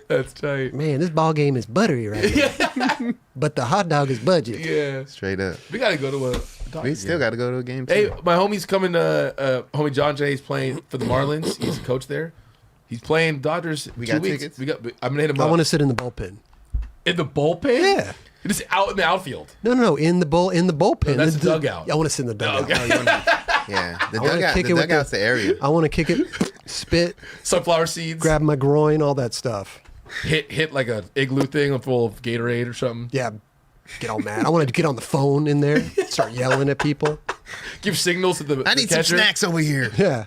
S3: That's tight.
S1: Man, this ball game is buttery right now. But the hot dog is budget.
S3: Yeah.
S2: Straight up.
S3: We got to go to a Dodger
S2: We still
S3: game.
S2: got to go to a game too.
S3: Hey, my homie's coming homie John Jay's playing for the Marlins. He's a coach there. He's playing Dodgers.
S2: We
S3: 2
S2: got
S3: weeks.
S2: tickets?
S3: I'm gonna hit him
S1: I
S3: up.
S1: want to sit in the bullpen.
S3: In the bullpen?
S1: Yeah.
S3: Just out in the outfield.
S1: No, in the bullpen.
S3: No, that's the dugout.
S1: I want to sit in the dugout.
S3: Okay.
S2: Oh, you wanna- yeah, the
S1: wanna
S2: dugout.
S1: kick
S2: The
S1: it with
S2: dugout's the area.
S1: I want to kick it, spit,
S3: Sunflower seeds.
S1: grab my groin, all that stuff.
S3: Hit like a igloo thing full of Gatorade or something.
S1: Yeah, get all mad. I want to get on the phone in there, start yelling at people.
S3: Give signals to the
S2: I need some
S3: catcher.
S2: snacks over here.
S1: Yeah,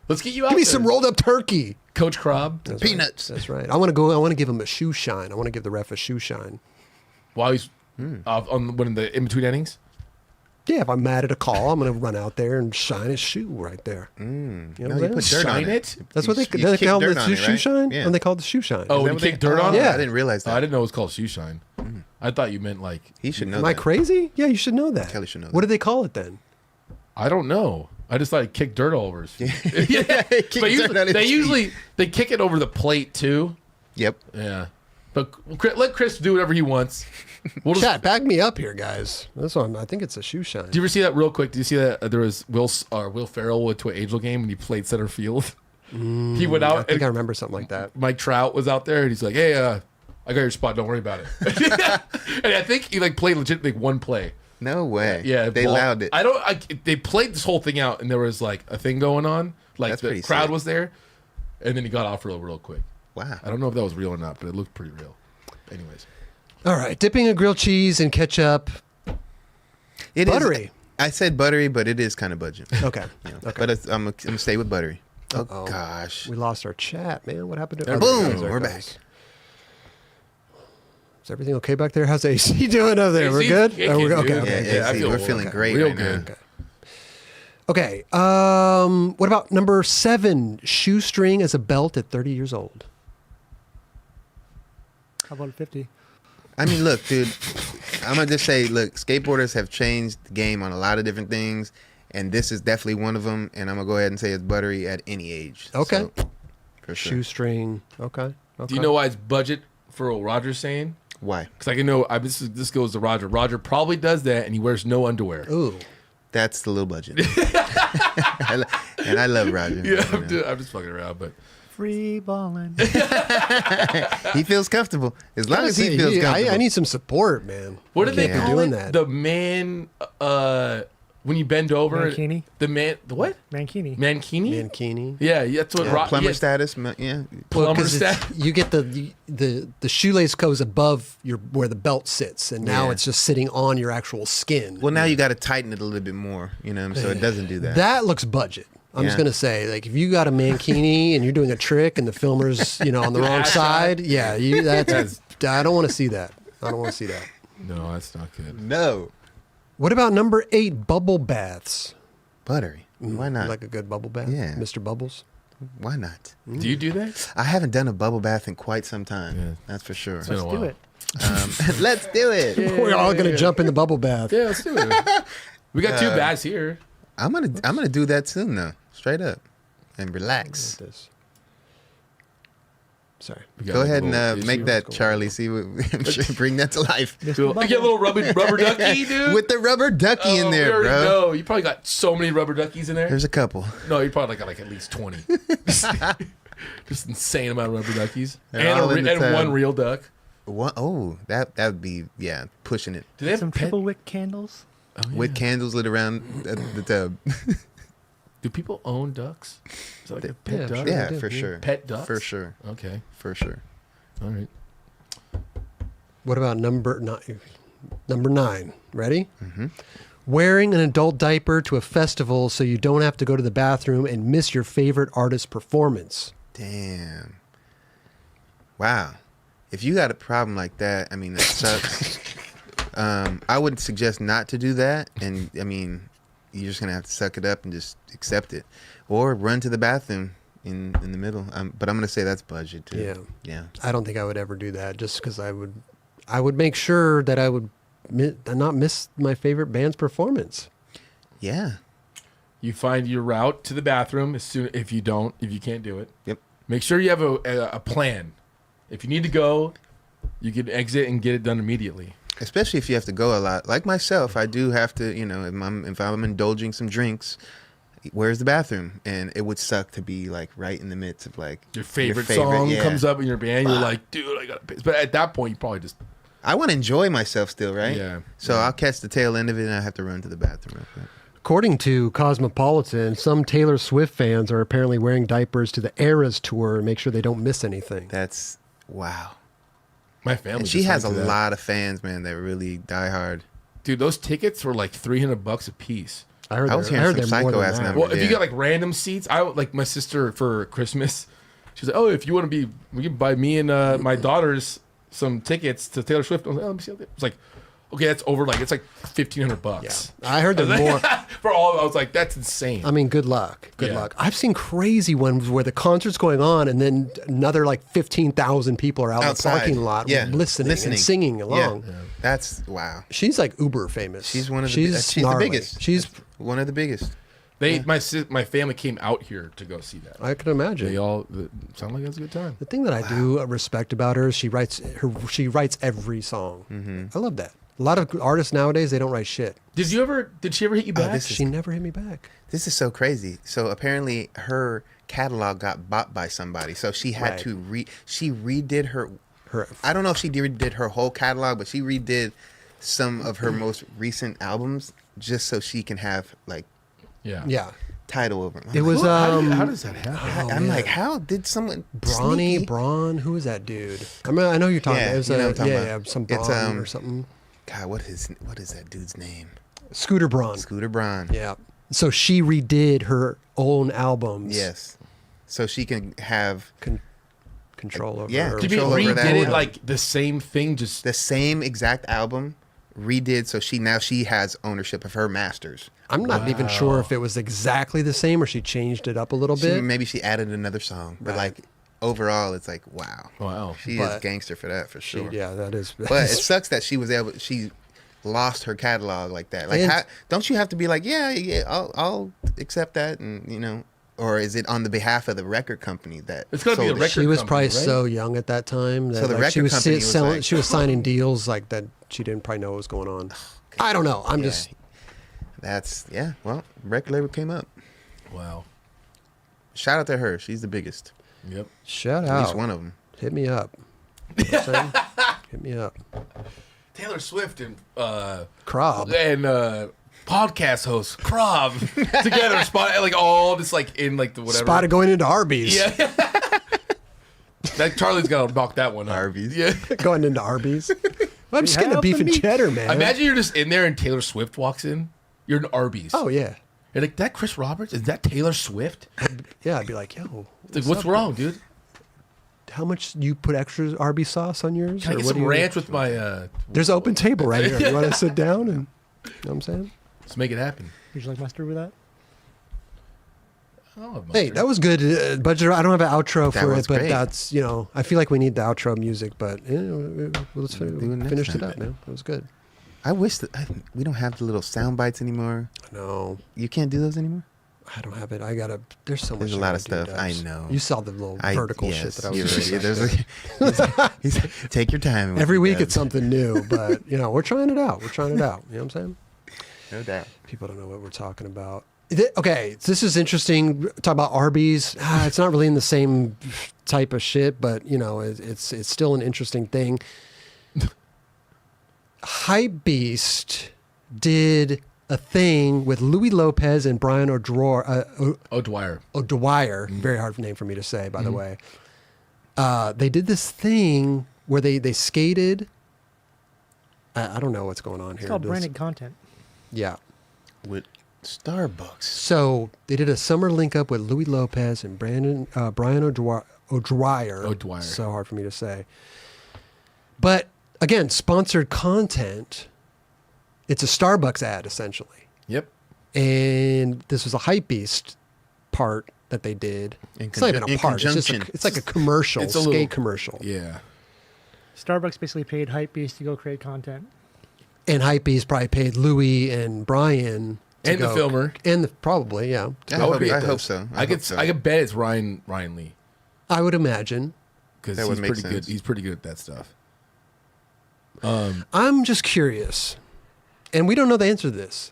S3: Let's get you out
S1: give me
S3: there.
S1: some rolled up turkey.
S3: Coach Krob.
S2: Peanuts.
S1: That's right. I want to go. I want to give him a shoe shine. I want to give the ref a shoe shine.
S3: While he's on one of the in-between innings.
S1: Yeah, if I'm mad at a call, I'm going to run out there and shine his shoe right there. You know
S2: No,
S1: what
S2: you
S1: I'm
S2: put
S1: saying?
S2: dirt on
S3: Shine it?
S1: That's what
S2: You
S1: they
S2: kick
S1: call
S2: dirt
S1: the
S2: on it,
S1: shoe
S2: right?
S1: shine.
S2: Yeah.
S1: And they call it the shoe shine.
S3: Oh,
S2: Is
S3: when
S2: that
S3: you
S2: what they-
S3: kick dirt on
S2: Oh,
S3: it?
S1: Yeah.
S2: I didn't realize
S3: Oh,
S2: that.
S3: I didn't know it was called shoe shine. I thought you meant like
S2: He should know
S1: Am
S2: that.
S1: I crazy? Yeah, you should know that.
S2: Kelly should know
S1: What
S2: that.
S1: do they call it then?
S3: I don't know. I just thought he kicked dirt all over his feet. Yeah.
S2: Kick
S3: But
S2: dirt on his feet.
S3: usually they kick it over the plate too.
S2: Yep.
S3: Yeah. But let Chris do whatever he wants. We'll just,
S1: Chat, back me up here, guys. That's what I think it's a shoe shine.
S3: do you ever see that real quick? Do you see that there was Will Ferrell went to an Angel game and he played center field? He went
S1: I
S3: out
S1: think I
S3: and
S1: remember something like that.
S3: Mike Trout was out there and he's like, "Hey, I got your spot. Don't worry about it." And I think he played legit one play.
S2: No way.
S3: Yeah,
S2: They
S3: ball-
S2: allowed it.
S3: They played this whole thing out and there was a thing going on.
S2: That's
S3: The
S2: pretty
S3: crowd
S2: sick.
S3: was there, and then he got off real quick.
S2: Wow.
S3: I don't know if that was real or not, but it looked pretty real. Anyways,
S1: All right, dipping a grilled cheese in ketchup.
S2: It is-
S1: Buttery.
S2: I said buttery, but it is kind of budget.
S1: Okay. Okay.
S2: But I'm gonna stay with buttery. Oh
S1: Uh-oh.
S2: gosh.
S1: We lost our chat, man. What happened to
S3: There
S1: oh,
S3: we
S1: there it
S3: go.
S1: goes, there
S2: We're
S1: it
S2: back.
S1: goes. Is everything okay back there? How's AC doing over there? We're
S3: AC 's
S1: good?
S3: kicking,
S1: Oh, we're,
S3: dude.
S1: okay,
S2: Yeah,
S1: okay.
S3: Yeah, I
S2: AC,
S3: feel
S2: we're feeling great
S3: real
S2: right now.
S3: good.
S1: Okay. What about number 7? Shoestring as a belt at 30 years old.
S4: How about 50?
S2: I mean, look, dude. I'm gonna just say, look, skateboarders have changed the game on a lot of different things, and this is definitely one of them. And I'm gonna go ahead and say it's Buttery at any age.
S1: Okay.
S2: So, for sure.
S1: Shoestring. Okay.
S3: Do you know why it's budget for what Roger's saying?
S2: Why?
S3: Because I can know. This goes to Roger. Roger probably does that, and he wears no underwear.
S1: Ooh.
S2: That's the low budget. And I love Roger.
S3: Yeah, I'm just fucking around, but
S4: Free balling.
S2: He feels comfortable. As long as he feels comfortable.
S1: I need some support, man.
S3: what did they
S2: Yeah.
S3: call
S1: doing
S3: it?
S1: that?
S3: The man, when you bend over,
S4: Mankini?
S3: the what?
S4: Mankini.
S3: Mankini?
S1: Mankini.
S3: Yeah, that's what
S2: plumber
S3: yeah,
S2: status. Yeah.
S3: plumber
S1: 'cause it's-
S3: status.
S1: you get the shoelace goes above your where the belt sits, and now
S2: Yeah.
S1: it's just sitting on your actual skin.
S2: Well, now you got to tighten it a little bit more, so it doesn't do that.
S1: That looks budget. I'm just
S2: Yeah.
S1: gonna say, like, if you got a mankini and you're doing a trick and the filmer's, on the wrong
S3: Ass
S1: side,
S3: shot.
S1: yeah, I don't want to see that. I don't want to see that.
S3: No, that's not good.
S2: No.
S1: What about number 8, bubble baths?
S2: Buttery. Why not?
S1: Like a good bubble bath?
S2: Yeah.
S1: Mr. Bubbles?
S2: Why not?
S3: Do you do that?
S2: I haven't done a bubble bath in quite some time.
S3: Yeah.
S2: That's for sure.
S3: been a
S4: Let's do
S3: while.
S4: it.
S2: Let's do it.
S1: We're all going to jump in the bubble bath.
S3: Yeah, let's do it. We got 2 bags here.
S2: I'm gonna do that soon though. Straight up. And relax.
S1: This. Sorry.
S3: We got
S2: Go
S3: a
S2: ahead
S3: little
S2: and make
S3: issue.
S2: that, Charlie. See what I'm sure bring that to life.
S3: You get a little rubber ducky, dude.
S2: With the rubber ducky in
S3: We
S2: there,
S3: already
S2: bro.
S3: know. You probably got so many rubber duckies in there.
S2: There's a couple.
S3: No, you probably got like at least 20. Just insane amount of rubber duckies,
S2: They're all in the
S3: and
S2: tub.
S3: one real duck.
S2: What? Oh, that would be pushing it.
S3: Do they have
S4: Some triple wick candles.
S3: Oh, yeah.
S2: With candles lit around the tub.
S3: Do people own ducks? Is that like a pet
S1: Yeah,
S3: duck?
S1: sure.
S2: Yeah,
S1: they do,
S2: for
S1: yeah.
S2: sure.
S3: Pet ducks?
S2: For sure.
S3: Okay.
S2: For sure.
S3: All right.
S1: What about number 9? Ready? Mm-hmm. Wearing an adult diaper to a festival so you don't have to go to the bathroom and miss your favorite artist's performance.
S2: Damn. Wow. If you got a problem like that, I mean, that sucks. I would suggest not to do that. And, I mean, you're just going to have to suck it up and just accept it. Or run to the bathroom in the middle. But I'm going to say that's budget, too.
S1: Yeah.
S2: Yeah.
S1: I don't think I would ever do that just because I would make sure that I would not miss my favorite band's performance.
S2: Yeah.
S3: You find your route to the bathroom if you can't do it.
S2: Yep.
S3: Make sure you have a plan. If you need to go, you can exit and get it done immediately.
S2: Especially if you have to go a lot. Like myself, I do have to, if I'm indulging some drinks, where's the bathroom? And it would suck to be like right in the midst of like
S3: Your favorite song
S2: yeah.
S3: comes up in your band, you're like, dude, I gotta piss. But at that point, you probably just
S2: I want to enjoy myself still, right?
S3: Yeah.
S2: So I'll catch the tail end of it and I have to run to the bathroom real quick.
S1: According to Cosmopolitan, some Taylor Swift fans are apparently wearing diapers to the Eras tour and make sure they don't miss anything.
S2: That's wow.
S3: my family.
S2: And she
S3: just
S2: has a
S3: went to that.
S2: lot of fans, man, that really die hard.
S3: Dude, those tickets were like $300 a piece.
S1: I heard
S2: I was
S1: they're
S2: hearing
S1: more
S2: some
S1: than
S2: psycho-ass
S1: that.
S2: numbers.
S3: Well, if you
S2: Yeah.
S3: get like random seats, I would like my sister for Christmas. She's like, "Oh, if you want to be, we can buy me and my daughters some tickets to Taylor Swift." I was like, "Oh, let me see." It's like, okay, that's over. Like it's like $1,500.
S1: I heard they're more.
S3: For all. I was like, that's insane.
S1: I mean, good luck. Good
S3: Yeah.
S1: luck. I've seen crazy ones where the concert's going on and then another like 15,000 people are out
S2: Outside.
S1: in the parking lot
S2: Yeah.
S1: listening and singing along.
S2: Yeah. That's wow.
S1: She's like uber famous.
S2: She's one of the
S1: she's
S2: she's
S1: gnarly.
S2: the biggest.
S1: She's
S2: One of the biggest.
S3: My family came out here to go see that.
S1: I can imagine.
S3: They all sound like it was a good time.
S1: The thing that I do respect about her is she writes every song.
S2: Mm-hmm.
S1: I love that. A lot of artists nowadays, they don't write shit.
S3: Did she ever hit you back?
S2: this
S1: She never hit me back.
S2: This is so crazy. So apparently her catalog got bought by somebody. So she had
S1: Right.
S2: to she redid her
S1: Her
S2: I don't know if she redid her whole catalog, but she redid some of her most recent albums just so she can have like
S1: yeah.
S2: title over them.
S1: It was
S3: how does that happen?
S2: I'm
S1: man.
S2: like, how did someone
S1: Brawny,
S2: sneaky-
S1: Braun, who is that dude? I mean, I know you're talking.
S2: Yeah,
S1: It was
S2: you know what I'm talking about.
S1: some
S2: It's,
S1: Braun or something.
S2: God, what is that dude's name?
S1: Scooter Braun.
S2: Scooter Braun.
S1: Yeah. So she redid her own albums.
S2: Yes. So she can have
S1: Control over.
S2: Yeah,
S1: her.
S3: Do you
S2: Control
S3: mean
S2: over
S3: redid
S2: that.
S3: it like the same thing? Just
S2: the same exact album redid. So she has ownership of her masters.
S1: I'm not even sure if it was exactly the same or she changed it up a little bit.
S2: Maybe she added another song, but
S1: Right.
S2: like overall, it's like wow.
S3: wow.
S2: She is
S1: But
S2: gangster for that for sure.
S1: Yeah, that is.
S2: But it sucks that she was able. lost her catalog like that? Like,
S1: And-
S2: don't you have to be like, yeah, I'll accept that, and or is it on the behalf of the record company that
S3: It's gotta be
S2: sold
S3: the
S2: it?
S3: record
S1: She was
S3: company,
S1: probably
S3: right?
S1: so young at that time that
S2: So the
S1: like, she
S2: record
S1: was
S2: company was
S1: selling.
S2: like-
S1: She was signing deals like that. She didn't probably know what was going on. I don't know. I'm
S2: Yeah.
S1: just.
S2: That's well, record label came up.
S3: Wow.
S2: Shout out to her. She's the biggest.
S3: Yep.
S1: Shout
S2: At
S1: out.
S2: least one of them.
S1: Hit me up. You know what I'm saying? Hit me up.
S3: Taylor Swift and
S1: Crob.
S3: podcast host Crov together spot like all this like in like the whatever.
S1: Spotted going into Arby's.
S3: Yeah. That Charlie's gotta knock that one out.
S2: Arby's.
S3: Yeah.
S1: Going into Arby's. Well, I'm just getting a
S4: have
S1: beef
S4: the
S1: and
S4: meat.
S1: cheddar, man.
S3: Imagine you're just in there and Taylor Swift walks in. You're in Arby's.
S1: Oh yeah.
S3: You're like, that Chris Roberts? Is that Taylor Swift?
S1: Yeah, I'd be like, yo.
S3: It's like, what's
S1: up,
S3: wrong, dude?
S1: How much you put extra Arby's sauce on yours?
S3: Can I
S1: Or
S3: get
S1: what
S3: some
S1: do you-
S3: ranch with my
S1: There's an open table right here. You want to sit down and you know what I'm saying?
S3: let's make it happen.
S4: Would you like mustard with that?
S3: Oh,
S1: Hey, that was good. Budget. I don't have an outro
S2: That
S1: for
S2: was
S1: it, but
S2: great.
S1: that's I feel like we need the outro music, but let's
S2: Do it next
S1: finish it
S2: time.
S1: up, man. It was good.
S2: I wish that we don't have the little sound bites anymore.
S1: No,
S2: You can't do those anymore.
S1: I don't have it. I gotta. There's so much.
S2: There's a
S1: I
S2: lot
S1: gotta
S2: of stuff.
S1: do,
S2: I
S1: Dubs.
S2: know.
S1: You saw the little vertical shit
S2: yes,
S1: that I was.
S2: you're
S1: just
S2: right.
S1: saying.
S2: There's take your time. with
S1: Every
S2: it,
S1: week
S2: Dubs.
S1: it's something new, but we're trying it out. We're trying it out. You know what I'm saying?
S2: No doubt.
S1: People don't know what we're talking about. Okay, this is interesting. Talk about Arby's. It's not really in the same type of shit, but it's still an interesting thing. Hypebeast did a thing with Louie Lopez and Brian O'Dwyer.
S3: O'Dwyer.
S1: Very hard name for me to say, by the way. They did this thing where they skated. I don't know what's going on
S4: It's
S1: here.
S4: called
S1: This-
S4: branded content.
S1: Yeah.
S2: With Starbucks.
S1: So they did a summer link up with Louie Lopez and Brian O'Dwyer.
S3: O'Dwyer.
S1: So hard for me to say. But again, sponsored content. It's a Starbucks ad essentially,
S3: Yep.
S1: and this was a Hypebeast part that they did.
S2: In
S1: It's not even a
S2: in
S1: part. It's
S2: conjunction.
S1: it's like a commercial,
S3: It's a
S1: skate
S3: little-
S1: commercial.
S3: Yeah.
S4: Starbucks basically paid Hypebeast to go create content.
S1: And Hypebeast probably paid Louie and Brian to
S3: And the
S1: go-
S3: filmer.
S1: and probably yeah.
S2: I
S3: I
S2: hope,
S3: would be-
S2: I hope so.
S3: I could bet it's Ryan Lee
S1: I would imagine.
S3: because
S2: That
S3: he's
S2: would make
S3: pretty good.
S2: sense.
S3: He's pretty good at that stuff.
S1: I'm just curious, and we don't know the answer to this.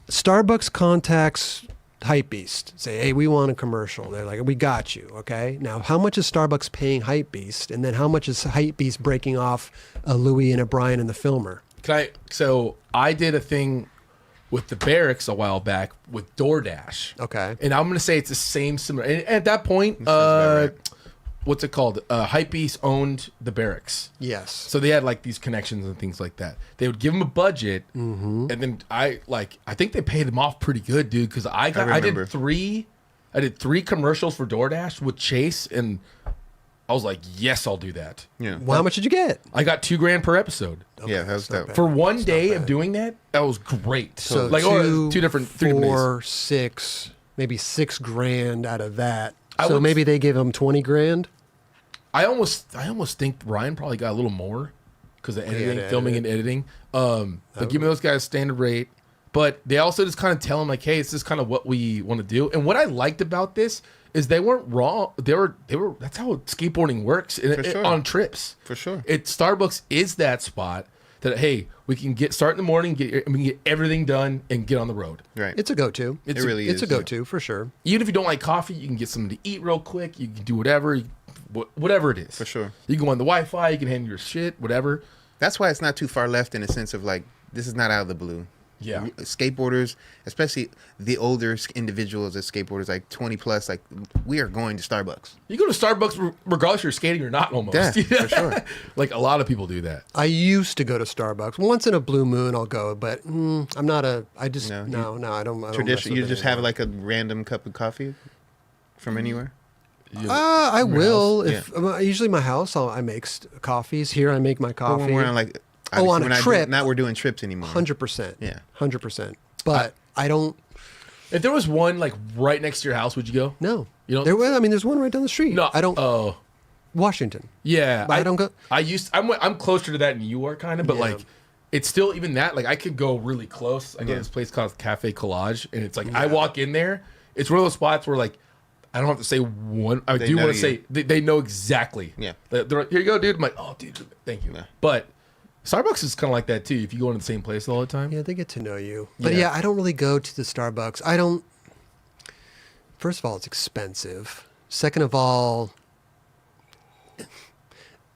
S1: Starbucks contacts Hypebeast, say, hey, we want a commercial. They're like, we got you, okay? Now, how much is Starbucks paying Hypebeast, and then how much is Hypebeast breaking off a Louie and a Brian and the filmer?
S3: So I did a thing with the Barracks a while back with DoorDash.
S1: Okay.
S3: And I'm gonna say it's the same similar. And at that point,
S2: about right.
S3: what's it called? Hypebeast owned the Barracks.
S1: Yes.
S3: So they had like these connections and things like that. They would give them a budget, and then I think they paid them off pretty good, dude. Because I
S2: remember.
S3: did three commercials for DoorDash with Chase, and I was like, yes, I'll do that.
S2: Yeah.
S1: Well, how much did you get?
S3: I got $2,000 per episode
S2: Yeah, that was
S1: not
S2: dope.
S1: bad.
S3: for one day
S1: bad.
S3: of doing that. That was great.
S1: So
S3: like
S1: two
S3: different 3 different days.
S1: 4, 6, maybe $6,000 out of that.
S3: I
S1: So
S3: would-
S1: maybe they gave him $20,000.
S3: I almost think Ryan probably got a little more because of editing,
S1: had
S3: filming, and editing. But give me those guys standard rate. But they also just kind of tell him like, hey, this is kind of what we want to do. And what I liked about this is they weren't wrong. They were. That's how skateboarding works
S2: sure.
S3: on trips.
S2: For sure.
S3: Starbucks is that spot that hey, we can start in the morning, we can get everything done, and get on the road.
S2: Right.
S1: It's a go-to.
S3: It's
S2: It really
S1: It's a
S2: is.
S1: go-to for sure.
S3: Even if you don't like coffee, you can get something to eat real quick. You can do whatever, whatever it is.
S2: For sure.
S3: You can go on the Wi-Fi. You can handle your shit, whatever.
S2: That's why it's not too far left in a sense of like, this is not out of the blue.
S3: Yeah.
S2: Skateboarders, especially the older individuals as skateboarders, like 20 plus, like we are going to Starbucks.
S3: You go to Starbucks regardless if you're skating or not, almost.
S2: Yeah, for sure.
S3: Like a lot of people do that.
S1: I used to go to Starbucks once in a blue moon. I'll go, but I'm not a. I just
S2: No,
S1: no. I don't.
S2: Tradition,
S1: mess
S2: you
S1: with it
S2: just have
S1: anymore.
S2: like a random cup of coffee from anywhere.
S1: I will.
S2: house?
S1: If usually my house, I make coffees. Here, I make my
S2: But
S1: coffee.
S2: when we're on like,
S1: Oh, on
S2: obviously
S1: a
S2: we're not
S1: trip.
S2: doing, not we're doing trips anymore.
S1: 100%.
S2: Yeah.
S1: 100%. But I don't.
S3: If there was one like right next to your house, would you go?
S1: No.
S3: You don't-
S1: There's one right down the street.
S3: No,
S1: I don't.
S3: Oh,
S1: Washington.
S3: yeah.
S1: But I don't go.
S3: I'm closer to that than you are, kind of, but
S1: Yeah.
S3: like it's still even that. Like I could go really close. I go to this place called Cafe Collage, and it's like I walk in there. It's one of those spots where like I don't have to say one. I do want to say they know exactly.
S2: Yeah.
S3: They're like, here you go, dude. I'm like, oh, dude, thank you.
S2: Yeah.
S3: But Starbucks is kind of like that too. If you go in the same place all the time.
S1: Yeah, they get to know you. But yeah, I don't really go to the Starbucks. I don't. First of all, it's expensive. Second of all,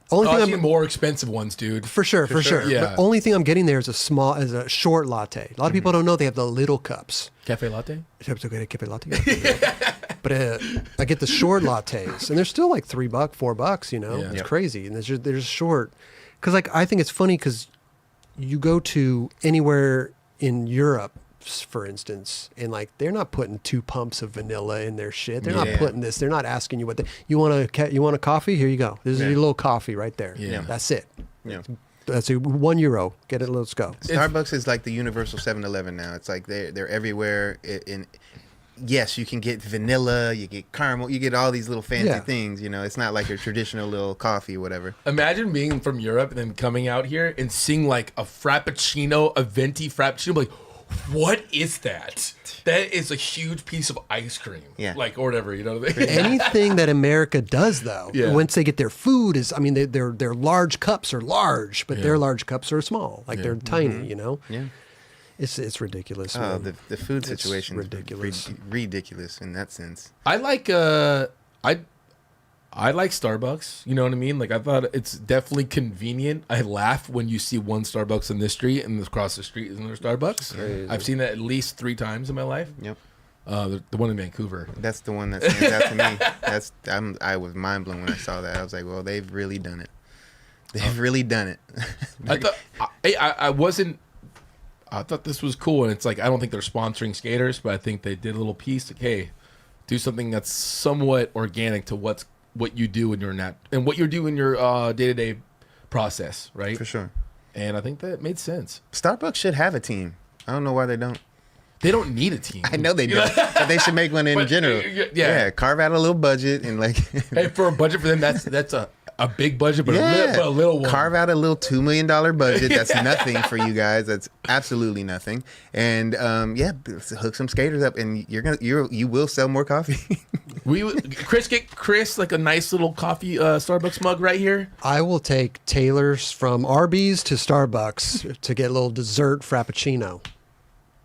S1: only
S3: I've
S1: thing
S3: seen
S1: I'm
S3: more expensive ones, dude.
S1: for sure.
S3: Yeah.
S1: But only thing I'm getting there is a short latte. A lot of people don't know they have the little cups.
S3: Cafe latte.
S1: Cafe latte. But I get the short lattes, and they're still like $3, $4. You know,
S3: Yeah.
S1: it's crazy, and they're just short. Because like I think it's funny because you go to anywhere in Europe, for instance, and like they're not putting 2 pumps of vanilla in their shit. They're not putting this. They're not asking you you want a coffee? Here you go. This is your little coffee right there.
S3: Yeah.
S1: That's it.
S2: Yeah.
S1: That's €1. Get it. Let's go.
S2: Starbucks is like the universal 7-Eleven now. It's like they're everywhere. Yes, you can get vanilla, you get caramel, you get all these little fancy things. You know, it's not like your traditional little coffee, or whatever.
S3: Imagine being from Europe and then coming out here and seeing like a frappuccino, a venti frappuccino. Like, what is that? That is a huge piece of ice cream.
S2: Yeah.
S3: Like, or whatever, you know.
S1: Anything that America does, though,
S3: Yeah.
S1: once they get their food, their large cups are large, but their large cups are small. Like they're tiny, you know?
S2: Yeah.
S1: It's ridiculous.
S2: Oh,
S1: man.
S2: the food situation is
S1: ridiculous.
S2: ridiculous in that sense.
S3: I like I like Starbucks. You know what I mean? Like I thought it's definitely convenient. I laugh when you see one Starbucks in this street and across the street is another Starbucks.
S1: Crazy.
S3: I've seen that at least 3 times in my life.
S2: Yep.
S3: The one in Vancouver.
S2: That's the one that stands out to me. I was mind blown when I saw that. I was like, well, they've really done it. They've really done it.
S3: I thought I thought this was cool, and it's like I don't think they're sponsoring skaters, but I think they did a little piece. Like, hey, do something that's somewhat organic to what you do in your and what you do in your day-to-day process, right?
S2: For sure.
S3: And I think that made sense.
S2: Starbucks should have a team. I don't know why they don't.
S3: They don't need a team.
S2: I know they don't, but they should make one in
S3: But,
S2: general.
S3: yeah.
S2: Carve out a little budget and like.
S3: Hey, for a budget for them, that's a big budget, but a little one.
S2: Carve out a little $2 million budget. That's nothing for you guys. That's absolutely nothing. And hook some skaters up, and you will sell more coffee.
S3: Get Chris like a nice little coffee Starbucks mug right here.
S1: I will take Taylor's from Arby's to Starbucks to get a little dessert frappuccino.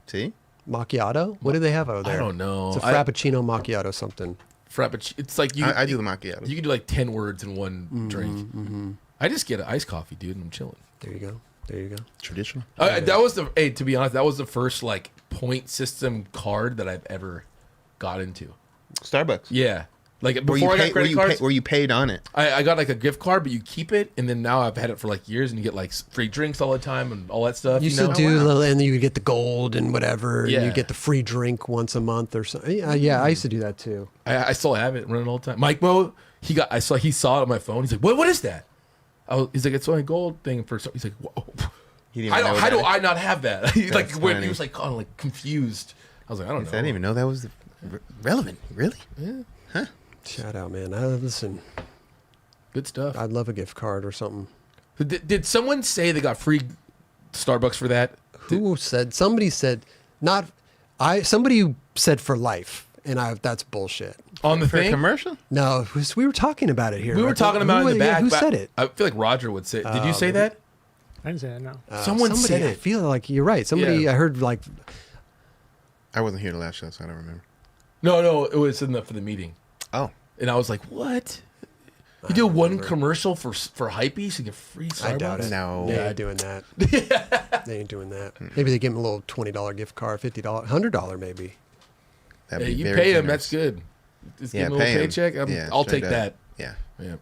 S2: See?
S1: Macchiato? What do they have over there?
S3: I don't know.
S1: It's a frappuccino macchiato something.
S3: Frappuccino. It's like
S2: I do the macchiato.
S3: You can do like 10 words in one drink.
S1: Mm-hmm.
S3: I just get an iced coffee, dude, and I'm chilling.
S1: There you go.
S2: Traditional.
S3: That was to be honest, that was the first like point system card that I've ever got into.
S2: Starbucks.
S3: Yeah. Like before I got credit cards,
S2: were you paid on it?
S3: I got like a gift card, but you keep it, and then now I've had it for like years, and you get like free drinks all the time and all that stuff.
S1: You used to do little, and then you get the gold and whatever, and you get the free drink once a month or something. Yeah, I used to do that too.
S3: I still have it running all the time. Mike Mo, he saw it on my phone. He's like, what is that? He's like, it's only a gold thing for. He's like, whoa. How do I not have that? He's like, when he was like, kind of like confused. I was like, I don't know.
S2: I didn't even know that was relevant. Really?
S3: Yeah.
S2: Huh?
S1: Shout out, man. Listen,
S3: Good stuff.
S1: I'd love a gift card or something.
S3: Did someone say they got free Starbucks for that?
S1: Who said? Somebody said not. Somebody said for life, and that's bullshit.
S3: On the
S2: For a
S3: thing?
S2: commercial?
S1: No, we were talking about it here.
S3: We were talking about it in the back.
S1: Who
S3: but
S1: said it?
S3: I feel like Roger would say. Did you say that?
S4: I didn't say that, no.
S3: Someone said
S1: I
S3: it.
S1: feel like you're right. Somebody
S3: Yeah.
S1: I heard like.
S2: I wasn't here the last show, so I don't remember.
S3: No, it was for the meeting.
S2: Oh.
S3: And I was like, what? You do one commercial for Hypebeast and get free Starbucks?
S1: I doubt it.
S2: No.
S1: They ain't doing that. They ain't doing that. Maybe they give them a little $20 gift card, $50, $100 maybe.
S2: That'd
S3: Hey,
S2: be
S3: you
S2: very
S3: pay him.
S2: generous.
S3: That's good. Just
S2: Yeah,
S3: give him a little
S2: pay him.
S3: paycheck.
S2: Yeah,
S3: I'll
S2: straight
S3: take
S2: up.
S3: that.
S2: Yeah.
S3: Yeah.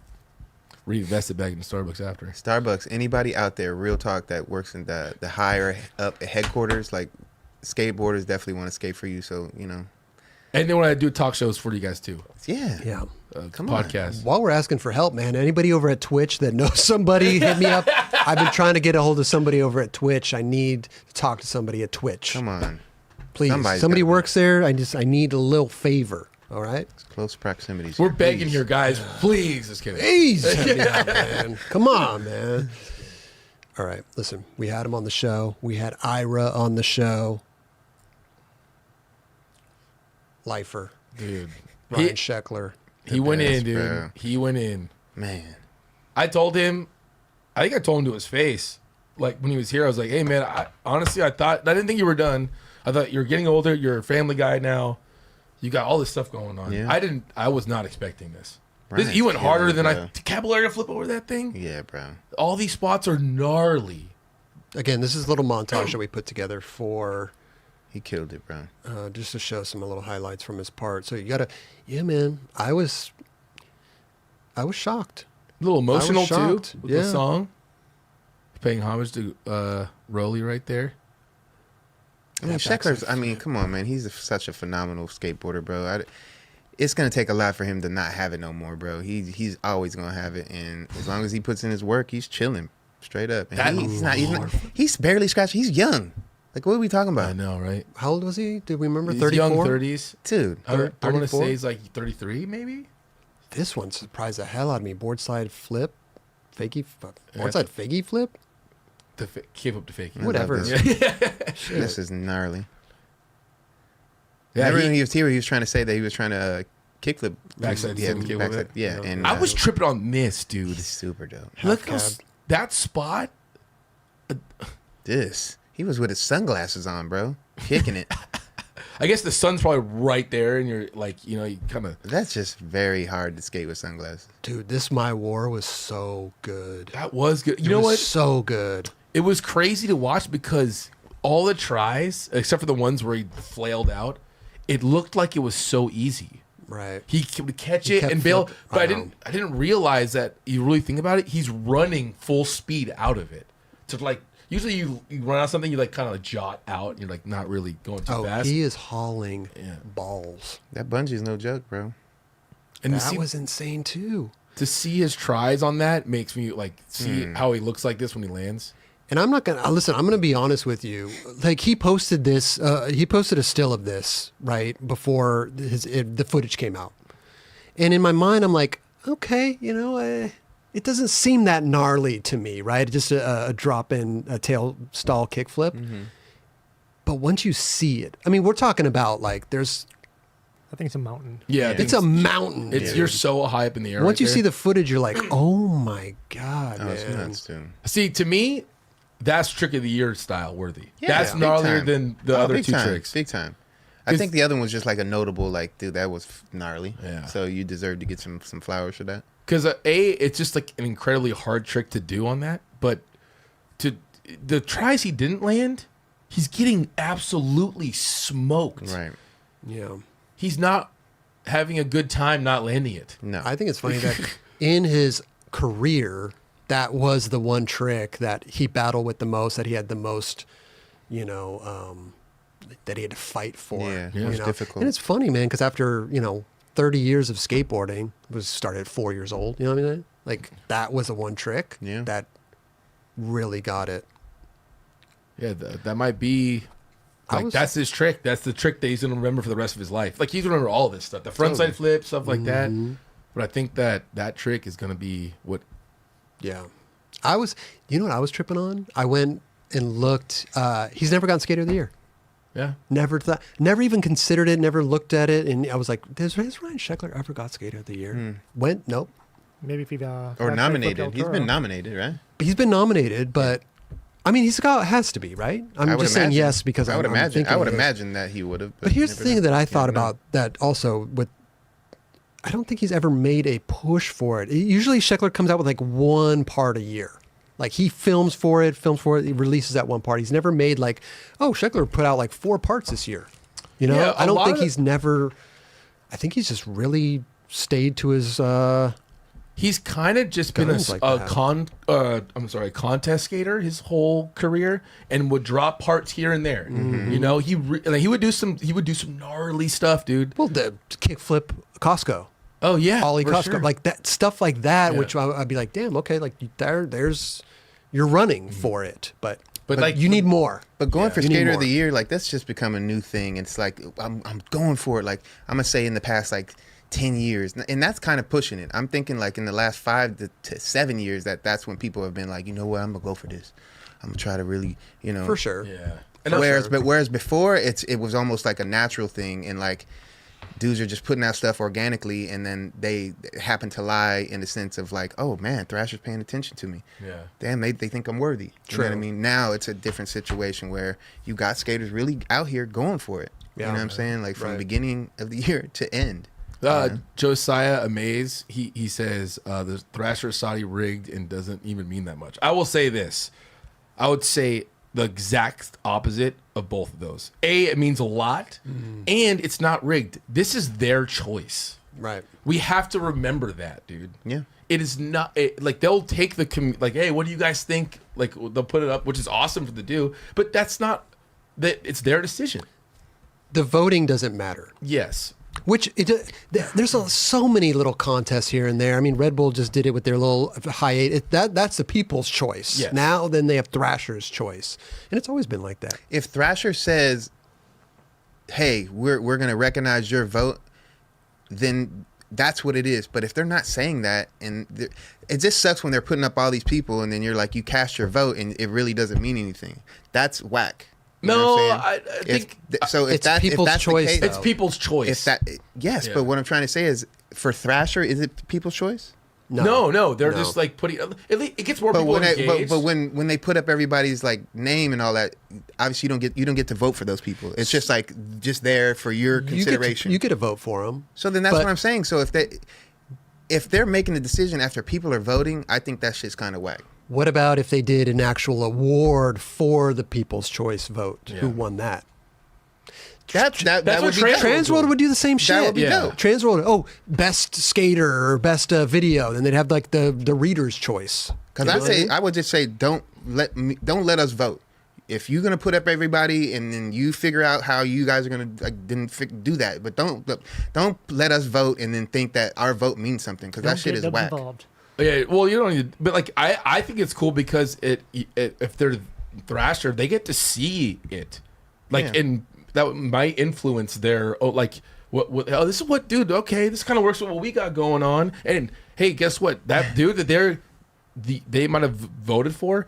S3: Reinvest it back into Starbucks after.
S2: Starbucks, anybody out there, real talk, that works in the higher up headquarters, like skateboarders definitely want to skate for you. So, you know.
S3: And then when I do talk shows for you guys too.
S2: Yeah.
S1: Yeah.
S2: Come on.
S3: Podcast.
S1: While we're asking for help, man, anybody over at Twitch that knows somebody, hit me up. I've been trying to get a hold of somebody over at Twitch. I need to talk to somebody at Twitch.
S2: Come on.
S1: Please.
S2: Somebody's
S1: Somebody
S2: gotta-
S1: works there. I need a little favor. All right?
S2: It's close proximities.
S3: We're begging
S2: Please.
S3: here, guys. Please. Just kidding.
S1: Please help me out, man. Come on, man. All right, listen, we had him on the show. We had Ira on the show. Lifer.
S3: Dude.
S1: Ryan Sheckler.
S3: He went
S2: best,
S3: in, dude.
S2: bro.
S3: He went in.
S2: Man.
S3: I told him, I think I told him to his face, like when he was here, I was like, hey man, I didn't think you were done. I thought you're getting older. You're a family guy now. You got all this stuff going on.
S2: Yeah.
S3: I was not expecting this.
S2: Ryan
S3: He went harder
S2: killed,
S3: than
S2: bro.
S3: Caballero flip over that thing.
S2: Yeah, bro.
S3: All these spots are gnarly.
S1: Again, this is a little montage that we put together for
S2: He killed it, bro.
S1: just to show some little highlights from his part. So you gotta, yeah, man. I was shocked.
S3: A little emotional too
S1: shocked.
S3: with
S1: Yeah.
S3: the song. Paying homage to Rolly right there.
S2: I mean, Sheckler's, I mean, come on, man. He's such a phenomenal skateboarder, bro. It's going to take a lot for him to not have it no more, bro. He's always going to have it. And as long as he puts in his work, he's chilling straight up. And he's barely scratching. He's young. Like, what are we talking about?
S3: I know, right?
S1: How old was he? Did we remember?
S3: He's
S1: 34?
S3: young 30s.
S2: Dude.
S3: I want to
S1: 34?
S3: say he's like 33, maybe.
S1: This one surprised the hell out of me. Board slide flip, fakie,
S3: Yeah,
S1: board slide fakie flip.
S3: Keep up to fake.
S1: Whatever.
S2: This is gnarly.
S3: Yeah,
S2: Remember when he was here, he was trying to say that he was trying to kickflip.
S3: Backside
S2: yeah,
S3: flip, kick with it.
S2: yeah. And
S3: I was tripping on this, dude.
S2: he's super dope.
S3: Look
S1: cab.
S3: that spot.
S2: He was with his sunglasses on, bro. Kicking it.
S3: I guess the sun's probably right there, and you're like, you kind of.
S2: That's just very hard to skate with sunglasses.
S1: Dude, this My War was so good.
S3: That was good. You
S1: It
S3: know
S1: was
S3: what?
S1: So good.
S3: It was crazy to watch because all the tries, except for the ones where he flailed out, it looked like it was so easy.
S1: Right.
S3: He would catch
S1: He
S3: it
S1: kept
S3: and bail,
S1: flipping.
S3: but
S1: I
S3: I didn't realize that. You really think about it, he's running full speed out of it. So like usually you run out of something, you like kind of like jot out, and you're like not really going too fast.
S1: He is hauling balls.
S2: That bungee's no joke, bro.
S3: And
S1: That was insane too.
S3: to see his tries on that makes me like see how he looks like this when he lands.
S1: And I'm not gonna listen. I'm gonna be honest with you. Like he posted this. He posted a still of this right before the footage came out. And in my mind, I'm like, okay, it doesn't seem that gnarly to me, right? Just a drop in a tail stall kickflip. Mm-hmm. But once you see it, I mean, we're talking about like
S4: I think it's a mountain.
S3: Yeah,
S1: it's a mountain.
S3: It's you're so high up in the air.
S1: Once
S3: right
S1: you
S3: there.
S1: see the footage, you're like, oh my god,
S2: Oh, it's
S1: man.
S2: nuts, too.
S3: See, to me, that's trick of the year style worthy.
S2: Yeah,
S3: That's
S2: big
S3: gnarlier
S2: time.
S3: than the other
S2: big
S3: two
S2: time,
S3: tricks.
S2: Big time. I think the other one was just like a notable, like, dude, that was gnarly.
S3: Yeah.
S2: So you deserve to get some flowers for that.
S3: Because it's just like an incredibly hard trick to do on that. But the tries he didn't land, he's getting absolutely smoked.
S2: Right.
S1: Yeah.
S3: He's not having a good time not landing it.
S2: No.
S1: I think it's funny that in his career, that was the one trick that he battled with the most, that he had the most, that he had to fight for.
S2: Yeah,
S3: it was
S2: difficult.
S1: And it's funny, man, because after, 30 years of skateboarding, was started at 4 years old, you know what I mean? Like, that was the one trick that really got it.
S3: Yeah, that might be... Like, that's his trick. That's the trick that he's going to remember for the rest of his life. Like, he's going to remember all this stuff. The front side flip, stuff like that. But I think that trick is going to be what...
S1: Yeah. You know what I was tripping on? I went and looked. He's never gotten Skater of the Year.
S3: Yeah.
S1: Never even considered it, never looked at it. And I was like, has Ryan Sheckler ever got Skater of the Year? Nope.
S4: Maybe if he
S2: or nominated. He's been nominated, right?
S1: He's been nominated, but I mean, has to be, right? I'm just saying yes because
S2: I would
S1: I'm
S2: imagine.
S1: thinking
S2: I would
S1: it is.
S2: imagine that he would have.
S1: But here's the thing that I thought about that also with. I don't think he's ever made a push for it. Usually Sheckler comes out with like one part a year. Like he films for it, he releases that one part. He's never made like, oh, Sheckler put out like 4 parts this year.
S3: Yeah,
S1: I don't think he's never, I think he's just really stayed to his,
S3: He's kind of just been
S1: Guns like that.
S3: a contest skater his whole career, and would drop parts here and there.
S1: Mm-hmm.
S3: He would do some gnarly stuff, dude.
S1: well, the kickflip Costco.
S3: Oh yeah,
S1: Ollie
S3: for
S1: Costco,
S3: sure.
S1: like that stuff like that,
S3: Yeah.
S1: which I'd be like, damn, okay, like there's, you're running for it, but
S3: like
S1: you need more.
S2: But going for
S1: You need
S2: Skater
S1: more.
S2: of the Year, like that's just become a new thing. It's like I'm going for it. Like I'm gonna say in the past, like 10 years, and that's kind of pushing it. I'm thinking like in the last 5 to 7 years that's when people have been like, you know what, I'm gonna go for this. I'm gonna try to really,
S1: For sure.
S3: Yeah.
S2: Whereas before it was almost like a natural thing, and like dudes are just putting out stuff organically, and then they happen to lie in the sense of like, oh man, Thrasher's paying attention to me.
S3: Yeah.
S2: Damn, they think I'm worthy. You know what I mean? Now it's a different situation where you got skaters really out here going for it.
S1: Yeah,
S2: you know what I'm saying? Like from beginning of the year to end.
S3: Josiah Amaze, he says the Thrasher Saudi rigged and doesn't even mean that much. I will say this. I would say the exact opposite of both of those. It means a lot, and it's not rigged. This is their choice.
S1: Right.
S3: We have to remember that, dude.
S2: Yeah.
S3: It is not like they'll take like, hey, what do you guys think? Like they'll put it up, which is awesome for the do, but that's not that. It's their decision.
S1: The voting doesn't matter.
S3: Yes.
S1: Which there's so many little contests here and there. I mean, Red Bull just did it with their little hiatus. That's the people's choice.
S3: Yes.
S1: Now, then they have Thrasher's choice, and it's always been like that.
S2: If Thrasher says, "Hey, we're going to recognize your vote," then that's what it is. But if they're not saying that, and it just sucks when they're putting up all these people, and then you're like, you cast your vote, and it really doesn't mean anything. That's whack. You know what I'm saying?
S3: I think
S2: so. If
S1: it's
S2: that's
S1: people's choice,
S2: the case,
S3: it's people's choice.
S2: Yes,
S3: Yeah.
S2: but what I'm trying to say is, for Thrasher, is it people's choice?
S3: No, they're just like putting. It gets more people engaged.
S2: But when they put up everybody's like name and all that, obviously you don't get to vote for those people. It's just like there for your consideration.
S1: You get to vote for them.
S2: So then that's what I'm saying. So if they're making the decision after people are voting, I think that shit's kind of whack.
S1: What about if they did an actual award for the People's Choice vote?
S3: Yeah.
S1: Who won that?
S2: That
S3: what
S2: would be
S3: Trans-
S2: dope.
S1: Transworld would do the same shit.
S2: That would be
S3: Yeah.
S2: dope.
S1: Transworld, best skater or best video. Then they'd have like the reader's choice.
S2: Because I would just say don't let us vote. If you're gonna put up everybody and then you figure out how you guys are gonna do that, but don't let us vote and then think that our vote means something, because that shit is whack.
S4: Involved.
S3: Yeah, well, you don't need, but like I think it's cool because if they're Thrasher, they get to see it, like, and that might influence their what this is what, dude, okay, this kind of works with what we got going on, and hey, guess what, that dude that they might have voted for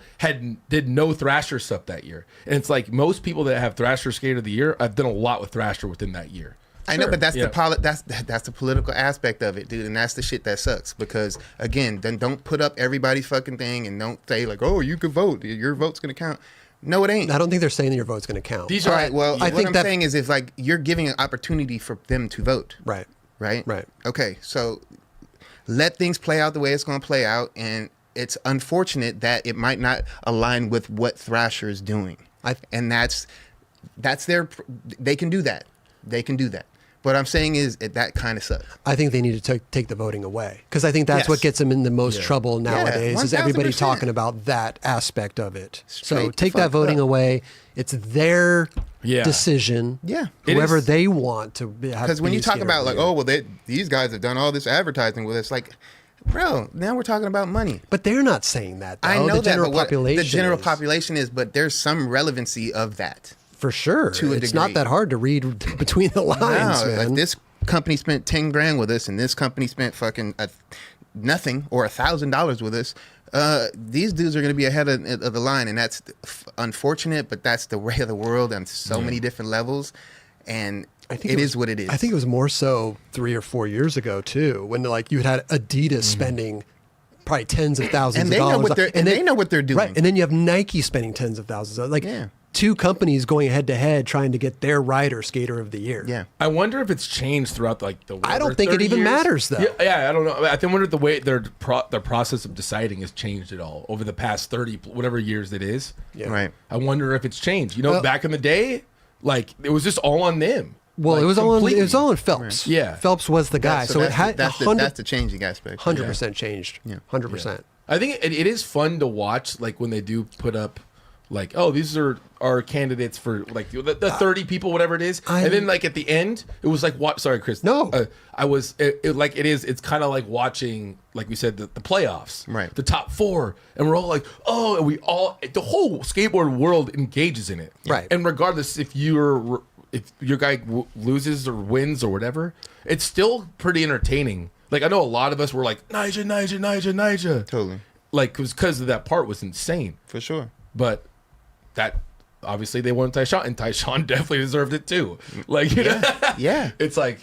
S3: did no Thrasher stuff that year, and it's like most people that have Thrasher Skate of the Year, I've done a lot with Thrasher within that year.
S2: I know, but that's the political aspect of it, dude, and that's the shit that sucks. Because again, then don't put up everybody's fucking thing and don't say like, oh, you could vote, your vote's gonna count. No, it ain't.
S1: I don't think they're saying that your vote's going to count.
S3: These
S2: All
S3: are
S2: right. Well,
S1: I
S2: what
S1: think
S2: I'm
S1: that-
S2: saying is, if like you're giving an opportunity for them to vote,
S1: Right.
S2: right, okay, so let things play out the way it's going to play out, and it's unfortunate that it might not align with what Thrasher is doing, and that's their. They can do that. They can do that. What I'm saying is that kind of sucks.
S1: I think they need to take the voting away, because I think that's what gets them in the most trouble nowadays, is everybody
S2: 1000%.
S1: talking about that aspect of it. So
S2: Straight
S1: take
S2: the
S1: that
S2: fuck
S1: voting
S2: up.
S1: away. It's their
S3: Yeah.
S1: decision.
S2: Yeah.
S1: Whoever
S3: It is.
S1: they want to have.
S2: Because when you talk about like, oh, well, these guys have done all this advertising with us, like, bro, now we're talking about money.
S1: But they're not saying that, though.
S2: I know
S1: the general
S2: that, but
S1: population
S2: the general
S1: is.
S2: population is, but there's some relevancy of that.
S1: For sure.
S2: To a
S1: It's not
S2: degree.
S1: that hard to read between the lines,
S2: No,
S1: man.
S2: like this company spent $10,000 with us, and this company spent fucking nothing or $1,000 with us. These dudes are going to be ahead of the line, and that's unfortunate, but that's the way of the world on so many different levels, and it is what it is.
S1: I think it was more so 3 or 4 years ago too, when like you had Adidas spending probably tens of thousands
S2: and they
S1: of dollars,
S2: know what they're and they know what they're doing.
S1: right? And then you have Nike spending tens of thousands of, like
S2: Yeah.
S1: two companies going head to head trying to get their rider skater of the year.
S2: Yeah.
S3: I wonder if it's changed throughout like the world.
S1: I don't
S3: or
S1: think it
S3: 30
S1: even
S3: years.
S1: matters, though.
S3: Yeah, I don't know. I wonder if the way their process of deciding has changed at all over the past 30 whatever years it is.
S1: Yeah.
S2: Right.
S3: I wonder if it's changed. You know, back in the day, like it was just all on them.
S1: Well,
S3: Like,
S1: it was
S3: completely.
S1: all in Phelps.
S3: Yeah.
S1: Phelps was the guy, so it had
S2: that's the changing aspect.
S1: 100% changed.
S2: Yeah.
S1: 100%.
S3: I think it is fun to watch, like when they do put up, like, oh, these are our candidates for like the 30 people, whatever it is, and then like at the end, it was like what? Sorry, Chris.
S1: No.
S3: It's kind of like watching, like we said, the playoffs,
S2: Right.
S3: The top four, and we're all like, oh, and the whole skateboard world engages in it,
S1: Right.
S3: And regardless if if your guy loses or wins or whatever, it's still pretty entertaining. Like, I know a lot of us were like, Nyjah.
S2: Totally.
S3: Like, because of that part was insane.
S2: For sure.
S3: But that, obviously, they won Tyshawn, and Tyshawn definitely deserved it too. Like, you know?
S2: Yeah.
S3: It's like,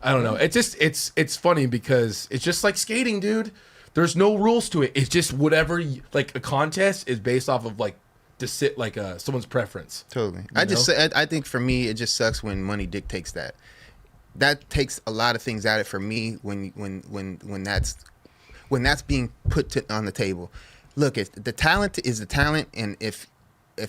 S3: I don't know. It's just, it's funny because it's just like skating, dude. There's no rules to it. It's just whatever, like, a contest is based off of, like, someone's preference.
S2: Totally.
S3: You
S2: I think for me, it just sucks when money dictates that. That takes a lot of things out of it for me when that's being put on the table. Look, the talent is the talent, and if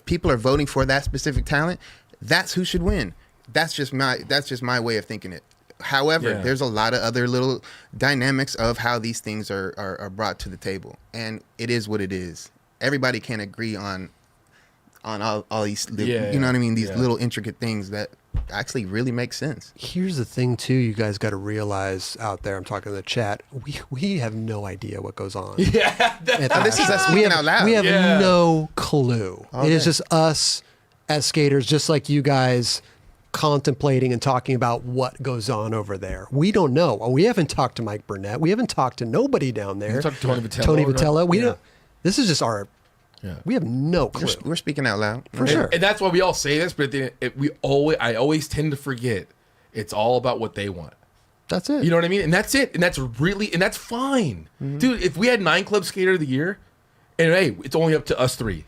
S2: people are voting for that specific talent, that's who should win. That's just my way of thinking it. However, there's a lot of other little dynamics of how these things are brought to the table, and it is what it is. Everybody can agree on all these, you know what I mean? These little intricate things that actually really make sense.
S1: Here's the thing, too. You guys got to realize out there. I'm talking to the chat. We have no idea what goes on.
S3: Yeah,
S2: This is us speaking out loud.
S1: We have no clue.
S2: Okay.
S1: It is just us as skaters, just like you guys, contemplating and talking about what goes on over there. We don't know. We haven't talked to Mike Burnett. We haven't talked to nobody down there.
S3: talked to Tony Vitello.
S1: Tony Vitello. We
S3: Yeah.
S1: don't. This is just our.
S3: Yeah.
S1: We have no clue.
S2: We're speaking out loud.
S1: For sure.
S3: And that's why we all say this, but I always tend to forget it's all about what they want.
S1: That's it.
S3: You know what I mean? And that's it. And that's fine.
S2: Mm-hmm.
S3: Dude, if we had 9 Club Skater of the Year, and hey, it's only up to us 3.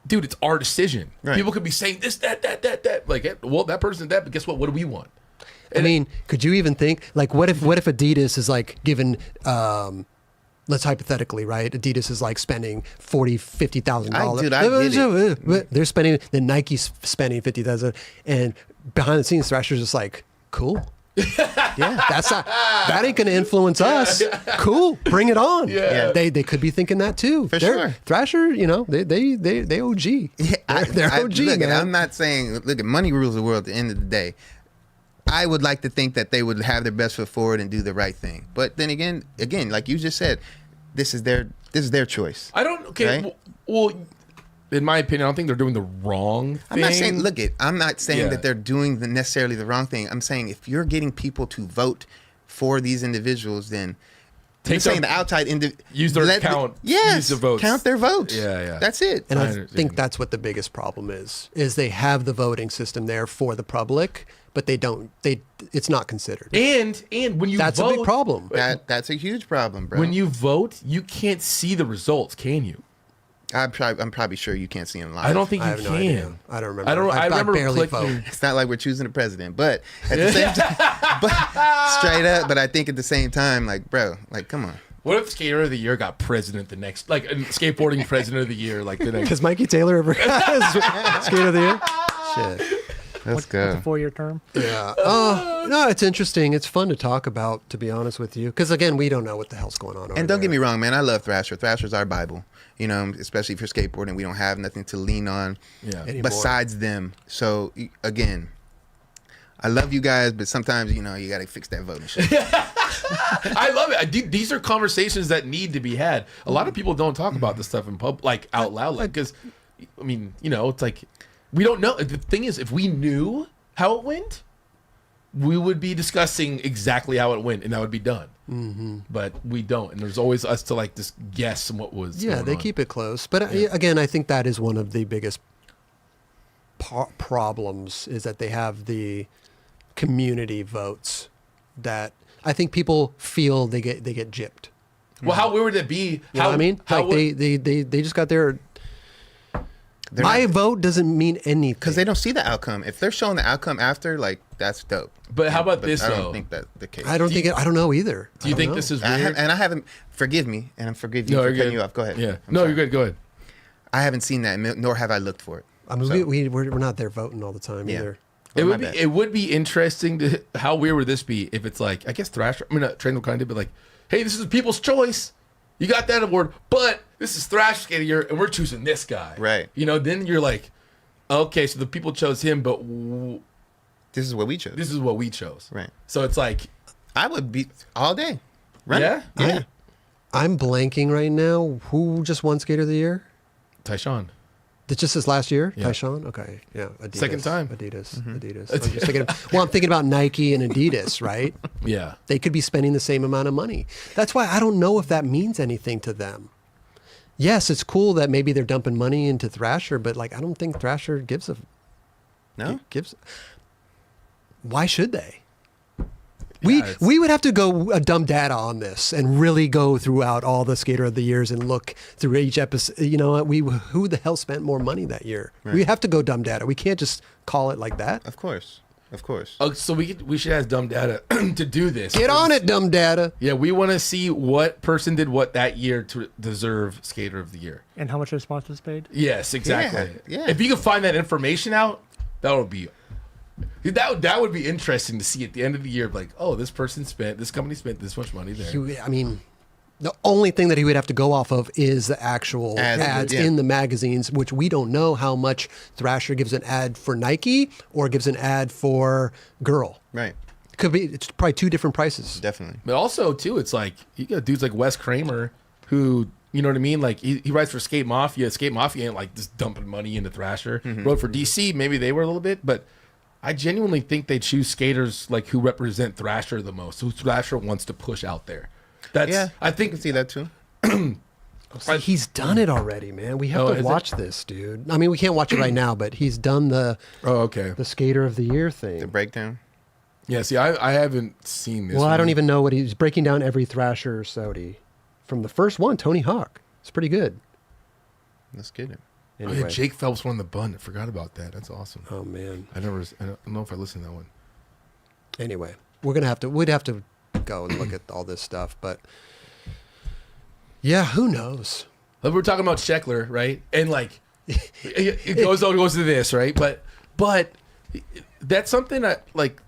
S3: Dude, it's our decision.
S2: Right.
S3: People could be saying this, that. Like, well, that person did that, but guess what? What do we want?
S1: I mean, could you even think, like, what if Adidas is like given, let's hypothetically, right? Adidas is like spending $40,000-$50,000.
S2: Dude, I get it.
S1: They're spending, then Nike's spending $50,000, and behind the scenes, Thrasher's just like, cool. Yeah, that ain't going to influence us. Cool, bring it on.
S3: Yeah.
S1: They could be thinking that too.
S2: For sure.
S1: Thrasher, you know, they OG.
S2: Yeah,
S1: they're OG,
S2: look,
S1: man.
S2: I'm not saying, look, money rules the world at the end of the day. I would like to think that they would have their best foot forward and do the right thing. But then again, like you just said, this is their choice.
S3: I don't, okay,
S2: Right?
S3: well, in my opinion, I don't think they're doing the wrong thing.
S2: I'm not saying
S3: Yeah.
S2: that they're doing necessarily the wrong thing. I'm saying if you're getting people to vote for these individuals, then I'm saying the outside
S3: use their count. Use the votes.
S2: Count their votes.
S3: Yeah.
S2: That's it.
S1: And
S3: I
S1: I
S3: understand.
S1: think that's what the biggest problem is they have the voting system there for the public, but it's not considered.
S3: And when you
S1: That's
S3: vote,
S1: a big problem.
S2: That's a huge problem, bro.
S3: when you vote, you can't see the results, can you?
S2: I'm probably sure you can't see them live.
S3: I don't think
S1: I
S3: you
S1: have
S3: can.
S1: no idea. I don't remember.
S3: I remember
S1: barely
S3: clicking.
S1: vote.
S2: It's not like we're choosing a president, but at the same time, straight up. But I think at the same time, like, bro, like, come on.
S3: What if Skater of the Year got president the next, like, skateboarding president of the year, like the next?
S1: Because Mikey Taylor ever got Skate of the Year? Shit.
S2: Let's
S4: It's
S2: go.
S4: a 4-year term.
S1: Yeah. Oh, no, it's interesting. It's fun to talk about, to be honest with you. Because, again, we don't know what the hell's going on over
S2: And don't get
S1: there.
S2: me wrong, man. I love Thrasher. Thrasher's our Bible. You know, especially for skateboarding, we don't have nothing to lean on
S1: Anymore.
S2: besides them. So again, I love you guys, but sometimes you got to fix that voting shit.
S3: I love it. These are conversations that need to be had. A lot of people don't talk about this stuff in pub, like out loud, like, because, I mean, it's like we don't know. The thing is, if we knew how it went, we would be discussing exactly how it went, and that would be done. Mm-hmm. But we don't, and there's always us to like just guess what was.
S1: Yeah,
S3: going
S1: they
S3: on.
S1: keep it close. But again, I think that is one of the biggest problems is that they have the community votes that I think people feel they get gypped.
S3: Well, how weird would it be?
S1: You know what I mean? Like they just got their. My vote doesn't mean anything
S2: Because they don't see the outcome. If they're showing the outcome after, like, that's dope.
S3: But how about this,
S2: I don't
S3: though?
S2: think that's the case.
S1: I don't know either.
S3: Do you think this is
S2: I
S3: weird?
S2: I haven't. Forgive me, and I forgive you
S3: No,
S2: for
S3: you're
S2: cutting
S3: good.
S2: you off. Go ahead.
S3: Yeah.
S2: I'm
S3: No,
S2: sorry.
S3: you're good. Go ahead.
S2: I haven't seen that, nor have I looked for it.
S1: I mean,
S2: So,
S1: we're not there voting all the time
S2: Yeah.
S1: either.
S2: my bad.
S3: It would be interesting to how weird would this be if it's like, I guess Thrasher, I mean not Train kind of, but like, hey, this is people's choice. You got that award, but this is Thrasher Skater Year, and we're choosing this guy.
S2: Right.
S3: Then you're like, okay, so the people chose him, but
S2: This is what we chose.
S3: this is what we chose.
S2: Right.
S3: So it's like,
S2: I would be all day. Right?
S3: Yeah?
S2: Yeah.
S1: I'm blanking right now. Who just won Skater of the Year?
S3: Tyshawn.
S1: Just this last year,
S3: Yeah.
S1: Tyshawn? Okay, yeah. Adidas,
S3: Second time.
S1: Adidas. I'm just thinking. I'm thinking about Nike and Adidas, right?
S3: Yeah.
S1: They could be spending the same amount of money. That's why I don't know if that means anything to them. Yes, it's cool that maybe they're dumping money into Thrasher, but like I don't think Thrasher gives a
S2: No?
S1: Why should they?
S3: Yeah,
S1: We would have to go dumb data on this and really go throughout all the Skater of the Years and look through each episode. You know what? Who the hell spent more money that year?
S2: Right.
S1: We have to go dumb data. We can't just call it like that.
S2: Of course.
S3: So we should ask dumb data to do this.
S1: Get on it, dumb data.
S3: Yeah, we want to see what person did what that year to deserve Skater of the Year.
S4: And how much their sponsors paid?
S3: Yes, exactly.
S2: Yeah.
S3: If you can find that information out, that would be interesting to see at the end of the year. Like, oh, this company spent this much money there.
S1: I mean, the only thing that he would have to go off of is the actual ads
S2: yeah.
S1: in the magazines, which we don't know how much Thrasher gives an ad for Nike or gives an ad for Girl.
S2: Right.
S1: It's probably two different prices.
S2: Definitely.
S3: But also, too, it's like you got dudes like Wes Kramer who, you know what I mean? Like he writes for Sk8 Mafia. Sk8 Mafia ain't like just dumping money into Thrasher. Wrote for DC. Maybe they were a little bit, but I genuinely think they choose skaters like who represent Thrasher the most, who Thrasher wants to push out there. I think
S2: I can see that too.
S1: See, he's done it already, man. We have to watch this, dude. I mean, we can't watch it right now, but he's done the Skater of the Year thing.
S2: The breakdown.
S3: Yeah, see, I haven't seen this.
S1: Well, I
S3: one.
S1: don't even know what he's breaking down every Thrasher Saudi. From the first one, Tony Hawk. It's pretty good.
S2: Let's get it.
S1: Anyway.
S3: Oh, yeah, Jake Phelps won the bun. I forgot about that. That's awesome.
S1: Oh man.
S3: I don't know if I listened to that one.
S1: Anyway, we'd have to go and look at all this stuff, but yeah, who knows?
S3: Like we're talking about Sheckler, right? And like it goes to this, right? But that's something that like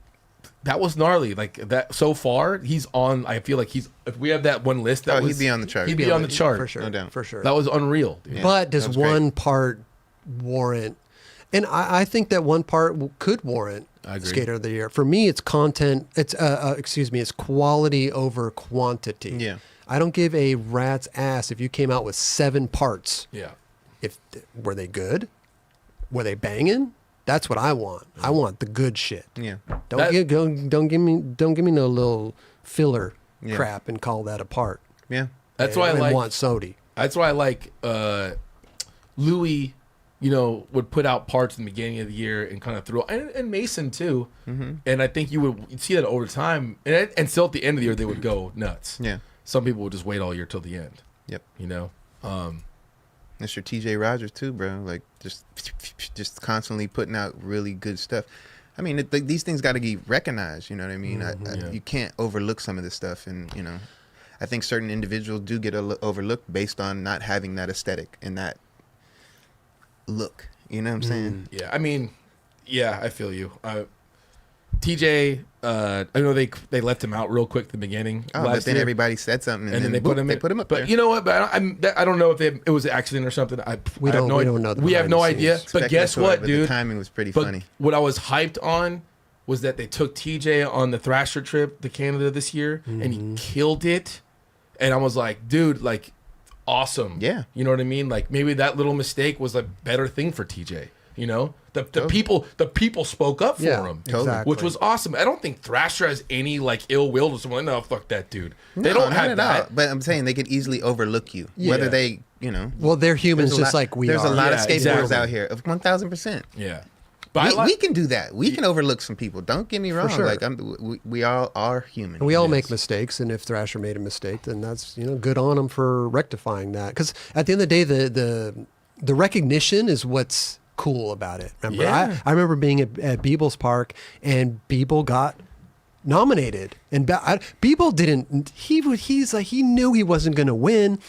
S3: that was gnarly. Like that so far, he's on. I feel like if we have that one list,
S2: he'd be on the chart.
S3: He'd be on the chart
S1: for sure.
S2: No doubt.
S1: For sure.
S3: That was unreal. Dude.
S2: Yeah,
S1: but does
S2: that was great.
S1: one part warrant? And I think that one part could warrant
S3: I agree.
S1: Skater of the Year. For me, it's content. It's it's quality over quantity.
S2: Yeah.
S1: I don't give a rat's ass if you came out with 7 parts.
S3: Yeah.
S1: Were they good? Were they banging? That's what I want. I want the good shit.
S2: Yeah.
S1: Don't give me no little filler crap and call that a part.
S2: Yeah.
S3: That's why I
S1: want Sodi.
S3: That's why I like Louie. You know, would put out parts in the beginning of the year and kind of throw, and Mason too. And I think you'd see that over time, and still at the end of the year they would go nuts.
S2: Yeah.
S3: Some people would just wait all year till the end.
S2: Yep.
S3: You know,
S2: That's your TJ Rogers too, bro. Like just constantly putting out really good stuff. I mean, these things got to be recognized. You know what I mean? You can't overlook some of this stuff, and you know, I think certain individuals do get overlooked based on not having that aesthetic and that look. You know what I'm saying?
S3: yeah. I mean, yeah, I feel you. TJ, I know they left him out real quick at the beginning.
S2: But then everybody said something, and then
S3: they put him
S2: up there.
S3: But you know what? But I don't know if it was an accident or something.
S1: We don't know.
S3: We have no idea. But guess what, dude?
S2: The timing was pretty funny.
S3: What I was hyped on was that they took TJ on the Thrasher trip to Canada this year, and he killed it. And I was like, dude, like, awesome.
S2: Yeah.
S3: You know what I mean? Like, maybe that little mistake was a better thing for TJ. You know, the people spoke up for him,
S1: exactly.
S3: which was awesome. I don't think Thrasher has any like ill will to someone. No, fuck that dude. They don't have that.
S2: But I'm saying they could easily overlook you, whether they, you know.
S1: Well, they're humans just like we are.
S2: There's a lot of
S3: Yeah,
S2: skateboarders
S3: exactly.
S2: out here, of 1,000%.
S3: Yeah, but
S2: We can do that. We can overlook some people. Don't get me wrong.
S1: sure.
S2: Like we all are human.
S1: We all make mistakes, and if Thrasher made a mistake, then that's good on him for rectifying that. Because at the end of the day, the recognition is what's cool about it. Remember,
S3: Yeah.
S1: I remember being at Beebles Park, and Beeble got nominated, and Beeble didn't. He's like he knew he wasn't going to win,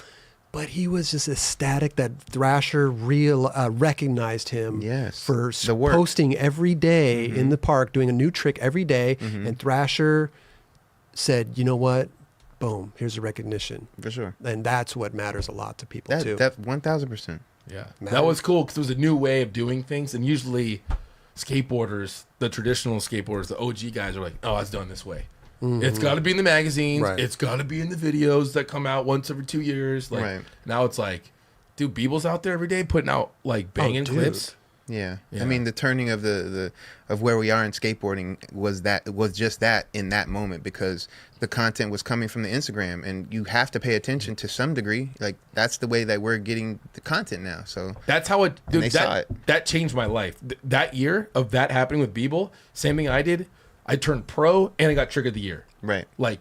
S1: but he was just ecstatic that Thrasher recognized him for
S2: the work.
S1: posting every day in the park, doing a new trick every day, and Thrasher said, "You know what? Boom, here's the recognition."
S2: For sure.
S1: And that's what matters a lot to people too.
S2: That 1,000%.
S3: yeah,
S1: Man.
S3: that was cool because it was a new way of doing things. And usually, skateboarders, the traditional skateboarders, the OG guys are like, "Oh, it's done this way. It's got to be in the magazines.
S1: Right.
S3: It's got to be in the videos that come out once every 2 years." Like
S2: Right.
S3: now, it's like, Dude, Beeble's out there every day putting out like banging
S1: dude.
S3: clips.
S2: Yeah.
S3: Yeah.
S2: I mean, the turning of the of where we are in skateboarding was just that in that moment, because the content was coming from the Instagram, and you have to pay attention to some degree. Like, that's the way that we're getting the content now. So
S3: That's how it. Dude,
S2: they saw it.
S3: That changed my life. That year of that happening with Beeble, same thing I did. I turned pro and I got Trick of the Year.
S2: right,
S3: Like,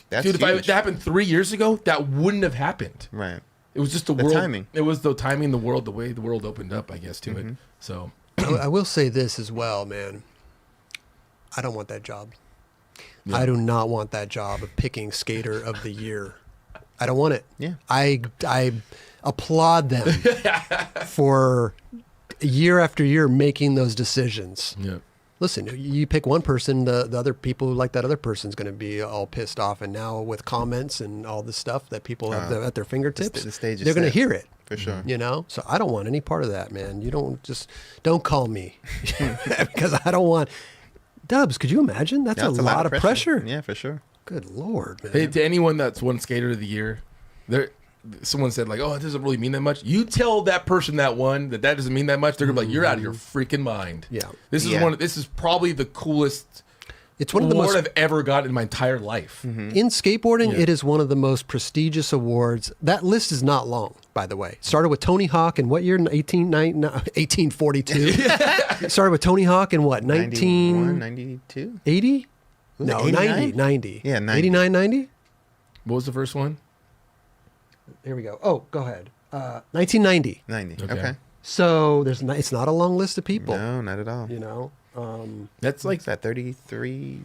S2: that's
S3: dude, if
S2: huge.
S3: that happened 3 years ago, that wouldn't have happened.
S2: Right.
S3: It was just the
S2: The
S3: world.
S2: timing.
S3: It was the timing, the world, the way the world opened up, I guess, to it. So
S1: I will say this as well, man. I don't want that job.
S3: Yeah.
S1: I do not want that job of picking skater of the year. I don't want it.
S2: Yeah.
S1: I applaud them for year after year making those decisions.
S3: yeah.
S1: Listen, you pick one person, the other people who like that other person's going to be all pissed off. And now with comments and all this stuff that people have at their fingertips,
S2: the stage is
S1: they're going to
S2: set.
S1: hear it.
S2: For sure.
S1: You know? So I don't want any part of that, man. Don't call me because I don't want. Dubs, could you imagine? That's a lot of pressure.
S2: Yeah, for sure.
S1: Good Lord, man.
S3: Hey, to anyone that's won Skater of the Year, someone said like, "Oh, it doesn't really mean that much." You tell that person that won that doesn't mean that much. They're gonna be like, "You're out of your freaking mind."
S1: Yeah.
S3: This is
S2: Yeah.
S3: This is probably the coolest
S1: It's one of the
S3: award
S1: most
S3: I've ever got in my entire life.
S1: in skateboarding.
S3: Yeah.
S1: It is one of the most prestigious awards. That list is not long, by the way. Started with Tony Hawk in what year? 1842. Started with Tony Hawk in what?
S2: 91, 92?
S1: 1980?
S2: Was
S1: No,
S2: it
S1: 90.
S2: 89?
S1: 90.
S2: Yeah, 90.
S1: 89, 90?
S3: What was the first one?
S1: Here we go. Oh, go ahead. 1990.
S2: 90.
S3: Okay.
S2: Okay.
S1: So it's not a long list of people.
S2: No, not at all.
S1: You know.
S3: That's like
S2: What's that, 33?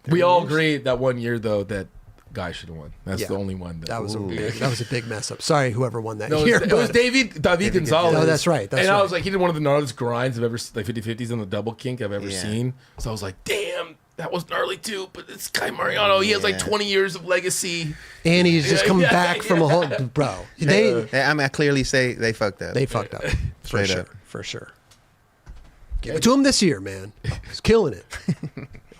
S3: we all
S2: years?
S3: agree that one year though that guy should have won. That's
S1: Yeah.
S3: the only one
S1: That was
S2: Ooh.
S1: a big mess up. Sorry, whoever won that
S3: No,
S1: year.
S3: it was
S1: but-
S3: David Gonzalez.
S1: Oh, that's right, that's
S3: and I
S1: right.
S3: was like, he did one of the gnarliest grinds I've ever, like 50-50s on the double kink I've ever
S2: Yeah.
S3: seen. So I was like, damn, that was gnarly too. But this guy Mariano, he has like
S2: Yeah.
S3: 20 years of legacy.
S1: and he's just come
S3: Yeah,
S1: back from a whole bro. They
S2: Yeah, I mean, I clearly say they fucked up.
S1: fucked up for
S2: Straight
S1: sure,
S2: up.
S1: for sure. Give it to him this year, man. He's killing it.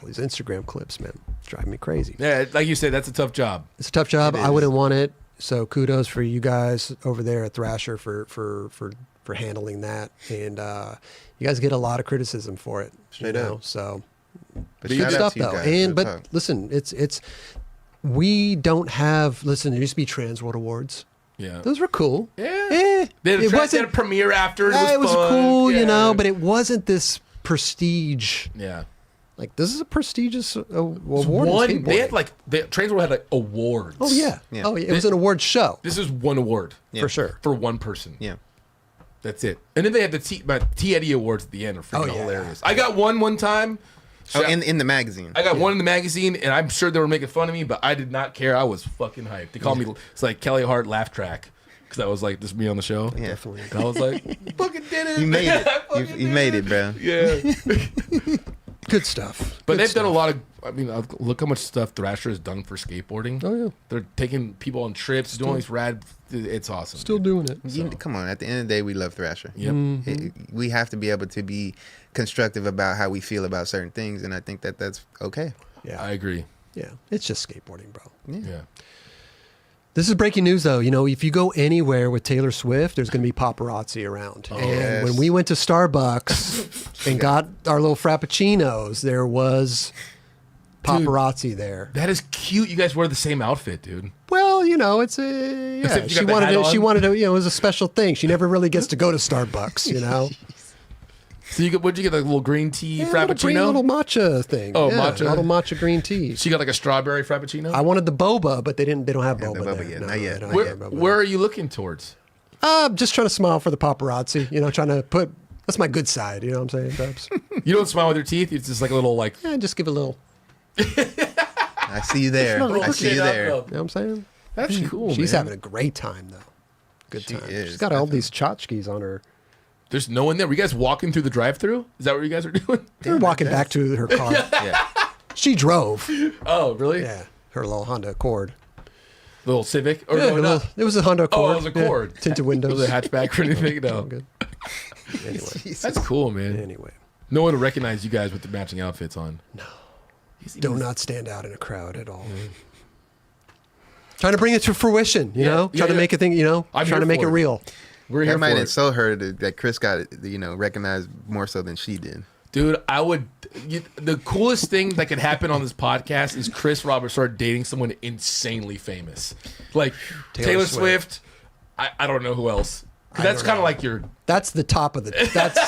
S1: All these Instagram clips, man, it's driving me crazy.
S3: Yeah, like you said, that's a tough job.
S1: It's a tough job.
S2: It
S1: I
S2: is.
S1: wouldn't want it. So kudos for you guys over there at Thrasher for handling that. And you guys get a lot of criticism for it.
S2: Straight
S1: you
S2: up.
S1: know? So
S2: But
S1: good
S2: shout out
S1: stuff
S2: to you
S1: though.
S2: guys.
S1: And
S2: Real
S1: but
S2: talk.
S1: listen, it's we don't have. Listen, there used to be Trans World Awards.
S3: Yeah.
S1: Those were cool.
S3: Yeah.
S1: Eh,
S3: They had
S1: it
S3: a
S1: wasn't.
S3: premiere after.
S1: It was
S3: fun.
S1: cool,
S3: Yeah.
S1: you know, but it wasn't this prestige.
S3: Yeah.
S1: Like this is a prestigious
S3: It was
S1: award. in
S3: one, they had
S1: skateboarding.
S3: like, Transworld had like awards.
S1: Oh yeah.
S2: Yeah.
S1: Oh yeah. It was an award show
S3: This is one award
S2: Yeah.
S1: for sure.
S3: for one person.
S2: Yeah.
S3: That's it. And then they had the T Eddie Awards at the end are freaking
S1: Oh, yeah.
S3: hilarious. I got one time.
S2: Oh, in the magazine.
S3: I got one in the magazine, and I'm sure they were making fun of me, but I did not care. I was fucking hyped. They called me, it's like Kelly Hart laugh track, because I was like, this is me on the show.
S2: Yeah.
S1: Definitely.
S3: And I was like, fucking did it.
S2: You made it.
S3: I fucking
S2: You
S3: did
S2: made it, bro.
S3: Yeah.
S1: Good stuff.
S3: But
S1: Good
S3: they've done a
S1: stuff.
S3: lot of, I mean, look how much stuff Thrasher has done for skateboarding.
S1: Oh yeah.
S3: They're taking people on trips, doing all these rad, it's awesome.
S1: Still doing it.
S2: Come on. At the end of the day, we love Thrasher.
S3: Yep.
S2: We have to be able to be constructive about how we feel about certain things, and I think that that's okay.
S1: Yeah.
S3: I agree.
S1: Yeah. It's just skateboarding, bro.
S3: Yeah.
S1: This is breaking news, though. You know, if you go anywhere with Taylor Swift, there's going to be paparazzi around. and
S2: yes.
S1: when we went to Starbucks and got our little frappuccinos, there was paparazzi there.
S3: That is cute. You guys wear the same outfit, dude.
S1: Well, you know, it's a yeah.
S3: Except you
S1: She
S3: got the
S1: wanted
S3: hat
S1: to. She
S3: on.
S1: wanted to. You know, it was a special thing. She never really gets to go to Starbucks. You know,
S3: So what'd you get, like a little green tea
S1: yeah,
S3: frappuccino?
S1: little matcha thing.
S3: Oh,
S1: yeah,
S3: matcha.
S1: little matcha green tea.
S3: She got like a strawberry frappuccino?
S1: I wanted the boba, but they don't have
S2: Yeah,
S1: boba,
S2: the boba
S1: there.
S2: yet,
S1: No,
S2: not yet.
S1: they don't
S3: where,
S1: have boba
S3: where are you looking towards?
S1: Just trying to smile for the paparazzi. You know, trying to put. That's my good side. You know what I'm saying, Dubs?
S3: You don't smile with your teeth. It's just like a little like.
S1: Yeah, just give a little.
S2: I see you there.
S1: not like
S2: I see you there.
S1: You know what I'm saying?
S3: That's cool.
S1: She's
S3: man.
S1: having a great time though. Good
S2: She
S1: time.
S2: is,
S1: She's got all these tchotchkes on her.
S3: There's no one there. Were you guys walking through the drive-through? Is that what you guys are doing?
S1: They're walking back to her car.
S2: Yeah.
S1: She drove.
S3: Oh, really?
S1: Yeah, her little Honda Accord.
S3: Little Civic? Or
S1: Yeah,
S3: no, not.
S1: it was a Honda Accord.
S3: Oh, it was a Accord.
S1: Yeah, tinted
S3: Was
S1: windows.
S3: it a hatchback or anything?
S1: All
S3: No.
S1: good. Anyway,
S3: That's cool, man.
S1: anyway,
S3: No one will recognize you guys with the matching outfits on.
S1: No.
S3: He's
S1: do not stand out in a crowd at all. Trying to bring it to fruition, you know? Trying to make a thing, you know?
S3: I'm
S1: trying
S3: here
S1: to make
S3: for
S1: it
S3: it.
S1: real.
S3: We're here
S2: That might
S3: for it.
S2: insult her that Chris got, recognized more so than she did.
S3: Dude, the coolest thing that could happen on this podcast is Chris Roberts started dating someone insanely famous. Like Taylor Swift. I don't know who else. 'Cause that's kind of like your...
S1: That's the top of the...
S2: That's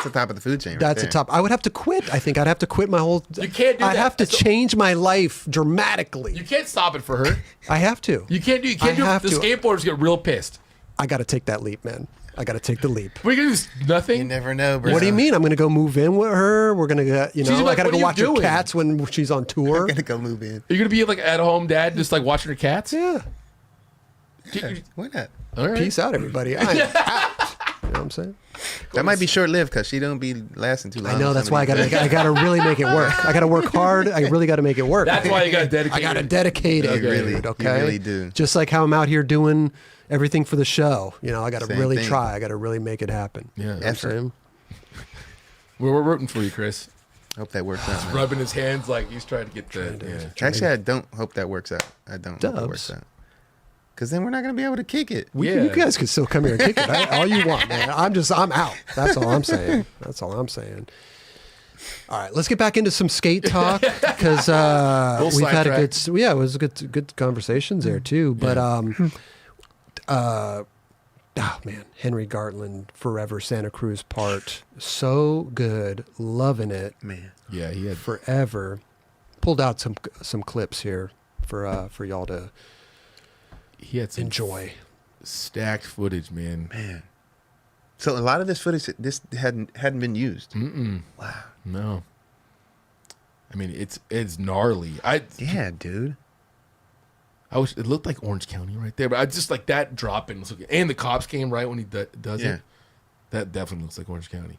S2: the top of the food chain.
S1: That's
S2: right
S1: the top. I would have to quit. I think I'd have to quit my whole...
S3: You can't do
S1: I'd
S3: that.
S1: have to
S3: That's
S1: change my life dramatically.
S3: You can't stop it for her.
S1: I have to.
S3: You can't do it.
S1: I have
S3: The
S1: to.
S3: skateboarders get real pissed.
S1: I got to take that leap, man. I got to take the leap.
S3: We're going to do nothing.
S2: You never know, bro.
S1: What do you mean? I'm going to go move in with her. We're going to,
S3: She's
S1: I
S3: like,
S1: got to
S3: what
S1: go
S3: are you
S1: watch her
S3: doing?
S1: cats when she's on tour.
S2: I'm gonna go move in.
S3: You're going to be like at home dad, just like watching her cats?
S1: Yeah.
S2: Why not?
S3: All right.
S1: Peace out, everybody. I'm out. You know what I'm saying?
S2: That might be short lived because she don't be lasting too long.
S1: I know. That's why I got to really make it work. I got to work hard. I really got to make it work.
S3: That's why you got to dedicate.
S1: I got to dedicate it.
S2: You really,
S1: dude, okay?
S2: you really do.
S1: Just like how I'm out here doing everything for the show. You know, I got to
S2: Same
S1: really
S2: thing.
S1: try. I got to really make it happen.
S3: Yeah.
S1: You know what I'm
S2: Effort.
S1: saying?
S3: We're rooting for you, Chris.
S2: Hope that works out. man.
S3: Rubbing his hands like he's trying to get the... Yeah.
S2: Actually, I don't hope that works out. I don't hope it works
S1: Dubs.
S2: out. Because then we're not going to be able to kick it.
S3: Yeah.
S1: You guys can still come here and kick it. All you want, man. I'm out. That's all I'm saying. That's all I'm saying. All right, let's get back into some skate talk because we've had a good, it was good conversations there too. But oh man, Henry Gartland, Forever Santa Cruz part, so good, loving it,
S2: Man.
S3: Yeah, he had...
S1: Forever. Pulled out some clips here for y'all to
S3: He had some
S1: enjoy.
S3: stacked footage, man.
S2: Man. So a lot of this footage, this hadn't been used.
S3: Mm-mm.
S2: Wow.
S3: No. I mean, it's gnarly.
S2: Yeah, dude.
S3: I wish it looked like Orange County right there, but I just like that drop in. And the cops came right when he does
S2: Yeah.
S3: it. That definitely looks like Orange County.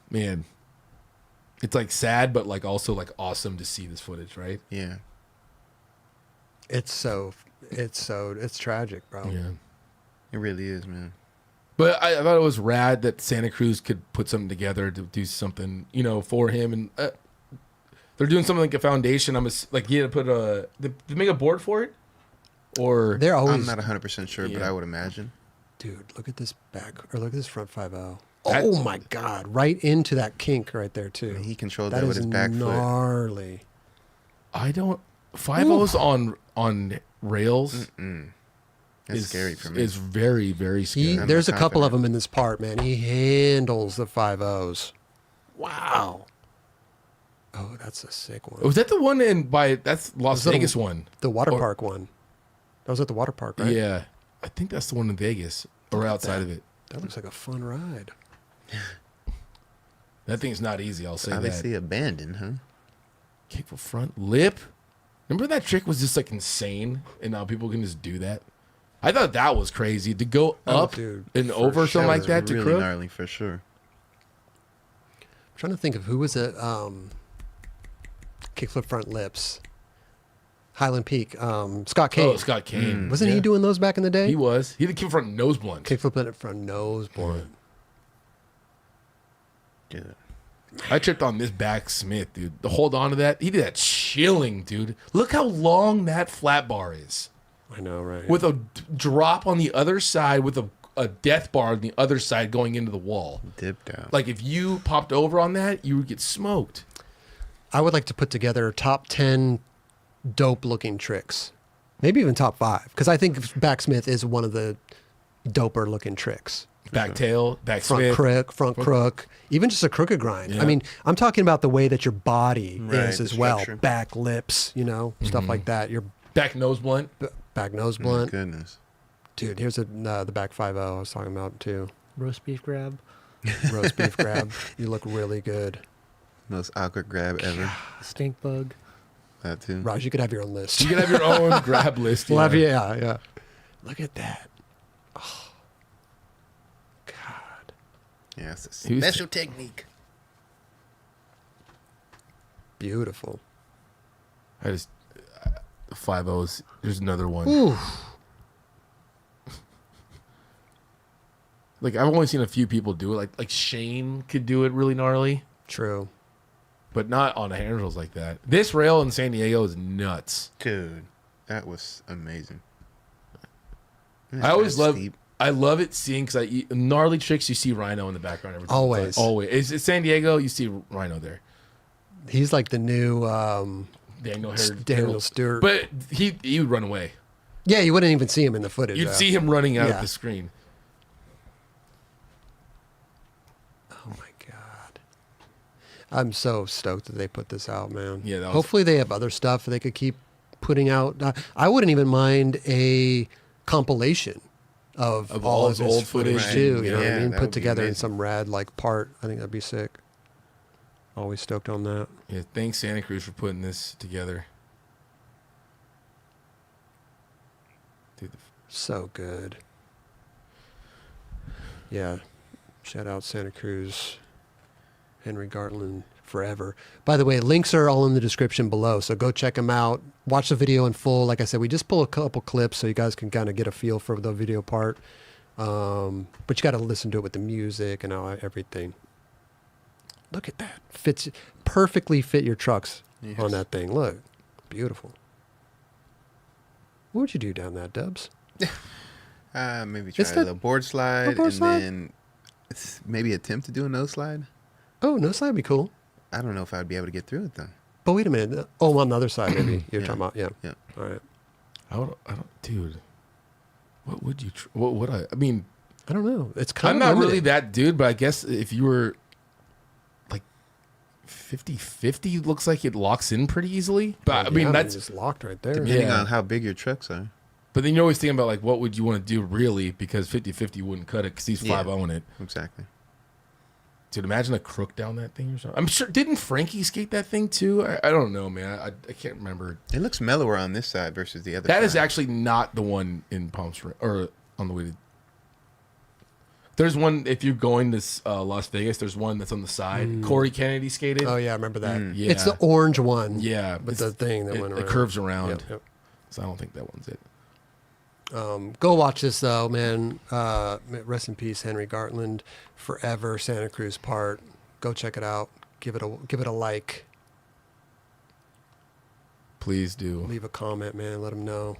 S3: Man, it's like sad, but like also like awesome to see this footage, right?
S2: Yeah.
S1: It's tragic, bro.
S3: Yeah.
S2: It really is, man.
S3: But I thought it was rad that Santa Cruz could put something together to do something, for him. And they're doing something like a foundation. Like he had to put did they make a board for it? Or
S1: They're always
S2: I'm not 100% sure, but
S3: Yeah.
S2: I would imagine.
S1: Dude, look at this back, or look at this front 5.0.
S3: That-
S1: Oh my God, right into that kink right there too.
S2: He controlled
S1: That
S2: that with
S1: is
S2: his back foot.
S1: gnarly.
S3: I don't 5-0s on rails
S2: That's scary for me.
S3: is very, very scary.
S2: I'm
S1: There's a
S2: not
S1: couple of
S2: confident.
S1: them in this part, man. He handles the 5.0s. Wow. Oh, that's a sick one.
S3: Was that the one that's Las
S1: Was that
S3: Vegas one?
S1: The water
S3: Or-
S1: park one. That was at the water park, right?
S3: Yeah. I think that's the one in Vegas or outside of it.
S1: That looks like a fun ride.
S3: That thing's not easy, I'll say
S2: Obviously
S3: that.
S2: abandoned, huh?
S3: Kick for front lip. Remember that trick was just like insane and now people can just do that? I thought that was crazy to go
S1: Oh,
S3: up
S1: dude,
S3: and
S1: for
S3: over something like
S1: sure.
S3: that to
S2: really
S3: crook.
S2: gnarly for sure.
S1: I'm trying to think of who was it. Kickflip front lips. Highland Peak. Scott Kane.
S3: Oh, Scott Kane.
S1: Wasn't
S3: Yeah.
S1: he doing those back in the day?
S3: He was. He did kick front nose blunt.
S1: Kickflip in front nose board.
S2: Dude.
S3: I tripped on this back Smith, dude. To hold on to that, he did that chilling, dude. Look how long that flat bar is.
S1: I know, right?
S3: With a drop on the other side, with a death bar on the other side going into the wall.
S2: Dipped out.
S3: Like if you popped over on that, you would get smoked.
S1: I would like to put together top 10 dope looking tricks. Maybe even top 5. Because I think backsmith is one of the doper looking tricks.
S3: Back tail, back
S1: Front
S3: Smith.
S1: crook, front crook, even just a crooked grind.
S3: Yeah.
S1: I mean, I'm talking about the way that your body
S2: Right,
S1: is
S2: the
S1: as well.
S2: structure.
S1: Back lips, stuff like that. Your
S3: Back nose blunt.
S1: back nose
S2: My
S1: blunt.
S2: goodness.
S1: Dude, here's the back 5.0 I was talking about too.
S4: Roast beef grab.
S1: Roast beef grab. You look really good.
S2: Most awkward grab ever.
S4: Stink bug.
S2: That too.
S1: Raj, you could have your own list.
S3: You can have your own grab list.
S1: We'll have yeah. Look at that. Oh. God.
S2: Yeah, it's a
S3: Who's-
S2: special technique.
S1: Beautiful.
S3: I just 5-0s. There's another one.
S1: Ooh.
S3: Like I've only seen a few people do it. Like Shane could do it really gnarly,
S1: True.
S3: but not on handles like that. This rail in San Diego is nuts.
S2: Dude. That was amazing.
S3: I always love it seeing because gnarly tricks. You see Rhino in the background every time.
S1: Always.
S3: Always. It's San Diego. You see Rhino there.
S1: He's like the new
S3: Daniel
S1: Stewart.
S3: But he would run away.
S1: Yeah, you wouldn't even see him in the footage.
S3: You'd see him running out of the screen.
S1: Oh my god! I'm so stoked that they put this out, man.
S3: Yeah.
S1: Hopefully they have other stuff they could keep putting out. I wouldn't even mind a compilation of all of his
S3: old footage
S1: too. You know what I mean?
S2: that
S1: Put
S2: would be
S1: together in
S2: amazing.
S1: some rad like part. I think that'd be sick. Always stoked on that.
S3: Yeah. Thanks Santa Cruz for putting this together. Dude,
S1: So good. Yeah. Shout out Santa Cruz, Henry Gartland, forever. By the way, links are all in the description below, so go check them out. Watch the video in full. Like I said, we just pull a couple clips so you guys can kind of get a feel for the video part. But you got to listen to it with the music and everything. Look at that. Perfectly fit your trucks on that thing. Look. Beautiful. What would you do down that, Dubs?
S2: Maybe try a little board slide, then maybe attempt to do a no slide.
S1: Oh, no slide would be cool.
S2: I don't know if I'd be able to get through it though.
S1: But wait a minute. Oh, on the other side, maybe you're talking about. Yeah. All right.
S3: I don't, dude. What would you? What would I? I mean,
S1: I don't know. It's kind
S3: I'm
S1: of
S3: not
S1: limited.
S3: really that dude, but I guess if you were like 50-50, looks like it locks in pretty easily. But I mean, that's
S1: just locked right there.
S2: Depending
S3: Yeah.
S2: on how big your trucks are.
S3: But then you're always thinking about like what would you want to do really, because 50-50 wouldn't cut it because these 5
S2: Yeah.
S3: own it.
S2: Exactly.
S3: Dude, imagine a crook down that thing or something. I'm sure. Didn't Frankie skate that thing too? I don't know, man. I can't remember.
S2: It looks mellower on this side versus the other
S3: That
S2: side.
S3: is actually not the one in Palm Springs or on the way to. There's one if you're going to Las Vegas. There's one that's on the side. Corey Kennedy skated.
S1: Oh yeah, I remember that.
S3: Yeah.
S1: It's the orange one.
S3: Yeah,
S1: with the thing that went around.
S3: It curves around.
S1: Yep.
S3: So I don't think that one's it.
S1: Go watch this though, man. Rest in peace, Henry Gartland. Forever, Santa Cruz part. Go check it out. Give it a like.
S3: Please do.
S1: Leave a comment, man. Let them know.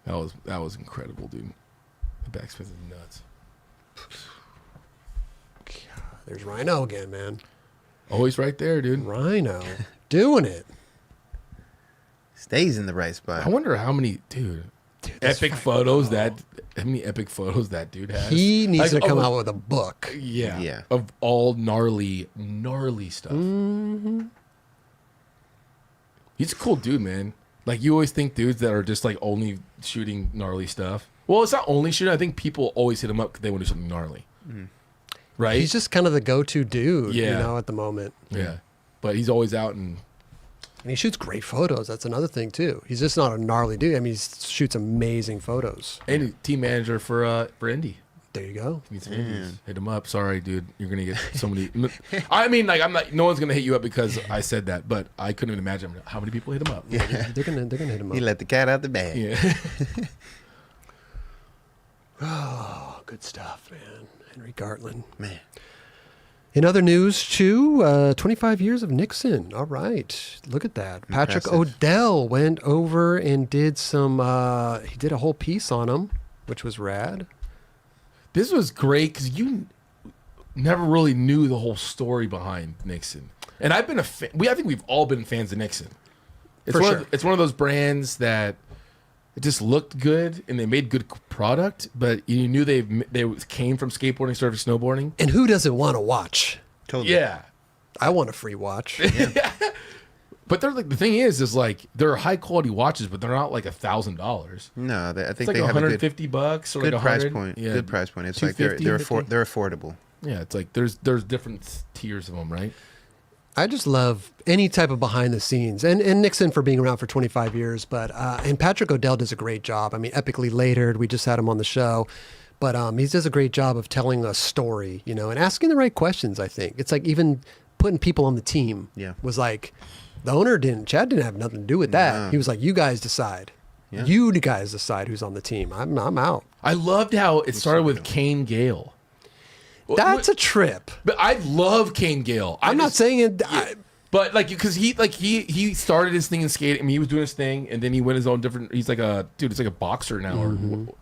S3: That was incredible, dude. The backspin is nuts.
S1: There's Rhino again, man.
S3: Always right there, dude.
S1: Rhino doing it.
S2: Stays in the right spot.
S3: I wonder how many, dude.
S1: that's
S3: Epic photos that. How many epic photos that dude has?
S1: He needs to
S3: Like,
S1: come
S3: of-
S1: out with a book.
S3: Yeah.
S2: Yeah.
S3: Of all gnarly stuff.
S1: Mm-hmm.
S3: He's a cool dude, man. Like, you always think dudes that are just, like, only shooting gnarly stuff. Well, it's not only shooting. I think people always hit him up because they want to do something gnarly. Right?
S1: He's just kind of the go-to dude,
S3: Yeah.
S1: you know, at the moment.
S3: Yeah. But he's always out and...
S1: And he shoots great photos. That's another thing, too. He's just not a gnarly dude. I mean, he shoots amazing photos.
S3: And team manager for Indy.
S1: There you go.
S3: Need some indies. Hit him up. Sorry, dude. You're gonna get so many. I mean, like, I'm not. No one's gonna hit you up because I said that, but I couldn't even imagine how many people hit him up.
S2: Yeah.
S1: They're gonna hit him up.
S2: He let the cat out the bag.
S3: Yeah.
S1: Oh, good stuff, man. Henry Gartland.
S2: Man.
S1: In other news, too, 25 years of Nixon. All right. Look at that. Patrick
S2: Impressive.
S1: Odell went over and did some, he did a whole piece on him, which was rad.
S3: This was great because you never really knew the whole story behind Nixon, and I've been a fan. I think we've all been fans of Nixon. It's
S1: For
S3: one
S1: sure.
S3: it's one of those brands that it just looked good and they made good product, but you knew they came from skateboarding, started snowboarding.
S1: And who doesn't want to watch?
S2: Totally.
S3: Yeah.
S1: I want a free watch.
S3: But they're like, the thing is like they're high quality watches, but they're not like $1,000.
S2: No, I think
S3: It's like
S2: they have a good,
S3: $150 or
S2: good
S3: like
S2: price
S3: 100.
S2: point.
S3: Yeah.
S2: Good price point. It's like they're
S3: 250.
S2: they're affordable.
S3: Yeah, it's like there's different tiers of them, right?
S1: I just love any type of behind the scenes, and Nixon for being around for 25 years. But and Patrick Odell does a great job. I mean, epically latered. We just had him on the show, but he does a great job of telling a story, you know, and asking the right questions. I think it's like even putting people on the team.
S2: Yeah.
S1: Was like the owner Chad didn't have nothing to do with that.
S2: No.
S1: He was like, you guys decide.
S2: Yeah.
S1: You guys decide who's on the team. I'm out.
S3: I loved how it started with Kane Gale.
S1: That's a trip.
S3: But I love Kane Gale.
S1: I'm not saying it.
S3: But like, because he started his thing in skate. I mean, he was doing his thing, and then he went his own different. He's like a dude. It's like a boxer now, or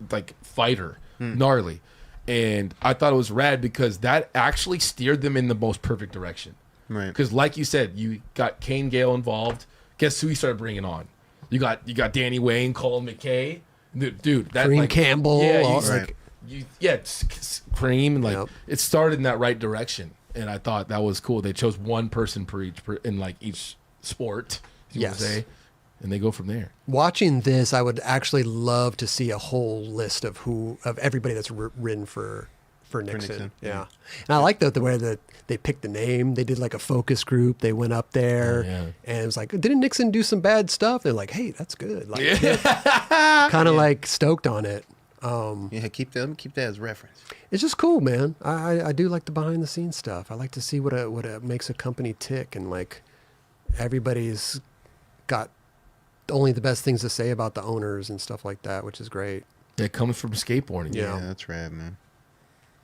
S3: like fighter, gnarly. And I thought it was rad because that actually steered them in the most perfect direction.
S2: Right.
S3: Because like you said, you got Kane Gale involved. Guess who he started bringing on? You got Danny Wayne, Colin McKay, dude. That
S1: Kareem
S3: like,
S1: Campbell.
S3: Yeah,
S1: all-
S3: like, Cream, and like
S1: Yep.
S3: it started in that right direction. And I thought that was cool. They chose one person in like each sport, you
S1: Yes.
S3: wanna say, and they go from there.
S1: Watching this, I would actually love to see a whole list of everybody that's ridden for Nixon.
S2: Nixon,
S1: Yeah. And I like the way that they picked the name. They did like a focus group. They went up there, and it was like, didn't Nixon do some bad stuff? They're like, hey, that's good. Like, kind of like stoked on it.
S2: Yeah, keep that as reference.
S1: It's just cool, man. I do like the behind the scenes stuff. I like to see what makes a company tick, and like everybody's got only the best things to say about the owners and stuff like that, which is great.
S3: It comes from skateboarding.
S1: Yeah.
S2: Yeah, that's rad, man.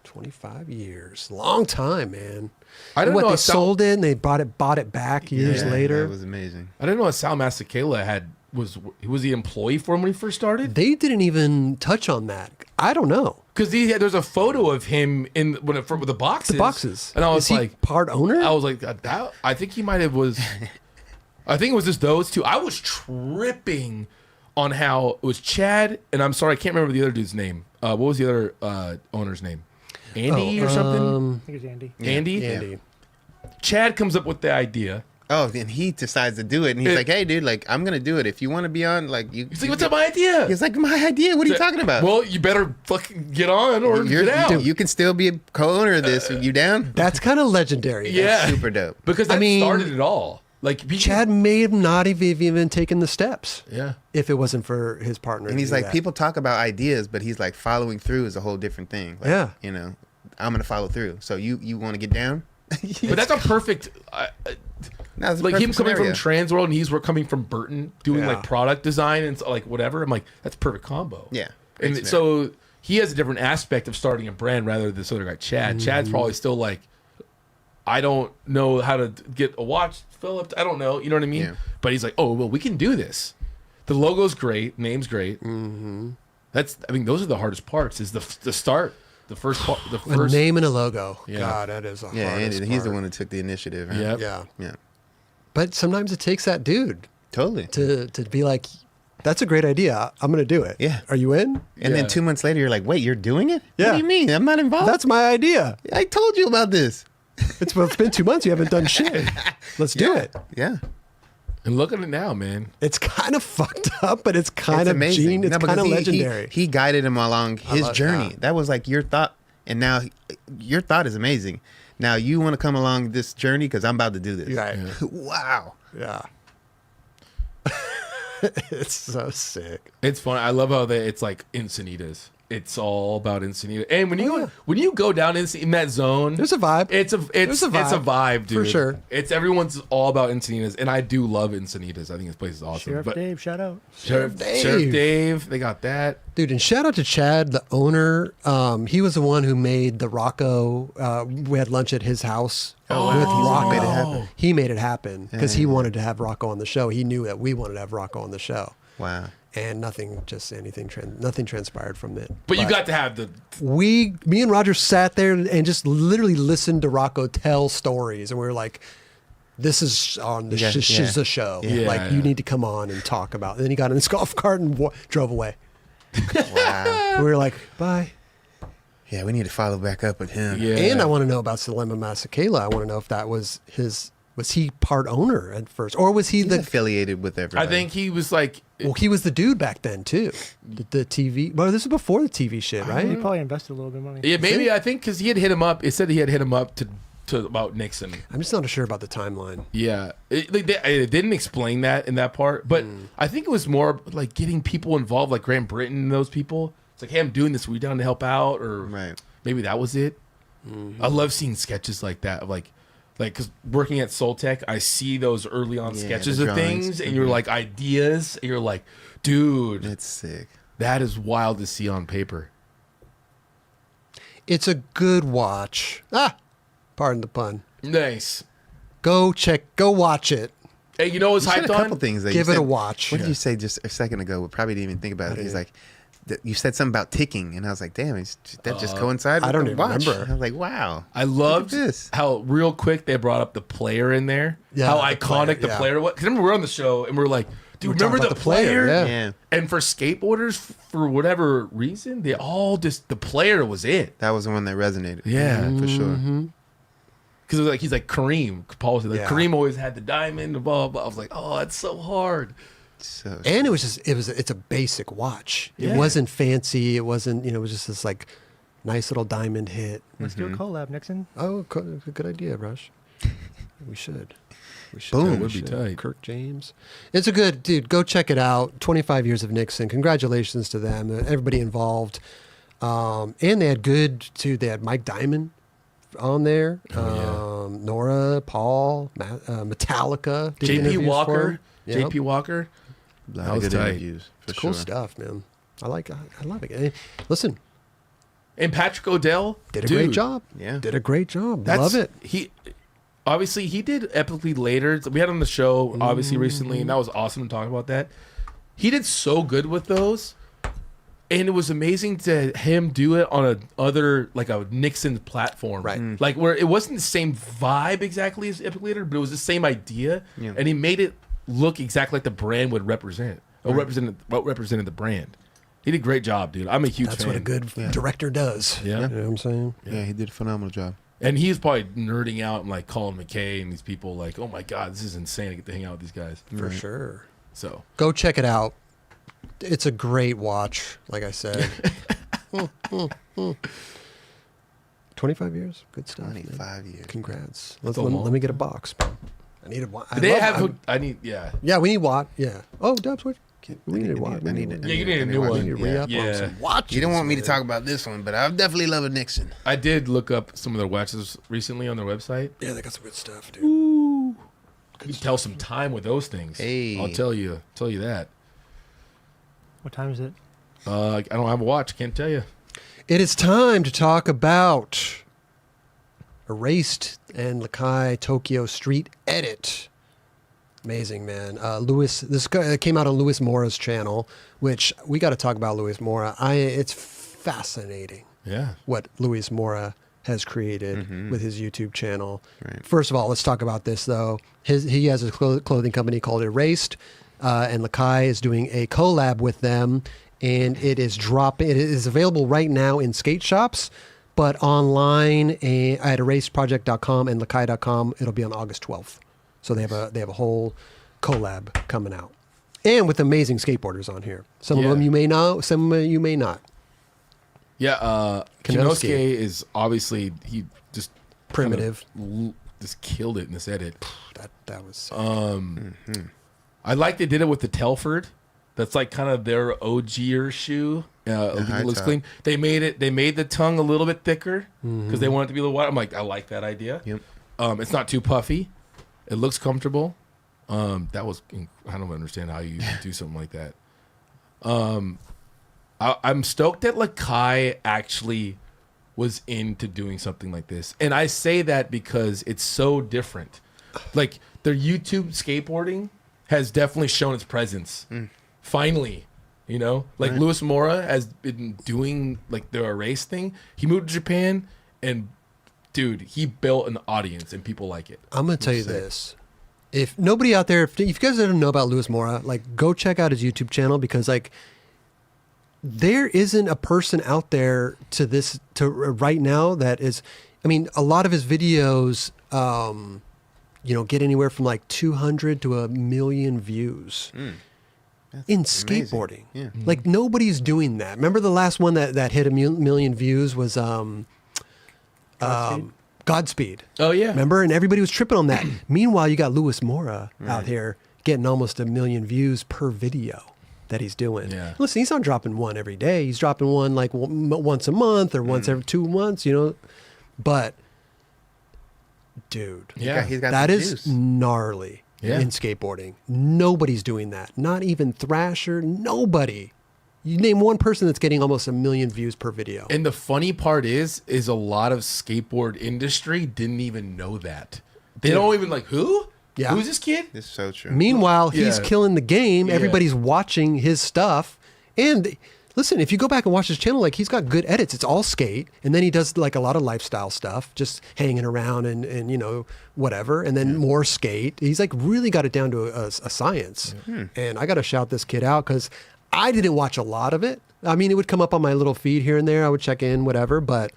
S1: 25 years, long time, man.
S3: I
S1: And
S3: didn't know
S1: they
S3: if
S1: sold it and they bought it back years
S2: Yeah,
S1: later.
S2: that was amazing.
S3: I didn't know Sal Masakela was he an employee for him when he first started?
S1: They didn't even touch on that. I don't know.
S3: Because there's a photo of him with the boxes.
S1: The boxes.
S3: And I was
S1: Is he
S3: like,
S1: part owner?
S3: I was like, that. I think he might have was. I think it was just those two. I was tripping on how it was Chad, and I'm sorry, I can't remember the other dude's name. What was the other owner's name? Andy or something?
S4: I think it's Andy.
S3: Andy?
S1: Andy.
S3: Chad comes up with the idea.
S2: Oh, then he decides to do it, and he's like, "Hey, dude, like I'm gonna do it. If you want to be on, like you."
S3: He's like, "What's up, my idea?"
S2: He's like, "My idea. What are you talking about?"
S3: Well, you better fucking get on or get out.
S2: You can still be a co-owner of this. You down?
S1: That's kind of legendary.
S3: Yeah.
S2: Super dope.
S3: Because that
S1: I mean,
S3: started it all. Like
S1: Chad may have not have even taken the steps.
S3: Yeah.
S1: If it wasn't for his partner.
S2: And
S1: to
S2: he's
S1: do
S2: like,
S1: that.
S2: people talk about ideas, but he's like, following through is a whole different thing. Like,
S1: Yeah.
S2: You know, I'm gonna follow through. So you want to get down?
S3: But that's a perfect.
S2: No, it's a
S3: Like him
S2: perfect
S3: coming
S2: scenario.
S3: from Transworld and he's coming from Burton doing
S1: Yeah.
S3: like product design and like whatever. I'm like, that's a perfect combo.
S2: Yeah.
S3: And
S2: Great
S3: so he has a different aspect of starting a brand rather than this other guy, Chad. Chad's probably still like, I don't know how to get a watch Philip. I don't know. You know what I mean?
S2: Yeah.
S3: But he's like, oh, well, we can do this. The logo's great. Name's great. Mm-hmm. I mean, those are the hardest parts is the start. The first part. The
S1: A
S3: first.
S1: name and a logo.
S3: Yeah.
S1: God, that is a
S2: Yeah,
S1: hardest
S2: and he's the
S1: part.
S2: one who took the initiative. Right?
S3: Yep.
S1: Yeah.
S2: Yeah.
S1: But sometimes it takes that dude
S2: Totally.
S1: to be like, that's a great idea. I'm going to do it.
S2: Yeah.
S1: Are you in?
S2: And
S3: Yeah.
S2: then 2 months later, you're like, wait, you're doing it?
S1: Yeah.
S2: What do you mean? I'm not involved.
S1: That's my idea.
S2: I told you about this.
S1: It's been 2 months. You haven't done shit. Let's do it.
S2: Yeah.
S3: And look at it now, man.
S1: It's kind of fucked up, but it's kind
S2: It's
S1: of
S2: amazing.
S1: gene. It's
S2: No, because
S1: kind of
S2: he-
S1: legendary.
S2: He guided him along his
S1: love
S2: journey.
S1: that.
S2: That was like your thought. And now your thought is amazing. Now you want to come along this journey because I'm about to do this.
S1: Right.
S2: Wow.
S1: Yeah. It's so sick.
S3: It's fun. I love how it's like Encinitas. It's all about Encinitas. And when you go down in that zone,
S1: There's a vibe.
S3: It's a vibe, dude.
S1: For sure.
S3: It's everyone's all about Encinitas, and I do love Encinitas. I think this place is awesome.
S4: Sheriff
S3: But
S4: Dave, shout out.
S3: Sheriff Dave, they got that.
S1: Dude, and shout out to Chad, the owner. He was the one who made the Rocco. We had lunch at his house with Rocco.
S2: Made it happen.
S1: He made it happen because he wanted to have Rocco on the show. He knew that we wanted to have Rocco on the show.
S2: Wow.
S1: And nothing transpired from it.
S3: But you got to have the
S1: me and Roger sat there and just literally listened to Rocco tell stories, and we were like, "This is on the the show.
S3: Yeah.
S1: Like you need to come on and talk about." And then he got in his golf cart and drove away.
S2: Wow.
S1: We were like, "Bye."
S2: Yeah, we need to follow back up with him.
S3: yeah.
S1: And I want to know about Selema Masakela. I want to know if that was his. Was he part owner at first, or was he
S2: He's affiliated with everybody.
S3: I think he was like,
S1: Well, he was the dude back then too. The TV. Well, this is before the TV shit,
S4: He
S1: right?
S4: probably invested a little bit of money.
S3: yeah, maybe I think because he had hit him up. It said he had hit him up to about Nixon.
S1: I'm just not sure about the timeline.
S3: Yeah, it didn't explain that in that part, but I think it was more like getting people involved, like Grant Britton and those people. It's like, hey, I'm doing this. Are we down to help out? Or
S2: Right.
S3: maybe that was it. I love seeing sketches like that, of like because working at Soltech, I see those early on sketches
S2: the
S3: of
S2: drawings.
S3: things, and you're like ideas, and you're like, dude,
S2: It's sick.
S3: that is wild to see on paper.
S1: It's a good watch. Pardon the pun.
S3: Nice.
S1: Go watch it.
S3: Hey, you know what's
S2: You said
S3: hyped
S2: a couple
S3: on?
S2: things. That
S1: Give
S2: you
S1: it
S2: said,
S1: a watch.
S2: What did you say just a second ago? We probably didn't even think about it. He's like, you said something about ticking, and I was like, damn, that just coincided.
S1: I
S2: with
S1: don't
S2: the
S1: even
S2: watch.
S1: remember.
S2: I was like, wow.
S3: I loved
S2: this.
S3: how real quick they brought up the player in there.
S1: Yeah,
S3: how
S1: the
S3: iconic the
S1: player,
S3: player was. Because remember we were on the show and we were like, dude,
S1: We're
S3: remember
S1: talking
S3: the
S1: about the player,
S3: player?
S1: yeah.
S2: Yeah,
S3: And for skateboarders, for whatever reason, they all just, the player was it.
S2: that was the one that resonated.
S3: Yeah.
S2: for sure.
S3: Because was like, he's like Kareem. Paul was like,
S1: Yeah.
S3: Kareem always had the diamond, blah, blah, blah. I was like, oh, that's so hard.
S2: So
S1: And it's a basic watch.
S3: Yeah.
S1: It wasn't fancy. It wasn't, it was just this like nice little diamond hit.
S4: Let's do a collab, Nixon.
S1: Oh, good idea, Rush. We should.
S2: Boom.
S3: That would be tight.
S1: Kirk James. It's a good, dude, go check it out. 25 Years of Nixon. Congratulations to them, everybody involved. And they had Mike Diamond on there. Nora, Paul, Metallica. did
S3: JP
S1: interviews for
S3: Walker.
S1: him. Yep.
S3: JP Walker.
S2: a lot
S3: That
S2: of
S3: was
S2: good
S3: tight.
S2: interviews. For
S1: It's cool
S2: sure.
S1: stuff, man. I love it. Hey, listen,
S3: And Patrick O'Dell.
S1: did a
S3: dude,
S1: great job.
S2: Yeah.
S1: Did a great job.
S3: That's,
S1: Love it.
S3: He did epically later. We had him on the show obviously recently, and that was awesome to talk about that. He did so good with those, and it was amazing to him do it on a Nixon platform,
S1: Right.
S3: Like where it wasn't the same vibe exactly as Epic Later, but it was the same idea,
S2: Yeah.
S3: and he made it look exactly like the brand would represent, or what represented the brand. He did a great job, dude. I'm a huge
S1: That's
S3: fan.
S1: what a good director does.
S3: Yeah.
S1: You know what I'm saying?
S2: Yeah, he did a phenomenal job.
S3: And he's probably nerding out and like calling McKay and these people like, oh my God, this is insane to get to hang out with these guys.
S1: For sure.
S3: So
S1: Go check it out. It's a great watch, like I said. 25 years. Good stuff. man.
S2: 25 years.
S1: Congrats.
S3: That's a
S1: Let
S3: long
S1: me get a box. I need a watch.
S3: yeah.
S1: Yeah, we need watch. Yeah. Oh, Dubs, what? We need a watch.
S3: Yeah, you need a new one.
S1: We need to re-up on
S3: Yeah.
S1: some watches.
S2: You don't want me to
S1: man.
S2: talk about this one, but I definitely love a Nixon.
S3: I did look up some of their watches recently on their website.
S1: Yeah, they got some good stuff, dude.
S3: You can tell some time with those things.
S2: Hey.
S3: I'll tell you that.
S4: What time is it?
S3: I don't have a watch. Can't tell you.
S1: It is time to talk about Erased and Lakai Tokyo Street Edit. Amazing, man. This guy came out on Louis Mora's channel, which we got to talk about Louis Mora. It's fascinating
S3: Yeah.
S1: what Louis Mora has created with his YouTube channel.
S2: Right.
S1: First of all, let's talk about this though. He has a clothing company called Erased, and Lakai is doing a collab with them, and it is available right now in skate shops, but online at erasedproject.com and lakai.com. It'll be on August 12th. So they have a whole collab coming out, and with amazing skateboarders on here. Some of them you may know, some you may not.
S3: Yeah. Kinosuke is obviously, he just
S1: Primitive.
S3: just killed it in this edit.
S1: That was sick.
S3: I like they did it with the Telford. That's like kind of their OG-er shoe.
S2: high
S3: It looks
S2: top.
S3: clean. They made the tongue a little bit thicker because they want it to be a little wide. I'm like, I like that idea.
S2: Yep.
S3: It's not too puffy. It looks comfortable. I don't understand how you do something like that. I'm stoked that Lakai actually was into doing something like this. And I say that because it's so different. Like, their YouTube skateboarding has definitely shown its presence. Finally. You know? Like,
S2: Right.
S3: Louis Mora has been doing, like, the Erase thing. He moved to Japan, and, dude, he built an audience, and people like it.
S1: I'm going to tell you this. If nobody out there, if you guys don't know about Louis Mora, like, go check out his YouTube channel, because, like, there isn't a person out there to right now that is, I mean, a lot of his videos, get anywhere from like 200 to 1 million views in skateboarding.
S2: Yeah.
S1: Like, nobody's doing that. Remember the last one that hit 1 million views was Godspeed.
S3: Oh, yeah.
S1: Remember? And everybody was tripping on that. Meanwhile, you got Louis Mora out here getting almost 1 million views per video that he's doing.
S3: Yeah.
S1: Listen, he's not dropping one every day. He's dropping one like once a month or once every 2 months, But, dude,
S3: Yeah.
S2: He's got
S1: that
S2: the
S1: is
S2: juice.
S1: gnarly
S3: Yeah.
S1: in skateboarding. Nobody's doing that. Not even Thrasher. Nobody. You name one person that's getting almost 1 million views per video.
S3: And the funny part is a lot of skateboard industry didn't even know that. They don't even like who?
S1: Yeah.
S3: Who's this kid?
S2: It's so true.
S1: Meanwhile, he's
S3: Yeah.
S1: killing the game.
S3: Yeah.
S1: Everybody's watching his stuff. And listen, if you go back and watch his channel, like he's got good edits. It's all skate. And then he does like a lot of lifestyle stuff, just hanging around and you know, whatever. And then more skate. He's like really got it down to a science. And I got to shout this kid out because I didn't watch a lot of it. I mean, it would come up on my little feed here and there. I would check in, whatever. But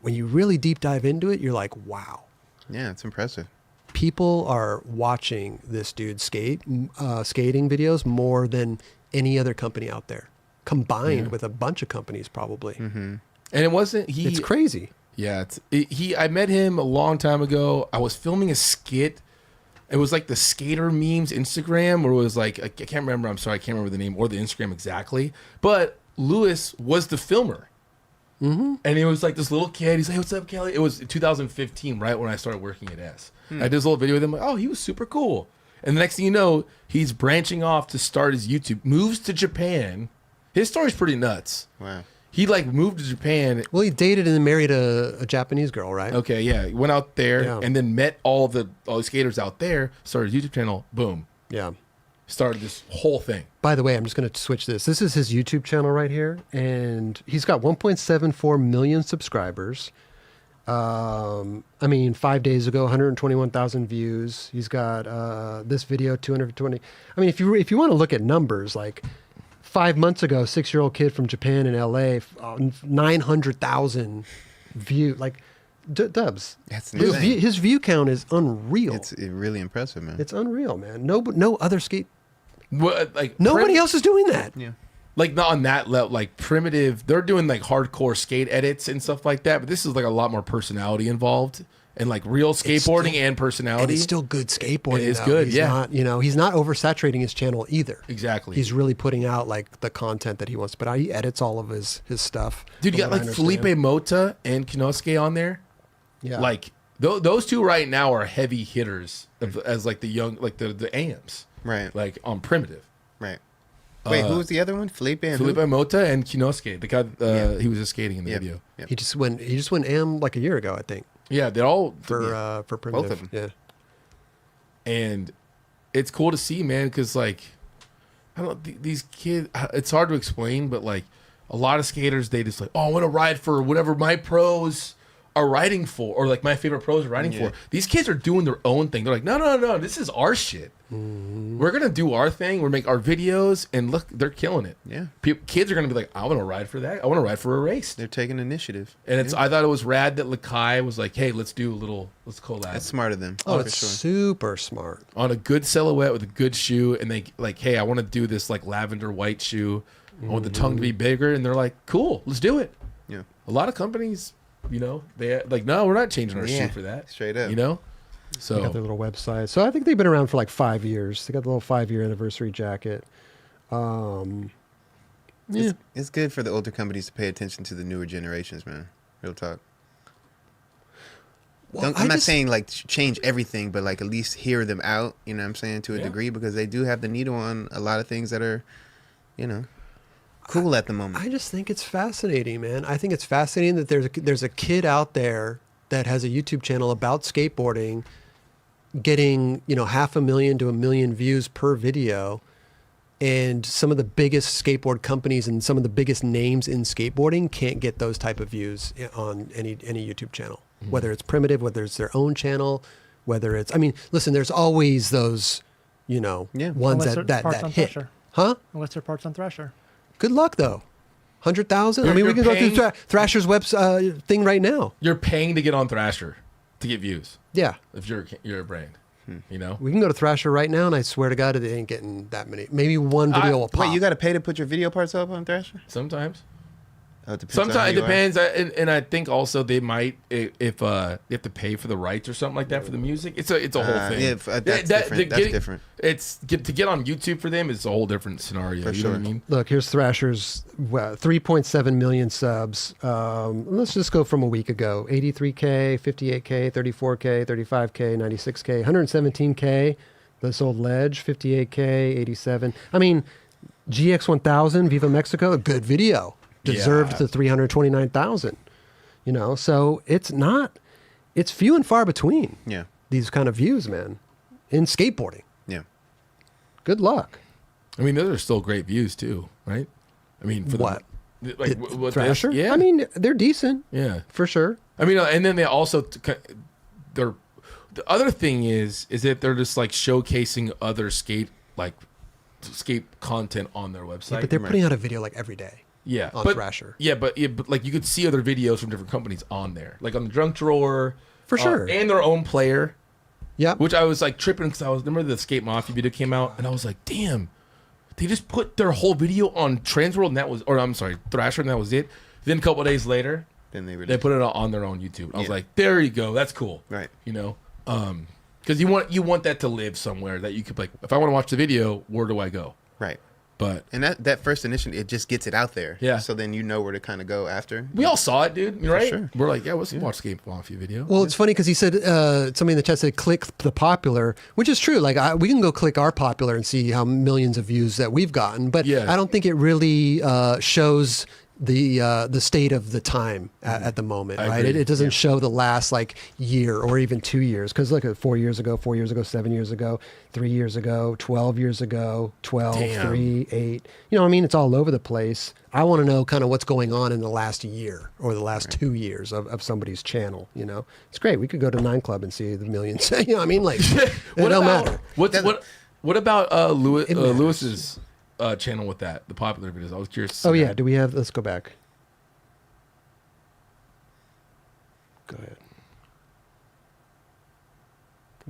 S1: when you really deep dive into it, you're like, wow.
S2: Yeah, it's impressive.
S1: People are watching this dude skating videos more than any other company out there, combined with a bunch of companies probably.
S3: And it wasn't he.
S1: It's crazy.
S3: Yeah, I met him a long time ago. I was filming a skit. It was like the skater memes Instagram, where it was like I can't remember. I'm sorry, I can't remember the name or the Instagram exactly. But Lewis was the filmer. And he was like this little kid. He's like, "What's up, Kelly?" It was 2015, right when I started working at S. I did this little video with him. Like, oh, he was super cool. And the next thing you know, he's branching off to start his YouTube. Moves to Japan. His story's pretty nuts.
S2: Wow.
S3: He like moved to Japan.
S1: Well, he dated and then married a Japanese girl, right?
S3: Okay, yeah. He went out there
S1: Yeah.
S3: and then met all the skaters out there. Started a YouTube channel. Boom.
S1: Yeah.
S3: Started this whole thing.
S1: By the way, I'm just going to switch this. This is his YouTube channel right here, and he's got 1.74 million subscribers. I mean, 5 days ago, 121,000 views. He's got this video, 220. I mean, if you want to look at numbers, like 5 months ago, 6-year-old kid from Japan in LA, 900,000 view. Like Dubs.
S2: That's
S1: His
S2: insane.
S1: his view count is unreal.
S2: It's really impressive, man.
S1: It's unreal, man. No other skate.
S3: What, like
S1: Nobody else is doing that.
S2: Yeah.
S3: Like not on that level. Like primitive. They're doing like hardcore skate edits and stuff like that. But this is like a lot more personality involved and like real skateboarding
S1: still-
S3: and personality.
S1: And it's still good skateboarding.
S3: It is
S1: though.
S3: good,
S1: He's
S3: yeah.
S1: Not, he's not oversaturating his channel either.
S3: Exactly.
S1: He's really putting out like the content that he wants to put out. He edits all of his stuff.
S3: Dude, you
S1: from
S3: got
S1: what I
S3: like Felipe
S1: understand.
S3: Mota and Kinosuke on there.
S1: Yeah.
S3: Like those two right now are heavy hitters as like the young, like the AMs.
S2: Right.
S3: Like on primitive.
S2: Right. Wait, who was the other one? Felipe and
S3: Felipe
S2: who?
S3: Mota and Kinosuke. The guy he was just skating in the
S2: Yep.
S3: video.
S2: Yep.
S1: He just went AM like a year ago, I think,
S3: Yeah, they're all
S1: for primitive.
S2: Both of them.
S1: Yeah.
S3: and it's cool to see, man, because like I don't these kids. It's hard to explain, but like a lot of skaters, they just like, oh, I want to ride for whatever my pros are riding for, or like my favorite pros are riding
S2: Yeah.
S3: for. These kids are doing their own thing. They're like, no, this is our shit. We're gonna do our thing. We're make our videos, and look, they're killing it.
S2: Yeah.
S3: Kids are gonna be like, I want to ride for that. I want to ride for a race.
S2: They're taking initiative.
S3: And it's I thought it was rad that Lakai was like, hey, let's collab
S2: That's smart of them.
S1: Oh,
S2: for
S1: it's
S2: sure.
S1: super smart.
S3: on a good silhouette with a good shoe, and they like, hey, I want to do this like lavender white shoe. I want the tongue to be bigger, and they're like, cool, let's do it.
S2: Yeah.
S3: A lot of companies, they like, no, we're not changing our
S2: Yeah,
S3: shoe for that.
S2: straight up.
S1: They got
S3: So
S1: their little website. So I think they've been around for like 5 years. They got the little 5-year anniversary jacket. Yeah.
S2: It's good for the older companies to pay attention to the newer generations, man. Real talk.
S1: Well,
S2: I'm not saying like change everything, but like at least hear them out, you know what I'm saying, to a
S3: Yeah.
S2: degree, because they do have the needle on a lot of things that are, cool at the moment.
S1: I just think it's fascinating, man. I think it's fascinating that there's a kid out there that has a YouTube channel about skateboarding, getting 500,000 to 1 million views per video, and some of the biggest skateboard companies and some of the biggest names in skateboarding can't get those type of views on any YouTube channel, whether it's primitive, whether it's their own channel, whether it's. I mean, listen, there's always those, ones
S4: Unless they're
S1: that
S4: parts on
S1: hit,
S4: Thrasher.
S1: huh?
S4: Unless they're parts on Thrasher.
S1: Good luck though. 100,000. I
S3: You're-
S1: mean, we
S3: you're
S1: can go through
S3: paying-
S1: Thrasher's web thing right now.
S3: you're paying to get on Thrasher to get views
S1: Yeah,
S3: if you're a brand.
S1: we can go to Thrasher right now, and I swear to God, it ain't getting that many. Maybe one video will pop.
S2: Wait, you got to pay to put your video parts up on Thrasher?
S3: Sometimes.
S2: Oh, it depends on
S3: Sometimes
S2: who
S3: it
S2: you are.
S3: depends, and I think also they might if you have to pay for the rights or something like that for the music. It's a whole thing.
S2: Yeah, that's different. That's different.
S3: It's to get on YouTube for them is a whole different scenario.
S2: For
S3: you know what I
S2: sure.
S3: mean?
S1: Look, here's Thrasher's 3.7 million subs. Let's just go from a week ago: 83K, 58K, 34K, 35K, 96K, 117K. This Old Ledge, 58K, 87. I mean, GX1000, Viva Mexico, a good video. Deserved
S3: Yeah.
S1: the 329,000. So it's few and far between.
S2: Yeah.
S1: these kind of views, man, in skateboarding.
S2: Yeah.
S1: Good luck.
S3: I mean, those are still great views too, right? I mean, for
S1: What?
S3: Like what
S1: Thrasher?
S3: Yeah.
S1: I mean, they're decent.
S3: yeah.
S1: For sure.
S3: I mean, and then they also they're the other thing is that they're just like showcasing other skate content on their website.
S1: But they're putting out a video like every day.
S3: Yeah,
S1: on
S3: but,
S1: Thrasher.
S3: Yeah, but like you could see other videos from different companies on there, like on the Drunk Drawer,
S1: For sure.
S3: and their own player.
S1: Yeah.
S3: Which I was like tripping because remember the Skate Mafia video came out, and I was like, damn, they just put their whole video on Transworld, and that was, or I'm sorry, Thrasher, and that was it. Then a couple of days later,
S2: Then
S3: they put it on their own YouTube. I was like, there you go, that's cool,
S2: Right.
S3: You know, because you want that to live somewhere that you could like, if I want to watch the video, where do I go?
S2: Right.
S3: But
S2: And that first initiative, it just gets it out there.
S3: Yeah.
S2: So then you know where to kind of go after.
S3: we all saw it, dude. Right?
S2: sure.
S3: We're like, yeah, let's watch Skate Mafia video.
S1: Well, it's funny because he said, somebody in the chat said, click the popular, which is true. Like, we can go click our popular and see how millions of views that we've gotten. But
S3: Yeah.
S1: I don't think it really shows the state of the time at the moment,
S3: I
S1: right?
S3: agree.
S1: It doesn't show the last like year or even 2 years. Because look at 4 years ago, 7 years ago, 3 years ago, 12 years ago, 12,
S3: Damn.
S1: 3, 8. You know what I mean? It's all over the place. I want to know kind of what's going on in the last year or the last 2 years of somebody's channel, you know? It's great. We could go to 9 Club and see the millions. You know what I mean? Like, it don't matter.
S3: What about
S1: It matters.
S3: Lewis's channel with that, the popular videos? I was curious. to see
S1: Oh, yeah.
S3: that.
S1: Do we have... Let's go back. Go ahead.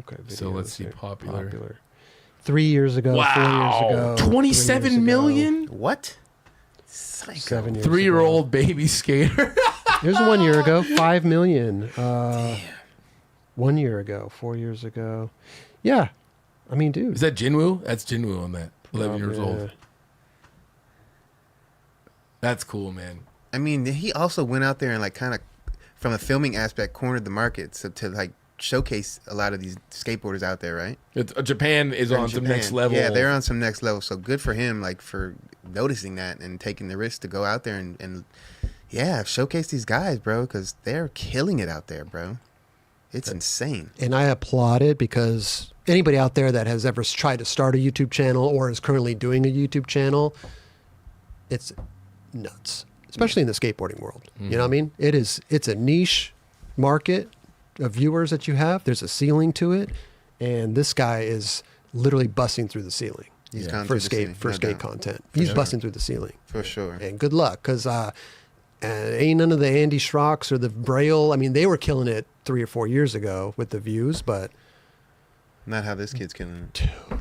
S1: Okay.
S3: So
S1: videos
S3: let's see,
S1: here.
S3: popular.
S1: 3 years ago, 4 years
S3: Wow,
S1: ago. 3 years
S3: 27
S1: ago,
S3: million?
S2: What? Psycho.
S1: 7 years
S3: 3-year-old baby skater.
S1: ago. There's 1 year ago, 5 million. 1 year ago, 4 years ago. Yeah. I mean, dude.
S3: Is that Jinwoo? That's Jinwoo on that. 11 years
S1: Yeah.
S3: old. That's cool, man.
S2: I mean, he also went out there and like kind of, from a filming aspect, cornered the market to like showcase a lot of these skateboarders out there, right?
S3: Japan is on some
S2: Japan.
S3: next level.
S2: Yeah, they're on some next level. So good for him, like for noticing that and taking the risk to go out there and yeah, showcase these guys, bro, because they're killing it out there, bro. It's insane.
S1: And I applaud it because anybody out there that has ever tried to start a YouTube channel or is currently doing a YouTube channel, it's nuts, especially in the skateboarding world. You know what I mean? It's a niche market of viewers that you have. There's a ceiling to it. And this guy is literally busting through the ceiling
S2: He's
S3: Yeah.
S2: gone
S1: for
S2: through the
S1: skate,
S2: ceiling,
S1: for
S2: no
S1: skate
S2: doubt.
S1: content. He's busting through the ceiling.
S2: For sure.
S1: And good luck, because ain't none of the Andy Schrocks or the Braille. I mean, they were killing it 3 or 4 years ago with the views, but
S2: Not how this kid's killing it.
S1: dude,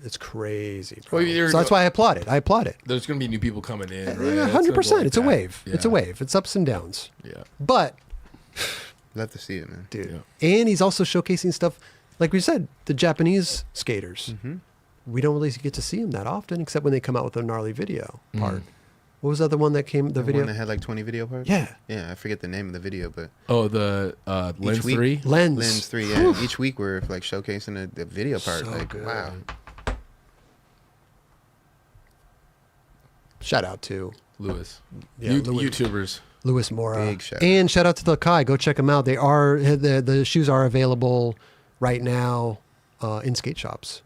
S1: it's crazy. Bro.
S3: Well, you're-
S1: So that's why I applaud it. I applaud it.
S3: There's going to be new people coming in, right?
S1: Yeah,
S3: It's gonna go
S1: 100%.
S3: like
S1: It's a
S3: that.
S1: wave.
S3: Yeah.
S1: It's a wave. It's ups and downs.
S3: Yeah.
S1: But
S2: Love to see it, man.
S1: dude, and he's also showcasing stuff like we said, the Japanese skaters. We don't really get to see them that often, except when they come out with a gnarly video part. What was the other one that came? The video.
S2: One that had like 20 video parts?
S1: Yeah.
S2: Yeah, I forget the name of the video, but
S3: Oh, the Lens
S2: week-
S3: 3?
S1: Lens.
S2: Lens 3, yeah. Each week we're like showcasing the video part.
S1: So
S2: like,
S1: good.
S2: wow.
S1: Shout out to
S3: Lewis.
S1: Yeah, Louie.
S3: YouTubers.
S1: Louis Mora.
S2: Big shout
S1: And shout out to the Lakai. Go check them out. They are the shoes are available right now in skate shops.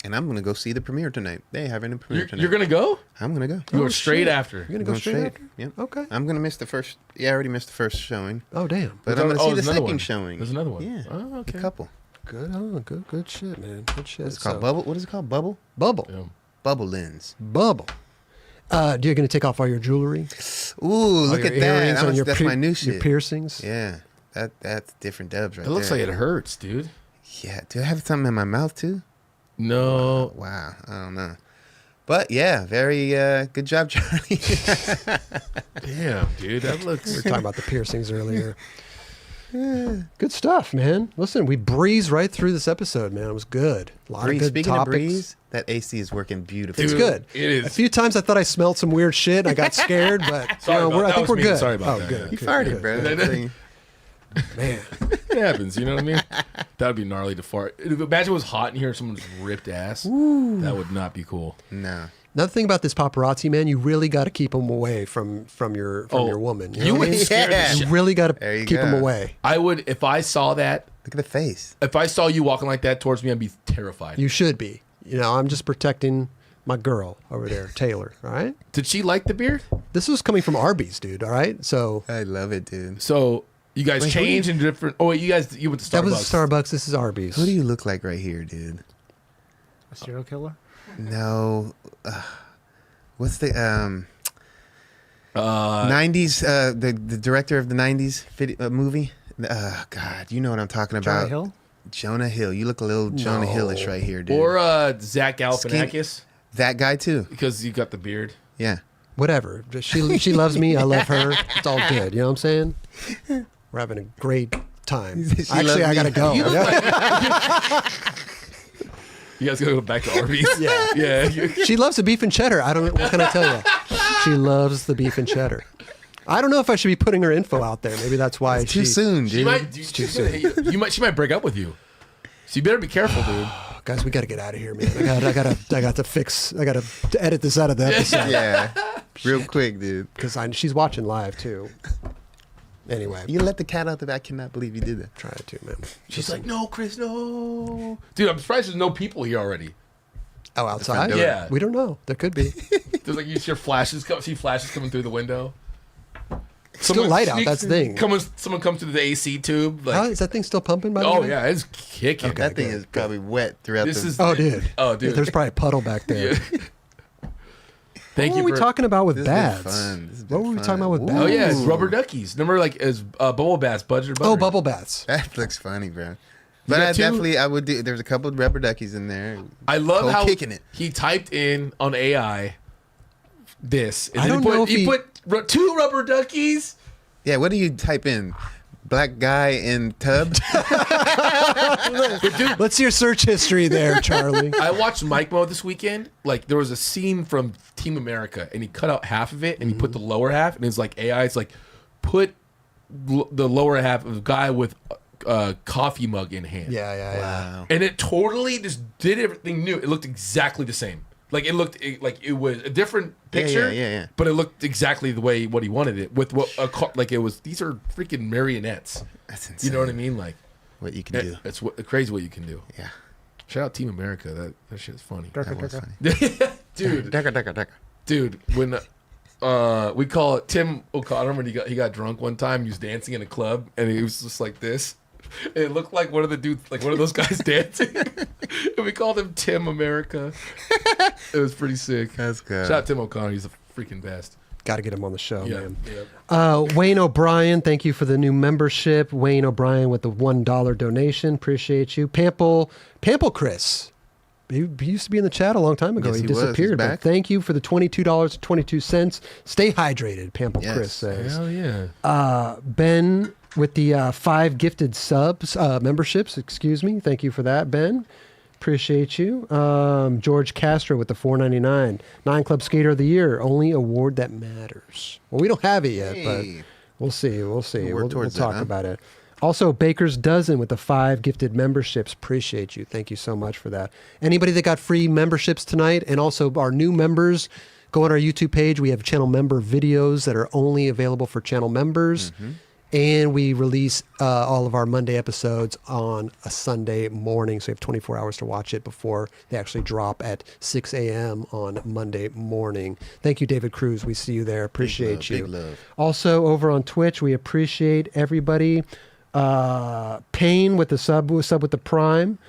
S2: And I'm going to go see the premiere tonight. They having a premiere tonight.
S3: You're going to go?
S2: I'm going to go.
S3: You're
S1: Oh,
S3: straight
S1: shit.
S3: after.
S1: You're gonna go
S2: Going
S1: straight after?
S2: Yep.
S1: Okay.
S2: I'm going to miss the first. Yeah, I already missed the first showing.
S1: Oh damn.
S2: But I'm going to see the
S3: there's another
S2: second
S3: one.
S2: showing.
S3: There's another one.
S2: Yeah.
S3: Oh, okay.
S2: A couple.
S1: Good. Oh, good shit, man. Good shit.
S2: What's it called? Bubble? What is it called? Bubble?
S1: Bubble.
S3: Yeah.
S2: Bubble lens.
S1: Bubble. You're gonna take off all your jewelry.
S2: Ooh, look
S1: All
S2: at
S1: your
S2: that.
S1: earrings and
S2: That's my new shit.
S1: Your piercings.
S2: Yeah. That's different dubs right
S3: It looks
S2: there.
S3: like it hurts, dude.
S2: Yeah. Do I have something in my mouth too?
S3: No.
S2: Wow. I don't know. But yeah, very good job, Charlie.
S3: Damn, dude. That
S1: We
S3: looks.
S1: were talking about the piercings earlier. Good stuff, man. Listen, we breezed right through this episode, man. It was good. A lot of
S2: Breeze.
S1: good
S2: Speaking
S1: topics.
S2: of breeze, that AC is working beautifully.
S1: It's
S3: Dude,
S1: good.
S3: it is.
S1: A few times I thought I smelled some weird shit. I got scared, but
S3: Sorry about
S1: I
S3: that.
S1: think
S3: Was
S1: we're
S3: me.
S1: good.
S3: Sorry about
S1: oh,
S3: that,
S1: good.
S3: yeah.
S2: You
S1: good,
S2: farted,
S1: good.
S2: bro.
S1: Man,
S3: It happens, you know what I mean? That'd be gnarly to fart. Imagine it was hot in here and someone just ripped ass. That would not be cool.
S2: No.
S1: Another thing about this paparazzi, man, you really got to keep them away from your woman.
S3: You
S1: know what I
S3: would
S1: mean?
S3: scare the
S2: Yeah.
S3: shit.
S1: You really got
S2: There
S1: to
S2: you
S1: keep them
S2: go.
S1: away.
S3: I would, if I saw that,
S2: Look at the face.
S3: if I saw you walking like that towards me, I'd be terrified.
S1: You should be. I'm just protecting my girl over there, Taylor. All right.
S3: Did she like the beard?
S1: This was coming from Arby's, dude. All right. So
S2: I love it, dude.
S3: So you guys
S2: Wait,
S3: changed in different. Oh wait, you went to Starbucks.
S1: that was Starbucks. This is Arby's.
S2: Who do you look like right here, dude?
S4: A serial killer?
S2: No. What's the 90s? The director of the 90s movie. God, you know what I'm talking about.
S4: Jonah Hill?
S2: Jonah Hill. You look a little Jonah
S1: No.
S2: Hillish right here, dude.
S3: Or Zach Galifianakis
S2: that guy too.
S3: because you got the beard.
S2: Yeah.
S1: Whatever. She loves me. I love her. It's all good. You know what I'm saying? We're having a great time.
S2: She
S1: Actually,
S2: loves
S1: I gotta
S2: me.
S1: go.
S3: You look
S1: Yeah.
S3: You guys gotta go back to Arby's. Yeah.
S1: She loves the beef and cheddar. I don't know. What can I tell you? She loves the beef and cheddar. I don't know if I should be putting her info out there. Maybe that's why
S2: Too soon,
S3: She
S2: dude.
S3: might.
S1: too soon.
S3: She might break up with you. So you better be careful, dude.
S1: Guys, we got to get out of here, man. I got to edit this out of the episode
S2: Yeah. Real quick, dude.
S1: because she's watching live too. Anyway,
S2: You let the cat out the bag. I cannot believe you did that.
S1: try it too, man.
S3: She's like, no, Chris, no. Dude, I'm surprised there's no people here already.
S1: Oh, outside?
S2: door.
S3: Yeah.
S1: We don't know. There could be.
S3: There's like you see flashes. See flashes coming through the window.
S1: Still light out.
S3: sneaks-
S1: That's the thing.
S3: Someone comes through the AC tube.
S1: How,
S3: Like,
S1: is that thing still pumping? By the
S3: oh
S1: way?
S3: yeah, it's kicking.
S2: That thing
S1: good,
S2: is probably wet throughout
S3: This
S2: the...
S3: is.
S1: Oh, dude.
S3: Oh,
S1: Yeah,
S3: dude.
S1: there's probably a puddle back there.
S3: Yeah. Thank
S1: What
S3: you.
S1: were we
S3: for-
S1: talking about with
S2: This has been
S1: baths?
S2: fun. This has
S1: What
S2: been
S1: were we
S2: fun.
S1: talking about with
S2: Ooh.
S1: baths?
S3: Oh yeah, it's rubber duckies. Remember, like as bubble baths, Buttery.
S1: Oh, bubble baths.
S2: That looks funny, bro. But
S3: got
S2: I
S3: two?
S2: definitely, I would do... There's a couple of rubber duckies in there.
S3: I love
S2: Cold
S3: how
S2: kicking it.
S3: he typed in on AI this. And
S1: I
S3: then
S1: don't know if
S3: he
S1: he-
S3: put two rubber duckies.
S2: Yeah, what do you type in? Black guy in tub?
S1: Let's see your search history there, Charlie.
S3: I watched Mike Mo this weekend. Like there was a scene from Team America, and he cut out half of it, and he put the lower half, and it's like AI. It's like put the lower half of a guy with a coffee mug in hand.
S1: Yeah.
S2: Wow.
S3: And it totally just did everything new. It looked exactly the same. Like it looked like it was a different picture.
S2: Yeah.
S3: But it looked exactly the way what he wanted it with what like it was. These are freaking marionettes.
S2: That's insane.
S3: You know what I mean? Like
S2: What you can do.
S3: it's crazy what you can do.
S2: Yeah.
S3: Shout out Team America. That shit's funny.
S4: Darker,
S2: That was
S4: darker.
S2: funny.
S3: Dude,
S2: Decker.
S3: dude, when we call it Tim O'Connor when he got drunk one time, he was dancing in a club and he was just like this. And it looked like one of the dudes, like one of those guys dancing. And we called him Tim America. It was pretty sick.
S2: That's good.
S3: Shout out Tim O'Connor. He's the freaking best.
S1: Got to get him on the show,
S3: Yeah.
S1: man.
S3: Yeah.
S1: Wayne O'Brien, thank you for the new membership. Wayne O'Brien with the $1 donation. Appreciate you. Pample Chris. He used to be in the chat a long time ago.
S2: Yes,
S1: he
S2: he was.
S1: disappeared.
S2: He's
S1: But
S2: back.
S1: thank you for the $22.22. Stay hydrated, Pample
S2: Yes.
S1: Chris says.
S3: Hell yeah.
S1: Ben with the 5 gifted subs, memberships, excuse me. Thank you for that, Ben. Appreciate you. George Castro with the $4.99. 9 Club Skater of the Year. Only award that matters. Well, we don't have it yet,
S2: Hey.
S1: but we'll see. We'll
S2: work
S1: We'll
S2: towards that,
S1: talk
S2: huh?
S1: about it. Also, Baker's Dozen with the 5 gifted memberships. Appreciate you. Thank you so much for that. Anybody that got free memberships tonight, and also our new members, go on our YouTube page. We have channel member videos that are only available for channel members. And we release all of our Monday episodes on a Sunday morning. So you have 24 hours to watch it before they actually drop at 6 a.m. on Monday morning. Thank you, David Cruz. We see you there. Appreciate you.
S2: Big love.
S1: Also, over on Twitch, we appreciate everybody. Payne with the sub with the Prime.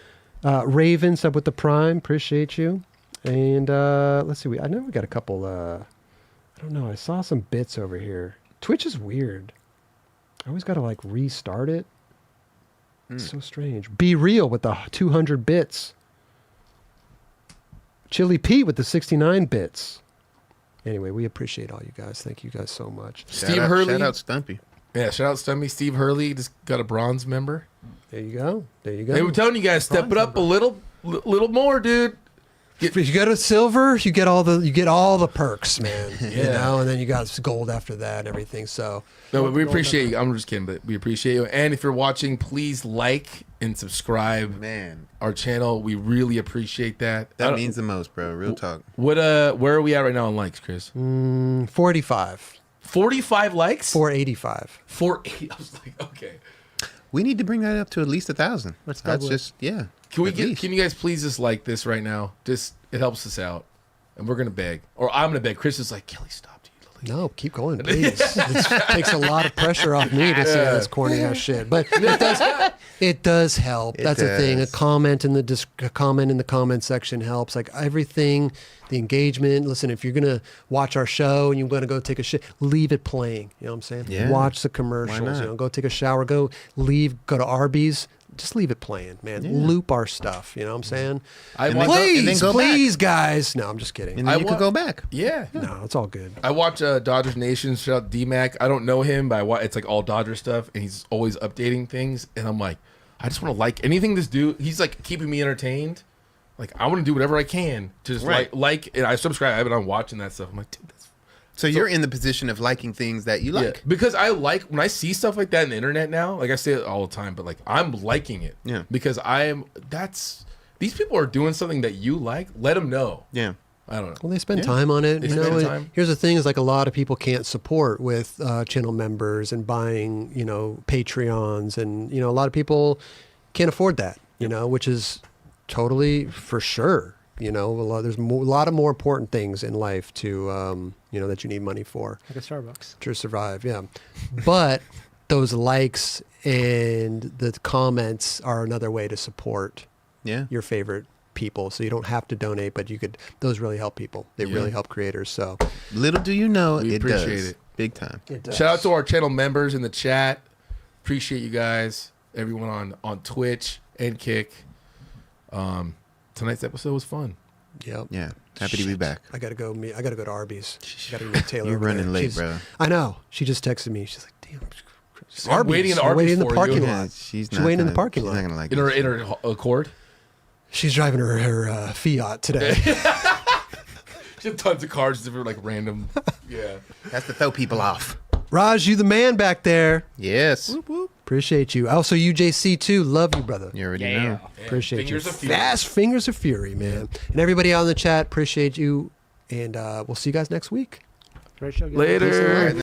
S1: Raven sub with the Prime. Appreciate you. And let's see. I know we got a couple. I don't know. I saw some bits over here. Twitch is weird. I always got to like restart it. It's so strange. Be Real with the 200 bits. Chili Pete with the 69 bits. Anyway, we appreciate all you guys. Thank you guys so much.
S3: Steve Hurley.
S2: Shout out Stumpy.
S3: Yeah, shout out Stummy. Steve Hurley just got a bronze member.
S1: There you go. There you go.
S3: Hey, we're telling you guys, step it up a little more, dude.
S1: If you get a silver, you get all the perks, man. You
S3: Yeah.
S1: know, and then you got gold after that and everything. So
S3: No, but we appreciate you. I'm just kidding, but we appreciate you. And if you're watching, please like and subscribe
S2: Man,
S3: our channel. We really appreciate that.
S2: that means the most, bro. Real talk.
S3: What where are we at right now on likes, Chris?
S1: 45.
S3: 45 likes?
S1: 485.
S3: 480. I was like, okay.
S2: We need to bring that up to at least 1,000.
S4: Let's
S2: That's
S4: double it.
S2: just Can
S3: Can you guys please just like this right now? Just it helps us out. And we're gonna beg. Or I'm gonna beg. Chris is like, Kelly, stop, dude.
S1: No, keep going, please. It takes a lot of pressure off me to say this corny ass shit, but it does help. That's the thing. A comment in the comment section helps. Like everything, the engagement. Listen, if you're gonna watch our show and you're gonna go take a shit, leave it playing. You know what I'm saying?
S2: Yeah.
S1: Watch the commercials. Go take a shower. Go to Arby's. Just leave it playing, man.
S2: Yeah.
S1: Loop our stuff. You know what I'm saying?
S2: Please,
S1: Please, guys. No, I'm just kidding.
S2: And then you could go back.
S3: Yeah.
S1: No, it's all good.
S3: I watch Dodgers Nation. Shout out D-Mac. I don't know him, but it's like all Dodger stuff, and he's always updating things. And I'm like, I just want to like anything this dude. He's like keeping me entertained. Like I want to do whatever I can to just like, and I subscribe. I've been watching that stuff. I'm like, dude, that's.
S2: So you're in the position of liking things that you like.
S3: Yeah, because I like when I see stuff like that on the internet now. Like I say it all the time, but like I'm liking it.
S2: Yeah.
S3: Because these people are doing something that you like. Let them know.
S2: Yeah.
S3: I don't know.
S1: Well, they spend time on it.
S3: They
S1: You
S3: spend
S1: know,
S3: time.
S1: here's the thing: is like a lot of people can't support with channel members and buying, Patreons, and a lot of people can't afford that. Which is totally for sure. There's a lot of more important things in life to, that you need money for
S4: Like a Starbucks.
S1: to survive. Yeah, but those likes and the comments are another way to support
S2: Yeah.
S1: your favorite people. So you don't have to donate, but those really help people. They really help creators. So
S2: Little do you know,
S3: We
S2: it
S3: appreciate
S2: does.
S3: it.
S2: Big time.
S1: it does.
S3: Shout out to our channel members in the chat. Appreciate you guys. Everyone on Twitch and Kick. Tonight's episode was fun.
S1: Yep.
S2: Yeah. Happy to be back.
S1: I gotta go to Arby's. I gotta meet Taylor.
S2: You're
S1: over
S2: running
S1: there.
S2: late,
S1: She's-
S2: bro.
S1: I know. She just texted me. She's like, "Damn,
S3: I'm
S1: Arby's.
S3: waiting in
S1: We're
S3: Arby's
S1: waiting in the
S3: for
S1: parking
S3: you.
S1: lot.
S2: Yeah, she's
S1: waiting in the parking
S2: She's
S1: lot.
S2: not gonna like
S3: In
S2: this.
S3: her Accord.
S1: She's driving her Fiat today.
S3: She had tons of cars that were like random. Yeah.
S2: Has to throw people off.
S1: Raj, you the man back there.
S2: Yes.
S1: Appreciate you. Also, UJC too. Love you, brother.
S2: You already know.
S1: Appreciate
S3: Fingers
S1: you.
S3: of Fury.
S1: Fast fingers of fury, man. And everybody out in the chat, appreciate you. And we'll see you guys next week.
S4: Great show, guys.
S3: Later.